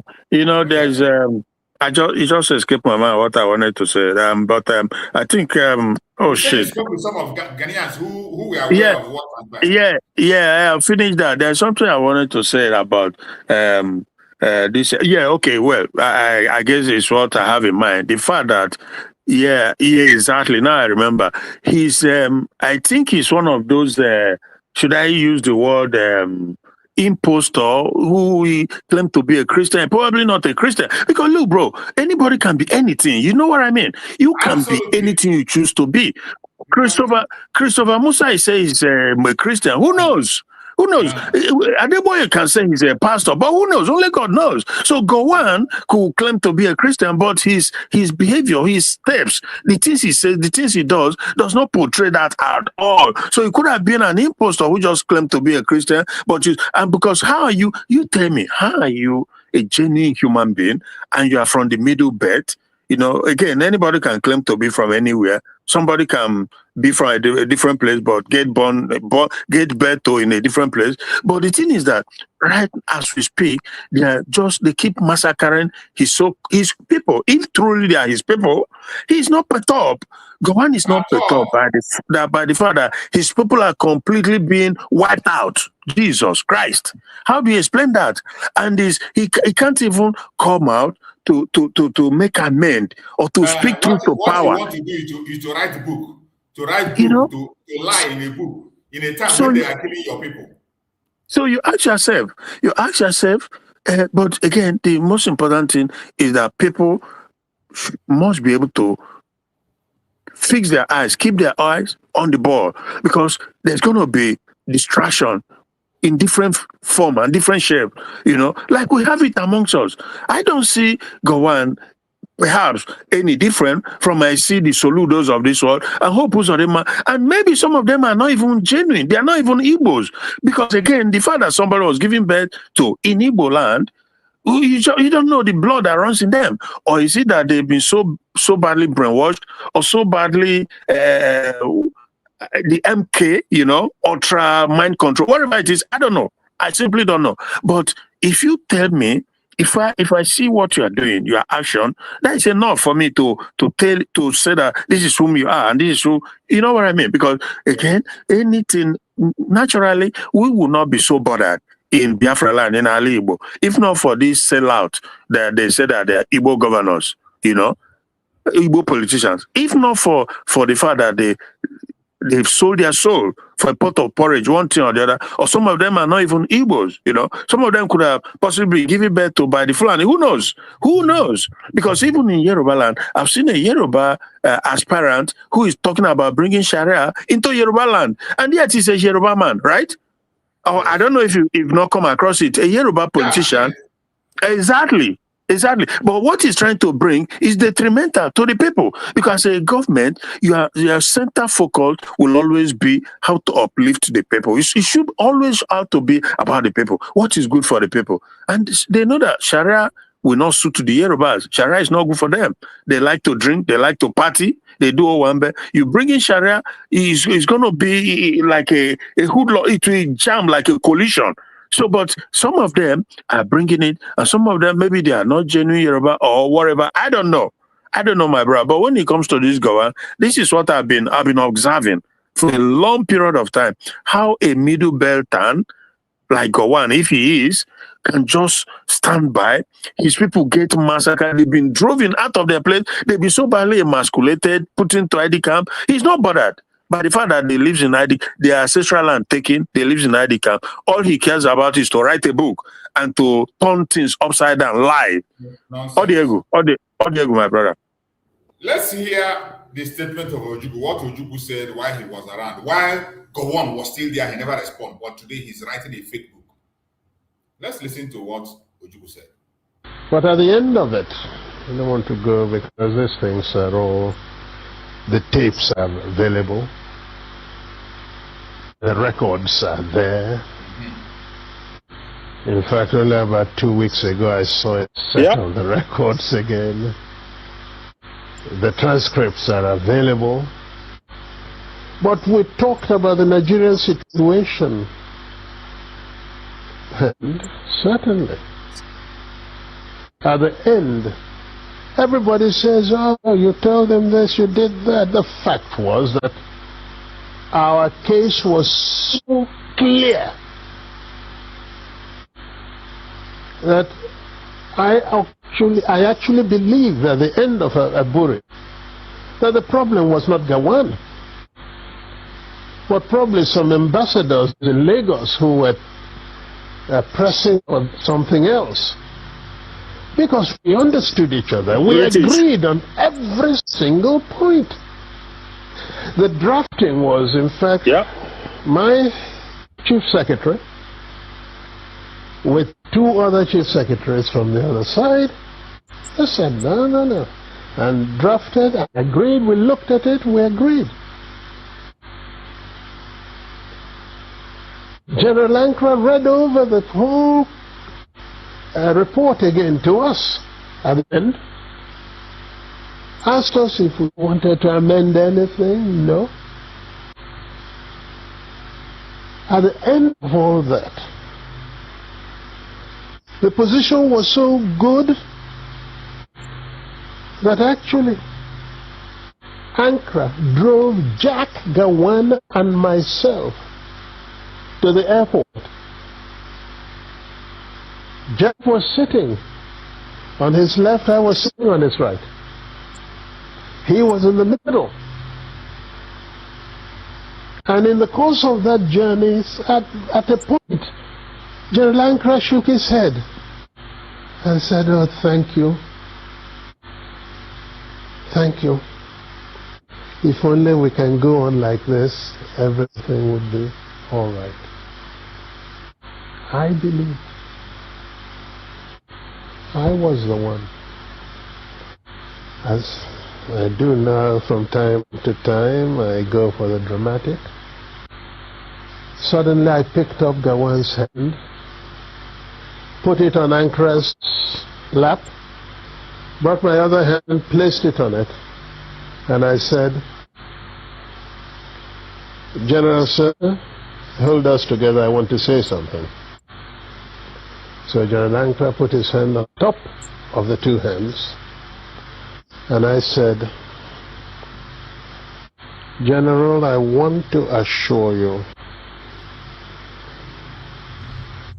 there's it just escaped my mind what I wanted to say. But I think oh shit. You spoke with some of Ghanaians who were aware of what was Yeah, I finished that. There's something I wanted to say about this. Yeah, okay. Well, I guess it's what I have in mind. The fact that exactly. Now I remember. He's I think he's one of those should I use the word impostor who we claim to be a Christian, probably not a Christian. Because look, bro, anybody can be anything. You know what I mean? You can be anything you choose to be. Christopher Musa says he's a Christian. Who knows? Who knows? Adeboye can say he's a pastor, but who knows? Only God knows. So Gowan could claim to be a Christian, but his behavior, his steps, the things he says, the things he does not portray that at all. So he could have been an impostor who just claimed to be a Christian, and because how are you tell me, how are you a genuine human being and you are from the middle belt? Again, anybody can claim to be from anywhere. Somebody can be from a different place, but get birth to in a different place. But the thing is that right as we speak, they keep massacring his people. If truly they are his people, he's not perturbed. Gowan is not perturbed by the fact that his people are completely being wiped out. Jesus Christ. How do you explain that? And he can't even come out to make amend or to speak truth to power. What you want to do is to write a book. To write book, to lie in a book in a time when they are killing your people. So you ask yourself, but again, the most important thing is that people must be able to fix their eyes, keep their eyes on the ball, because there's going to be distraction in different form and different shape, like we have it amongst us. I don't see Gowan perhaps any different from I see the Soludos of this world, and Hopus of them, and maybe some of them are not even genuine. They are not even Igbos, because again, the fact that somebody was giving birth to in Igbo land, you don't know the blood that runs in them, or is it that they've been so badly brainwashed or so badly the MK, ultra mind control, whatever it is, I don't know. I simply don't know. But if you tell me, if I see what you are doing, your action, that is enough for me to say that this is whom you are and this is who, you know what I mean? Because again, anything naturally, we will not be so bothered in Biafra land, in Ali Igbo, if not for this sellout that they say that they're Igbo governors, Igbo politicians, if not for the fact that they've sold their soul for a pot of porridge, one thing or the other, or some of them are not even Igbos, Some of them could have possibly given birth to by the Fulani. Who knows? Who knows? Because even in Yoruba land, I've seen a Yoruba aspirant who is talking about bringing Sharia into Yoruba land, and yet he's a Yoruba man, right? Or I don't know if you've not come across it. A Yoruba politician, Exactly. But what he's trying to bring is detrimental to the people, because a government, your center focus will always be how to uplift the people. It should always have to be about the people. What is good for the people? And they know that Sharia will not suit to the Yorubas. Sharia is not good for them. They like to drink, they like to party, they do Owambe. You bring in Sharia, it's going to be like a hoodlum, it will jam like a collision. So, but some of them are bringing it, and some of them, maybe they are not genuine Yoruba or whatever. I don't know, my brother. But when it comes to this Gowan, this is what I've been observing for a long period of time. How a middle beltan like Gowan, if he is, can just stand by. His people get massacred. They've been driven out of their place. They've been so badly emasculated, put into ID camp. He's not bothered by the fact that they live in ID, their ancestral land taken, they live in ID camp. All he cares about is to write a book and to turn things upside down, lie. Odiego, my brother. Let's hear the statement of Ojukwu, what Ojukwu said while he was around. While Gowon was still there, he never responded. But today he's writing a fake book. Let's listen to what Ojukwu said. But at the end of it, I don't want to go because these things are all, the tapes are available, the records are there. In fact, only about 2 weeks ago, I saw a set of the records again. The transcripts are available. But we talked about the Nigerian situation. And certainly, at the end, everybody says, oh, you told them this, you did that. The fact was that our case was so clear that I actually believe at the end of Aburi that the problem was not Gawan, but probably some ambassadors in Lagos who were pressing on something else. Because we understood each other. We agreed on every single point. The drafting was, in fact, my chief secretary with 2 other chief secretaries from the other side. They said, no. And drafted, agreed, we looked at it, we agreed. General Ankara read over the whole report again to us at the end. Asked us if we wanted to amend anything. No. At the end of all that, the position was so good that actually Ankara drove Jack, Gawan, and myself to the airport. Jack was sitting on his left, I was sitting on his right. He was in the middle. And in the course of that journey, at a point, General Ankara shook his head and said, oh, thank you. Thank you. If only we can go on like this, everything would be all right. I believe I was the one. As I do now from time to time, I go for the dramatic. Suddenly I picked up Gawan's hand, put it on Ankara's lap, brought my other hand, placed it on it, and I said, General Sir, hold us together, I want to say something. So General Ankara put his hand on top of the 2 hands, and I said, General, I want to assure you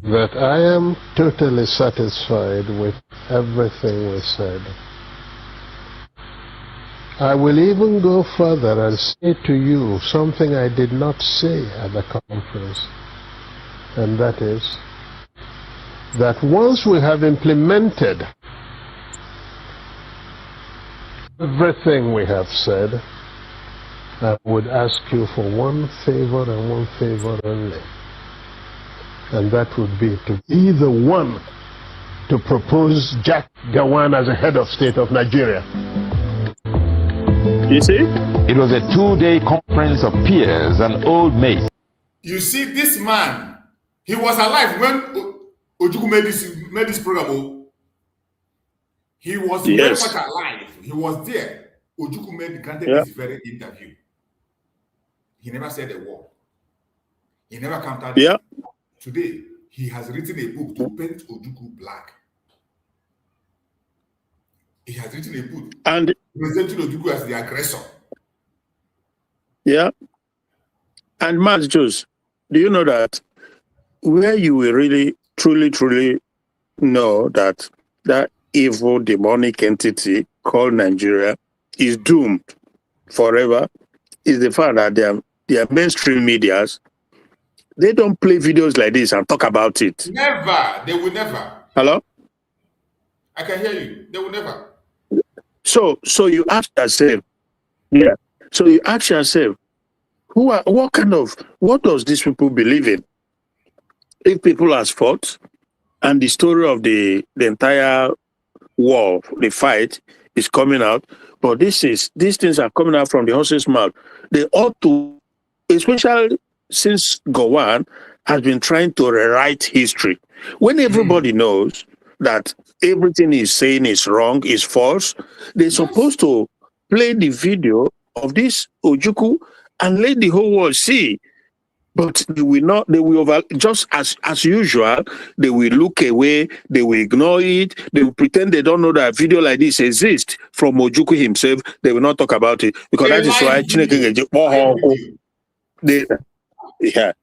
that I am totally satisfied with everything we said. I will even go further and say to you something I did not say at the conference, and that is that once we have implemented everything we have said, I would ask you for one favor and one favor only. And that would be to be the one to propose Jack Gawan as a head of state of Nigeria. You see? It was a 2-day conference of peers and old mates. You see, this man, he was alive when Ojukwu made this program. He was very much alive. He was there. Ojukwu granted this very interview. He never said a word. He never countered it. Today, he has written a book to paint Ojukwu black. He has written a book and presenting Ojukwu as the aggressor. Yeah. And Max Jones, do you know that where you will really, truly know that that evil demonic entity called Nigeria is doomed forever is the fact that their mainstream medias, they don't play videos like this and talk about it. Never. They will never. Hello? I can hear you. They will never. So you ask yourself, so you ask yourself, what does these people believe in? If people has fought, and the story of the entire war, the fight is coming out, but these things are coming out from the horse's mouth. They ought to, especially since Gowon has been trying to rewrite history. When everybody knows that everything he's saying is wrong, is false, they're supposed to play the video of this Ojukwu and let the whole world see. But they will not, they will just as usual, they will look away, they will ignore it, they will pretend they don't know that a video like this exists from Ojukwu himself. They will not talk about it because that is why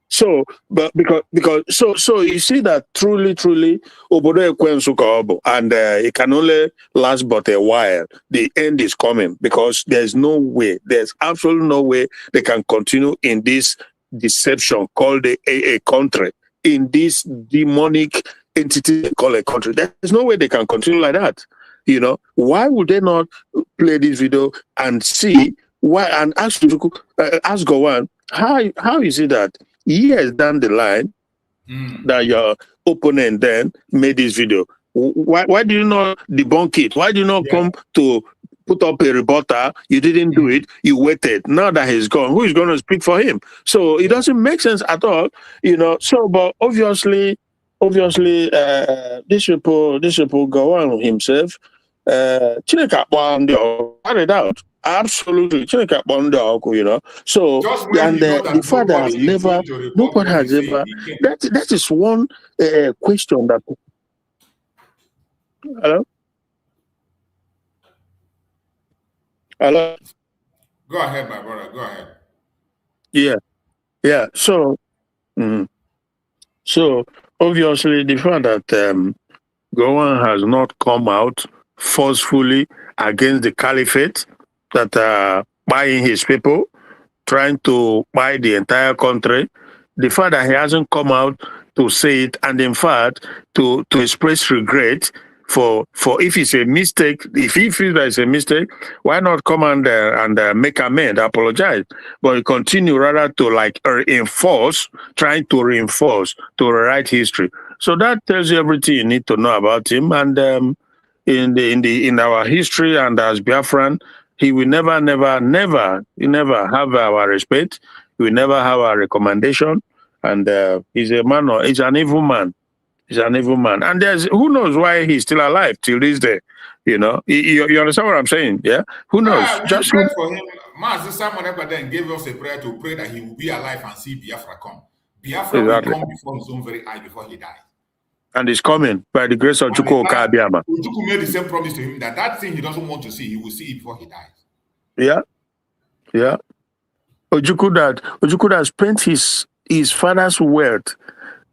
So, but because so you see that truly Obodo Ekwensuka, and it can only last but a while. The end is coming because there's absolutely no way they can continue in this deception called a country, in this demonic entity called a country. There's no way they can continue like that. You know, why would they not play this video and see why and ask Gowon, how is it that years down the line that your opponent then made this video? Why do you not debunk it? Why do you not come to put up a rebuttal? You didn't do it. You waited. Now that he's gone, who is going to speak for him? So it doesn't make sense at all, you know. So, but obviously, this people go on himself. Chineke carried out. Absolutely, you know. So, and the father has never, nobody has ever. That is one question that. Hello. Go ahead, my brother. Go ahead. Yeah. So, so obviously, the fact that Gowon has not come out forcefully against the caliphate that are buying his people, trying to buy the entire country. The fact that he hasn't come out to say it, and in fact to express regret for if it's a mistake, if he feels that it's a mistake, why not come and make amend, apologize? But he continue rather to like trying to reinforce, to rewrite history. So that tells you everything you need to know about him. And in our history and as Biafran, he will never have our respect. He will never have our recommendation. And he's an evil man. He's an evil man. And who knows why he's still alive till this day. You know, you understand what I'm saying? Yeah? Who knows? Just pray for him. Master Simon then gave us a prayer to pray that he will be alive and see Biafra come. Biafra will come before his own very eye before he dies. And he's coming by the grace of Chukwu Okabiama. Ojukwu made the same promise to him that thing he doesn't want to see, he will see it before he dies. Yeah. Ojukwu that spent his father's wealth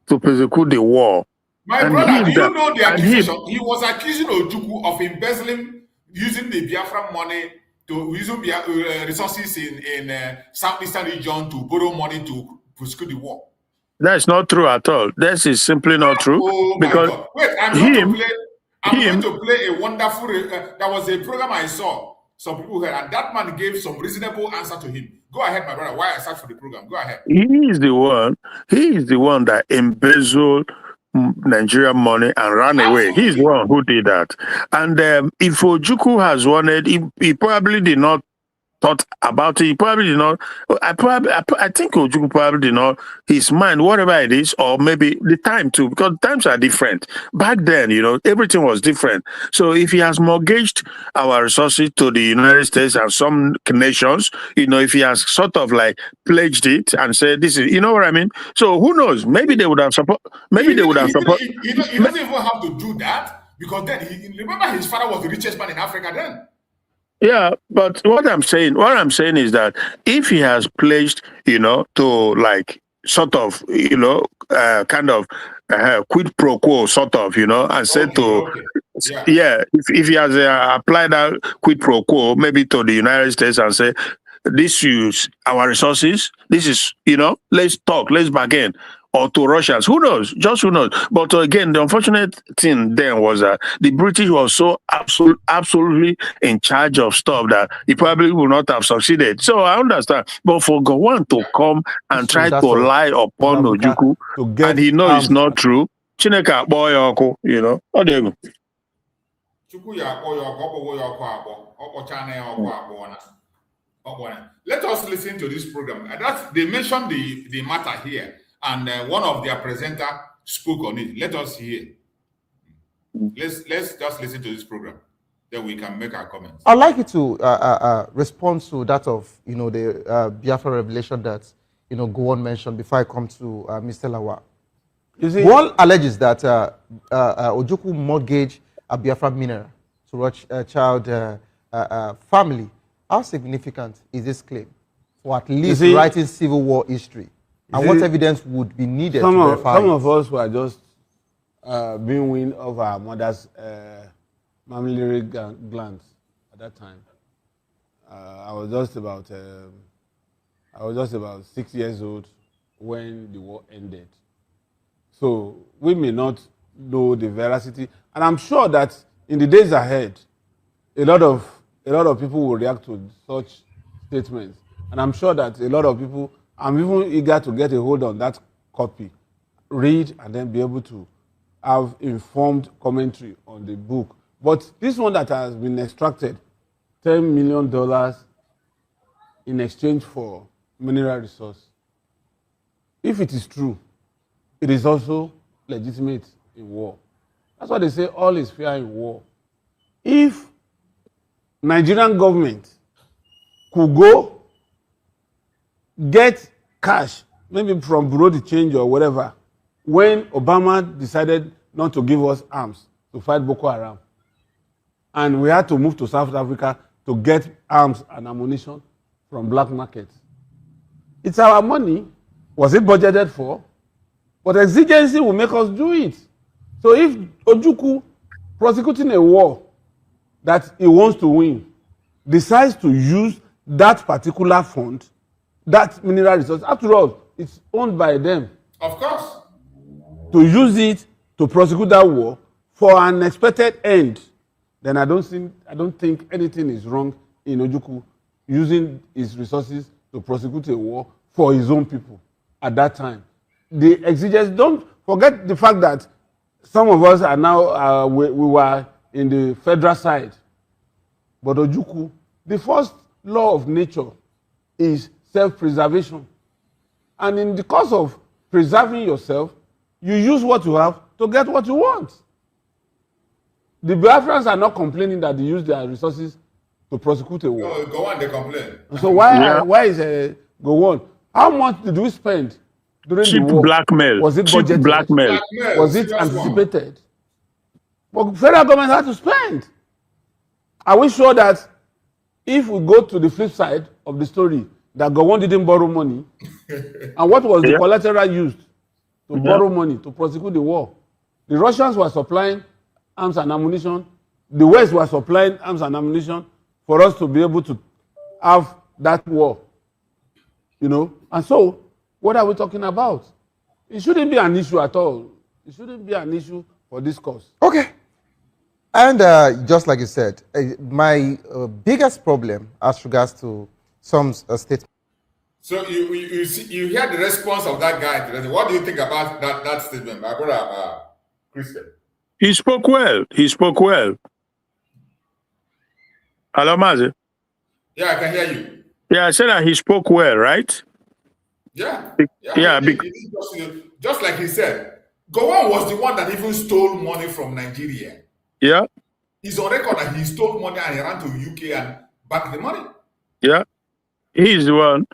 to persecute the war. My brother, do you know the accusation? He was accusing Ojukwu of embezzling, using the Biafran money using resources in southeastern region to borrow money to prosecute the war. That's not true at all. That is simply not true. Oh my God! Wait, I'm going to play a wonderful. That was a program I saw. Some people heard, and that man gave some reasonable answer to him. Go ahead, my brother. Why I search for the program? Go ahead. He is the one that embezzled Nigerian money and ran away. He's the one who did that. And if Ojukwu has wanted, he probably did not thought about it. He probably did not. I think Ojukwu probably did not. His mind, whatever it is, or maybe the time too, because times are different. Back then, you know, everything was different. So if he has mortgaged our resources to the United States and some nations, you know, if he has sort of like pledged it and said this is, you know what I mean? So who knows? Maybe they would have support. Maybe they would have support. He doesn't even have to do that because then remember his father was the richest man in Africa then. Yeah, but what I'm saying is that if he has pledged, you know, to like sort of, you know, kind of quid pro quo sort of, you know, and said if he has applied that quid pro quo maybe to the United States and say, this is our resources, this is, you know, let's talk, let's bargain. Or to Russians, who knows? Just who knows? But again, the unfortunate thing then was that the British was so absolutely in charge of stuff that he probably would not have succeeded. So I understand. But for Gowon to come and try to lie upon Ojukwu, and he knows it's not true, Chineke boy, you know, Let us listen to this program. They mentioned the matter here, and one of their presenter spoke on it. Let us hear. Let's just listen to this program, then we can make our comments. I'd like you to respond to that of the Biafra revelation that Gowon mentioned before I come to Mr. Lawa. One alleges that Ojukwu mortgaged a Biafra mineral to watch a child family. How significant is this claim for at least writing Civil War history? And what evidence would be needed to verify some of us were just being weaned of our mother's mammillary glands at that time. I was just about 6 years old when the war ended. So we may not know the veracity, and I'm sure that in the days ahead, a lot of people will react to such statements, and I'm sure that a lot of people, I'm even eager to get a hold on that copy, read, and then be able to have informed commentary on the book. But this one that has been extracted, $10 million in exchange for mineral resource, if it is true, it is also legitimate in war. That's why they say all is fair in war. If Nigerian government could go get cash, maybe from Bureau de Change or whatever, when Obama decided not to give us arms to fight Boko Haram, and we had to move to South Africa to get arms and ammunition from black markets. It's our money. Was it budgeted for? But exigency will make us do it. So if Ojukwu, prosecuting a war that he wants to win, decides to use that particular fund, that mineral resource, after all, it's owned by them. Of course. To use it to prosecute that war for an expected end, then I don't think anything is wrong in Ojukwu using his resources to prosecute a war for his own people at that time. The exigency, don't forget the fact that some of us are now, we were in the federal side. But Ojukwu, the first law of nature is self-preservation. And in the course of preserving yourself, you use what you have to get what you want. The Biafrans are not complaining that they use their resources to prosecute a war. No, go on, they complain. So why is go on? How much did we spend during cheap the war? Blackmail. Was it cheap budgeted? Blackmail. Was it anticipated? But federal government had to spend. Are we sure that if we go to the flip side of the story, that Gowon didn't borrow money, and what was the collateral used to borrow money to prosecute the war? The Russians were supplying arms and ammunition. The West were supplying arms and ammunition for us to be able to have that war. And so, what are we talking about? It shouldn't be an issue at all. It shouldn't be an issue for this cause. Okay. And just like you said, my biggest problem as regards to some statements. So you hear the response of that guy today. What do you think about that statement, my brother Christian? He spoke well. Hello, Mazi? Yeah, I can hear you. Yeah, I said that he spoke well, right? Yeah. Just like he said, Gowon was the one that even stole money from Nigeria. Yeah. He's on record that he stole money and he ran to UK and backed the money. Yeah. He's the one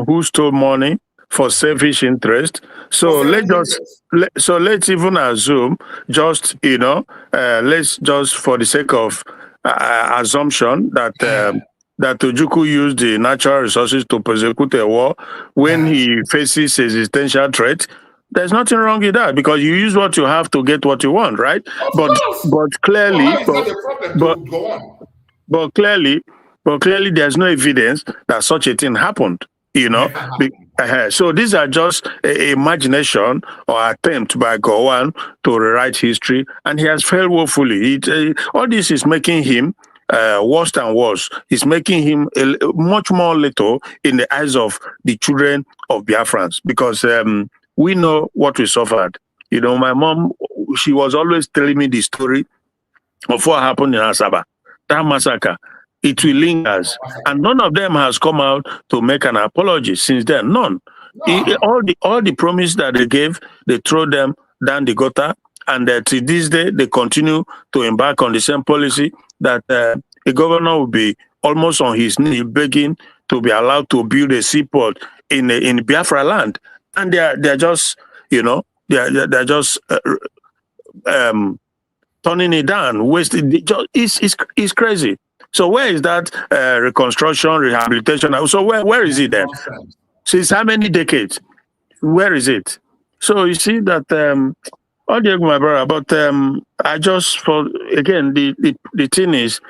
who stole money for selfish interest. So let's even assume, let's just for the sake of assumption that that Ojukwu used the natural resources to prosecute a war when he faces existential threat. There's nothing wrong with that because you use what you have to get what you want, right? But clearly, there's no evidence that such a thing happened. So these are just a imagination or attempt by Gowon to rewrite history, and he has failed woefully. All this is making him worse and worse. It's making him much more little in the eyes of the children of Biafrans because we know what we suffered. My mom, she was always telling me the story of what happened in Asaba, that massacre, it will linger. And none of them has come out to make an apology since then. None. All the promise that they gave, they throw them down the gutter. And to this day, they continue to embark on the same policy that the governor will be almost on his knee begging to be allowed to build a seaport in Biafra land. And they're just, they're just turning it down, wasting. It's crazy. So where is that reconstruction, rehabilitation? So where is it then? Since how many decades? Where is it? So you see that, my brother, but I just, again, the thing is,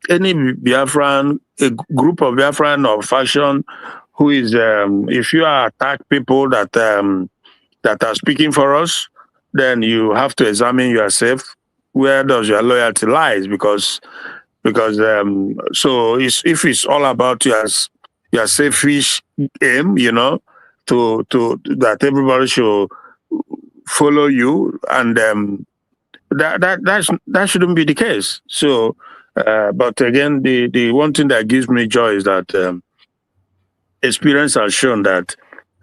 any Biafran, a group of Biafran or faction who is, if you attack people that are speaking for us, then you have to examine yourself. Where does your loyalty lies? Because so if it's all about your selfish aim, to that everybody should follow you, and that shouldn't be the case. So, but again, the one thing that gives me joy is that experience has shown that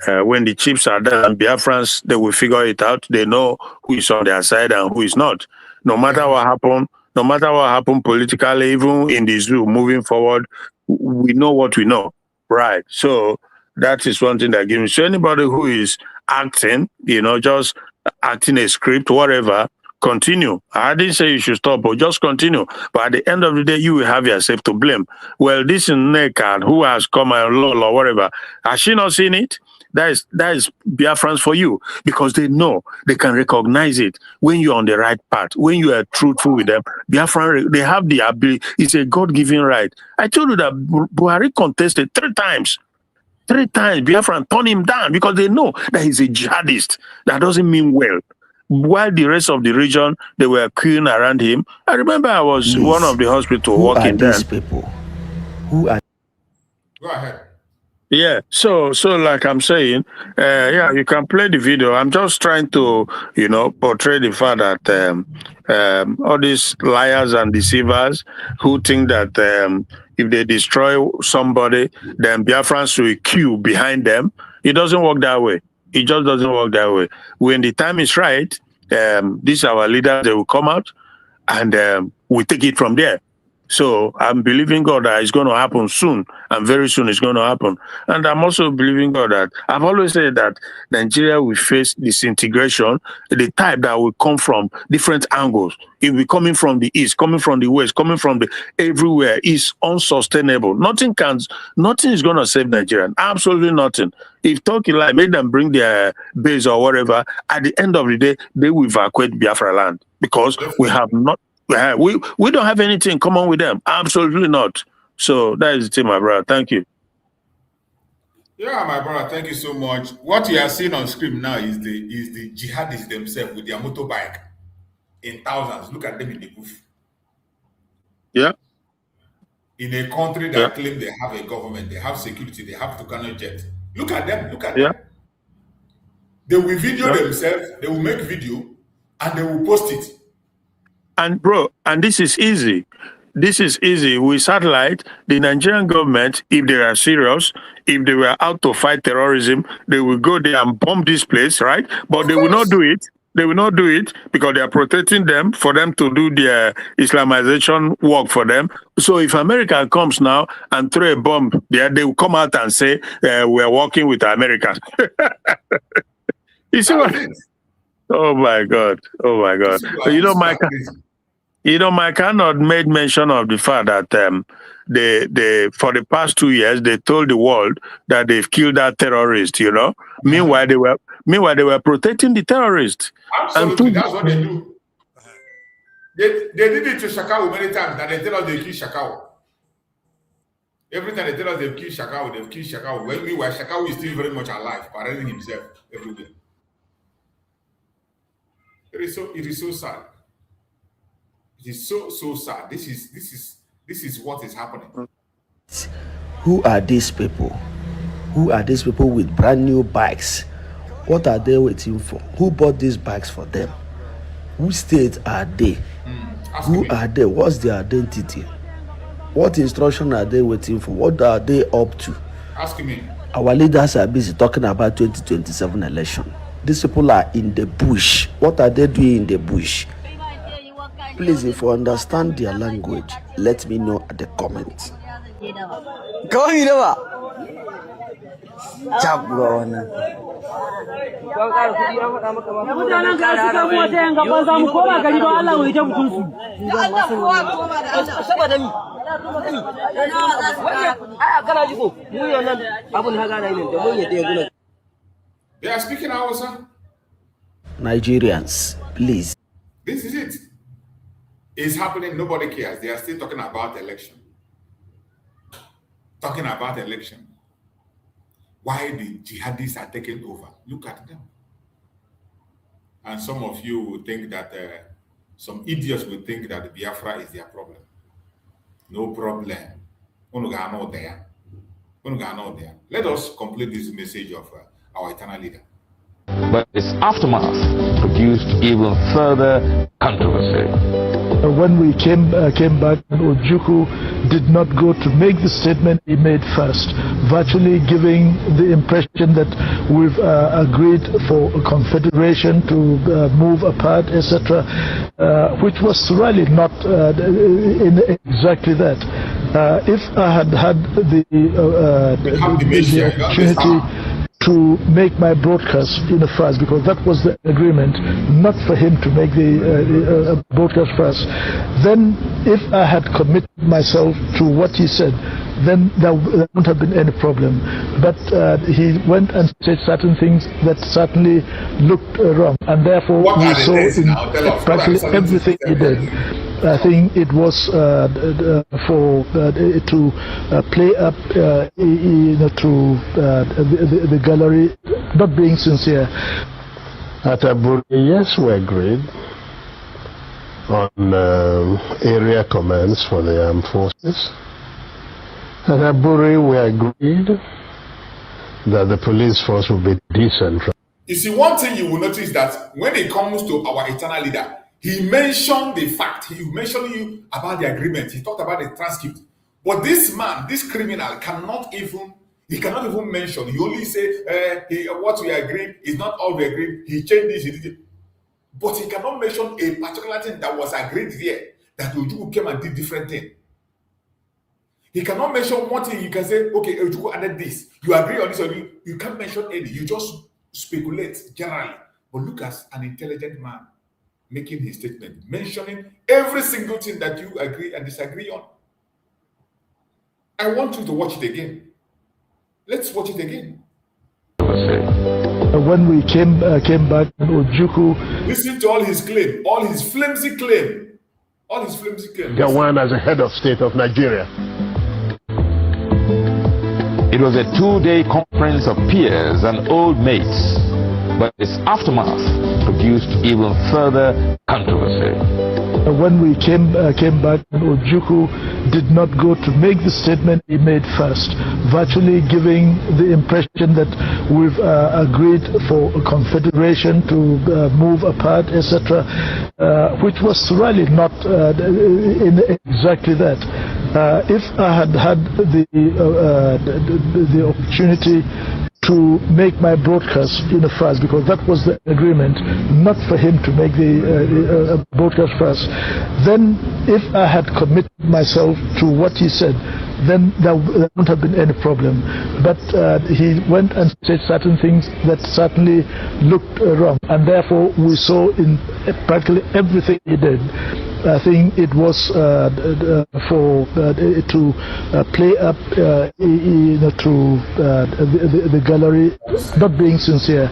when the chips are down, Biafrans, they will figure it out. They know who is on their side and who is not. No matter what happened politically, even in the zoo, moving forward, we know what we know, right? So that is one thing that gives me. So anybody who is acting, just acting a script, whatever, continue. I didn't say you should stop, but just continue. But at the end of the day, you will have yourself to blame. Well, this Nneka who has come along or whatever, has she not seen it? That is Biafrans for you, because they know, they can recognize it when you're on the right path, when you are truthful with them. Biafran, they have the ability. It's a God-given right. I told you that Buhari contested 3 times. 3 times, Biafran turned him down because they know that he's a jihadist. That doesn't mean well. While the rest of the region, they were queuing around him. I remember I was one of the hospital working there. Who are these people? Who are? Go ahead. Yeah, so like I'm saying, you can play the video. I'm just trying to, portray the fact that all these liars and deceivers who think that if they destroy somebody, then Biafrans will queue behind them. It doesn't work that way. It just doesn't work that way. When the time is right, these are our leaders. They will come out, and we take it from there. So I'm believing God that it's going to happen soon, and very soon it's going to happen. And I'm also believing God that I've always said that Nigeria will face disintegration, the type that will come from different angles. It will be coming from the east, coming from the west, coming from the everywhere. It's unsustainable. Nothing is going to save Nigeria. Absolutely nothing. If Turkey like made them bring their base or whatever, at the end of the day, they will evacuate Biafra land, because we have not. We don't have anything in common with them. Absolutely not. So that is the thing, my brother. Thank you. Yeah, my brother. Thank you so much. What you are seeing on screen now is the jihadists themselves with their motorbike in thousands. Look at them in the booth. Yeah. In a country that claim they have a government, they have security, they have Kanu jet. Look at them. Look at them. They will video themselves. They will make video, and they will post it. And bro, and this is easy. This is easy. With satellite, the Nigerian government, if they are serious, if they were out to fight terrorism, they will go there and bomb this place, right? But they will not do it. They will not do it because they are protecting them, for them to do their Islamization work for them. So if America comes now and throw a bomb there, they will come out and say, we're working with Americans. You see what? Oh my God. Oh my God. Mike cannot made mention of the fact that they for the past 2 years they told the world that they've killed that terrorist. Meanwhile they were protecting the terrorist. Absolutely, that's what they do. They did it to Shakau many times. That they tell us they kill Shakau. Every time they tell us they've killed Shakau. Meanwhile, Shakau is still very much alive, parading himself everywhere. It is so sad. It is so sad. This is what is happening. Who are these people? Who are these people with brand new bikes? What are they waiting for? Who bought these bikes for them? Whose state are they? Who are they? What's their identity? What instruction are they waiting for? What are they up to? Ask me. Our leaders are busy talking about 2027 election. These people are in the bush. What are they doing in the bush? Please, if you understand their language, let me know at the comments. They are speaking Hausa. Nigerians, please. This is it. It's happening. Nobody cares. They are still talking about election. Talking about election. Why the jihadists are taking over. Look at them. And some of you will think that, some idiots will think that Biafra is their problem. No problem. Let us complete this message of our eternal leader. But its aftermath produced even further controversy. When we came back, Ojukwu did not go to make the statement he made first, virtually giving the impression that we've agreed for a confederation to move apart, etc., which was really not in exactly that. If I had had the opportunity to make my broadcast in the first, because that was the agreement, not for him to make the broadcast first. Then if I had committed myself to what he said, then there wouldn't have been any problem. But he went and said certain things that certainly looked wrong, and therefore we saw in practically everything he did. I think it was for to play up to the gallery, not being sincere. At Aburi, yes, we agreed on area commands for the armed forces. At Aburi, we agreed that the police force will be decentralized. You see, one thing you will notice that when it comes to our eternal leader, he mentioned the fact, he mentioned you about the agreement, he talked about the transcript. But this man, this criminal, cannot even mention. He only say what we agreed is not all we agreed. He changed this, he did it. But he cannot mention a particular thing that was agreed there, that Ojukwu came and did different thing. He cannot mention one thing. You can say, okay, Ojukwu added this. You agree on this, or you can't mention any. You just speculate generally. But look at an intelligent man making his statement, mentioning every single thing that you agree and disagree on. I want you to watch it again. Let's watch it again. When we came back, Ojukwu, listen to all his claim, all his flimsy claim, all his flimsy claim. Gawan as a head of state of Nigeria. It was a 2-day conference of peers and old mates, but its aftermath produced even further controversy. When we came back, Ojukwu did not go to make the statement he made first, virtually giving the impression that we've agreed for a confederation to move apart, etc., which was really not in exactly that. If I had had the opportunity to make my broadcast in the first, because that was the agreement, not for him to make the broadcast first. Then if I had committed myself to what he said, then there wouldn't have been any problem. But he went and said certain things that certainly looked wrong, and therefore we saw in practically everything he did. I think it was for to play up to the gallery, not being sincere.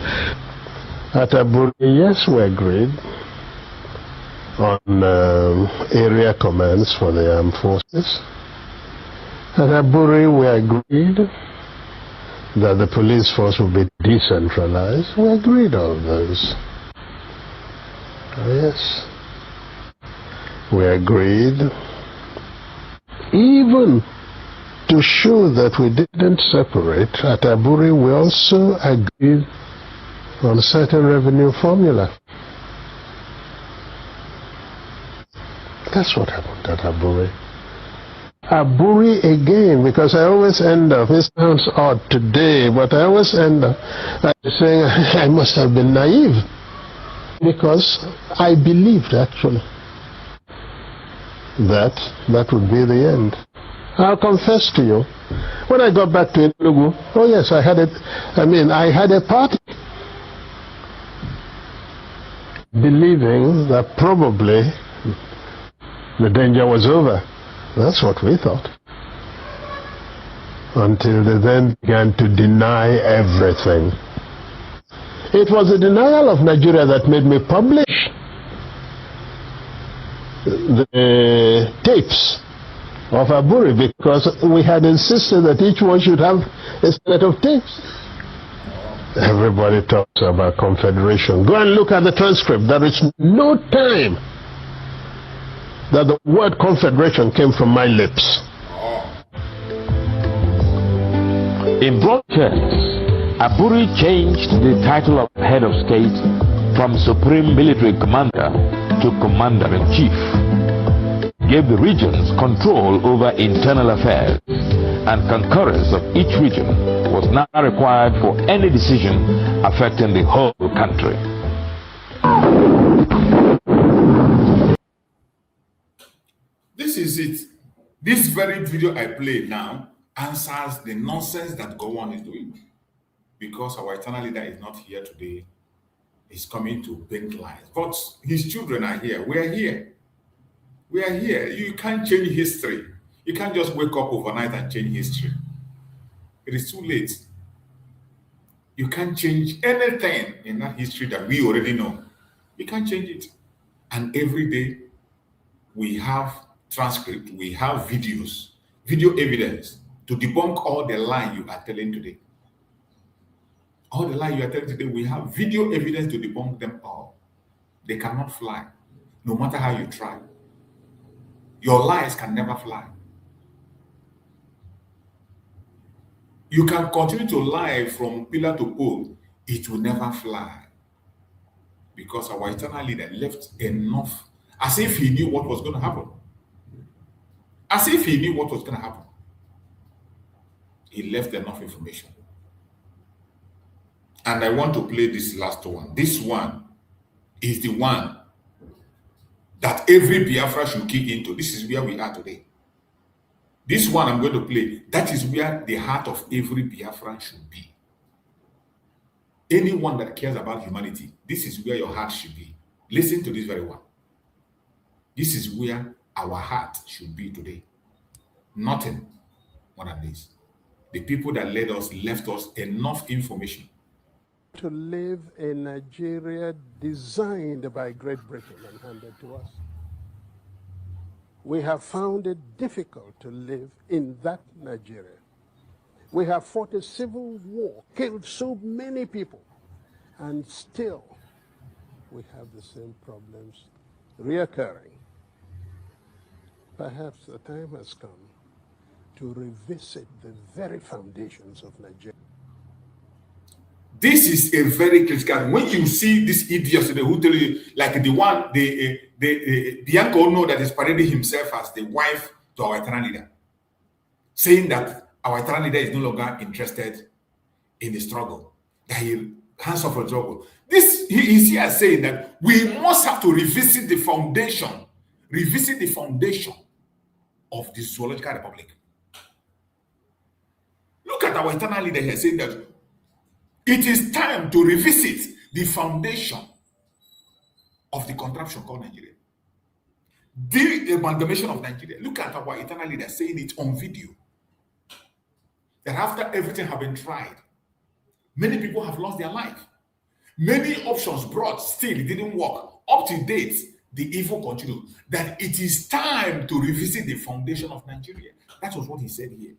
At Aburi, yes, we agreed on area commands for the armed forces. At Aburi, we agreed that the police force will be decentralized. We agreed on those. Yes. We agreed, even to show that we didn't separate. At Aburi, we also agreed on certain revenue formula. That's what happened at Aburi. Aburi again, because I always end up, it sounds odd today, but I always end up saying I must have been naive, because I believed actually that would be the end. I'll confess to you, when I got back to Enugu, oh yes, I had a party, believing that probably the danger was over. That's what we thought. Until they then began to deny everything. It was the denial of Nigeria that made me publish the tapes of Aburi, because we had insisted that each one should have a set of tapes. Everybody talks about confederation. Go and look at the transcript. There is no time that the word confederation came from my lips. In broad terms, Aburi changed the title of head of state from Supreme Military Commander to Commander-in-Chief, gave the regions control over internal affairs, and concurrence of each region was now required for any decision affecting the whole country. This is it. This very video I played now answers the nonsense that Gowon is doing. Because our eternal leader is not here today, he's coming to bend lines. But his children are here. We are here. We are here. You can't change history. You can't just wake up overnight and change history. It is too late. You can't change anything in that history that we already know. You can't change it. And every day we have transcript, we have videos, video evidence to debunk all the lies you are telling today. All the lies you are telling today, we have video evidence to debunk them all. They cannot fly, no matter how you try. Your lies can never fly. You can continue to lie from pillar to pole. It will never fly. Because our eternal leader left enough, as if he knew what was going to happen. As if he knew what was going to happen. He left enough information. And I want to play this last one. This one is the one that every Biafra should key into. This is where we are today. This one I'm going to play, that is where the heart of every Biafran should be. Anyone that cares about humanity, this is where your heart should be. Listen to this very one. This is where our heart should be today. Nothing more than this. The people that left us enough information. To live in Nigeria designed by Great Britain and handed to us. We have found it difficult to live in that Nigeria. We have fought a civil war, killed so many people, and still we have the same problems reoccurring. Perhaps the time has come to revisit the very foundations of Nigeria. This is a very critical. When you see these idiots who tell you, like the Bianca Ono that is parading himself as the wife to our eternal leader, saying that our eternal leader is no longer interested in the struggle, that he hands off the struggle. This he is here saying that we must have to revisit the foundation of the zoological republic. Look at our eternal leader here saying that it is time to revisit the foundation of the contraption called Nigeria. The amalgamation of Nigeria. Look at our eternal leader saying it on video. That after everything has been tried, many people have lost their life. Many options brought, still it didn't work. Up to date, the evil continued. That it is time to revisit the foundation of Nigeria. That was what he said here.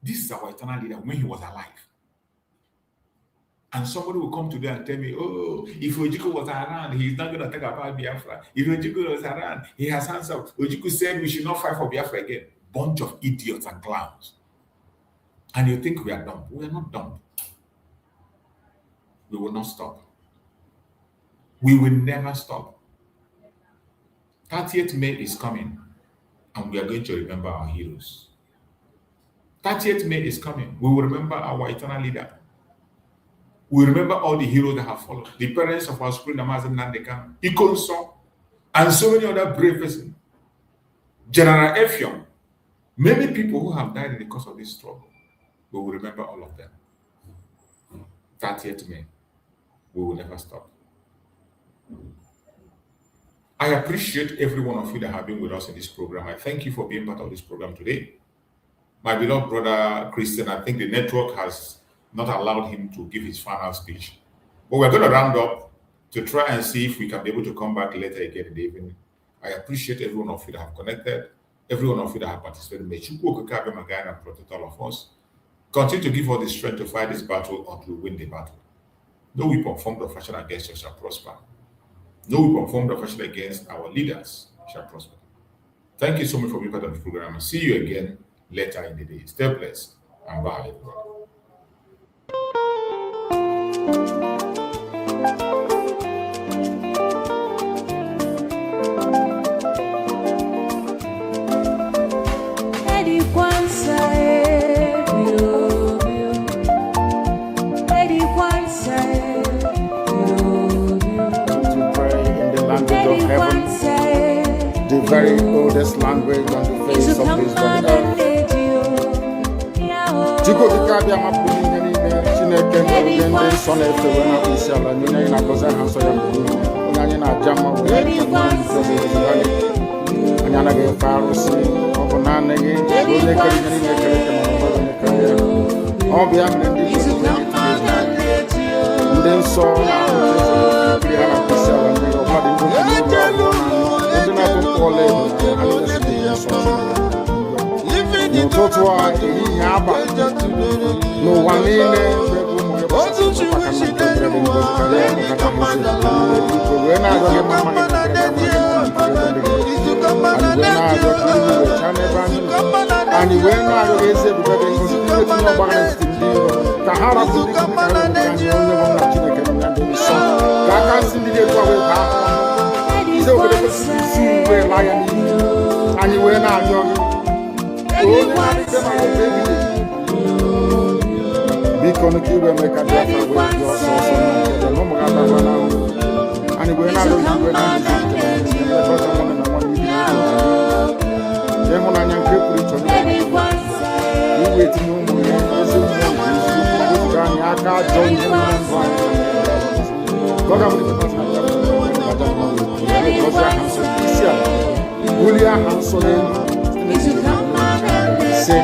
This is our eternal leader when he was alive. And somebody will come today and tell me, oh, if Ojukwu was around, he's not going to talk about Biafra. If Ojukwu was around, he has hands up. Ojukwu said we should not fight for Biafra again. Bunch of idiots and clowns. And you think we are dumb. We are not dumb. We will not stop. We will never stop. 30th May is coming, and we are going to remember our heroes. 30th May is coming. We will remember our eternal leader. We remember all the heroes that have followed. The parents of our school, Nnamdi, Kanu, Ikonso, and so many other brave persons. General Effiong, many people who have died in the course of this struggle. We will remember all of them. 30th May. We will never stop. I appreciate every one of you that have been with us in this program. I thank you for being part of this program today. My beloved brother Christian, I think the network has not allowed him to give his final speech. But we're going to round up to try and see if we can be able to come back later again in the evening. I appreciate every one of you that have connected, every one of you that have participated. May Chukwu Okike Magana and protect all of us. Continue to give us the strength to fight this battle until we win the battle. No weapon formed or fashioned against us shall prosper. No weapon formed or fashioned against our leaders shall prosper. Thank you so much for being part of the program. I'll see you again later in the day. Stay blessed and bye, everyone. The very oldest language on the face of this very earth. Geopolitical Chineke na so na efe na isiala nyina na koza ha so ya mbuni onye na ajama we anya na ge farusi obo na nege onye kere nyina kere ke no onye kere obia ndi nso na ya na isiala ndi obadi ndi na tukole n'ụtụtụ a ehihie aba n'ụwa niile wee na-arịọ gị mma anyị wee na-arịọ gị eze ebube gị ngozi tinye ọgbara n'etiti ndị iro ka ha rapụ ndị anyị onye bụ nna Chineke na ndị nsọ ka aka nsị ndị dị etu a wee baa ize obodo kwesịrị isi wee laa ya n'iyi anyị wee na-arịọ gị onye na-adịte ma wete ebide biko n'ụka igwe mee ka Biafra wee dị ọsọ ọsọ na ụmụ ga adaba na anyị wee na-arịọ gị igwe na-adịte ịhụnanya nke pụrụ iche iwe etinye ụmụ ya ezi mmụọ wezụga anyị aka ajọ ihe ndụ anyị isi ala bulie aha nsọ n'elu ise.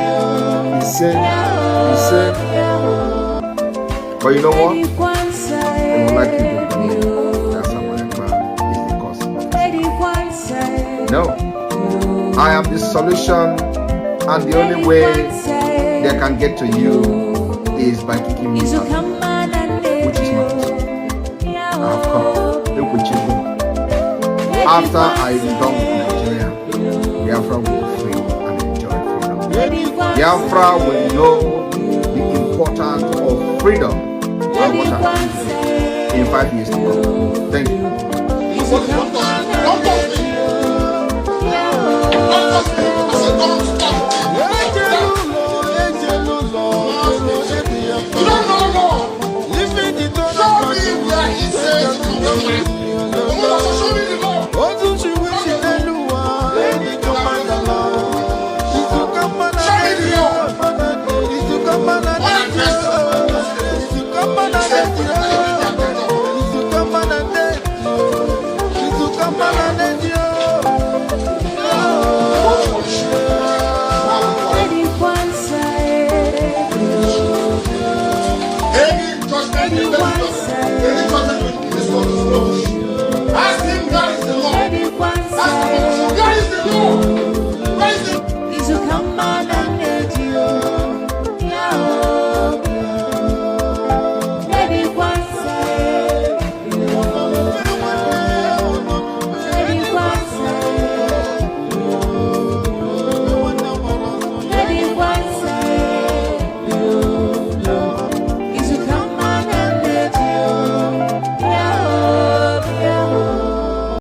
But you know what? They would like you to believe that someone is the cause of it. No. I am the solution, and the only way they can get to you is by kicking me out, which is not possible. I have come. Look with you. After I am done with Nigeria, Biafra will be free and enjoy freedom. Biafra will know the importance of freedom and what happens in 5 years to come. Thank you.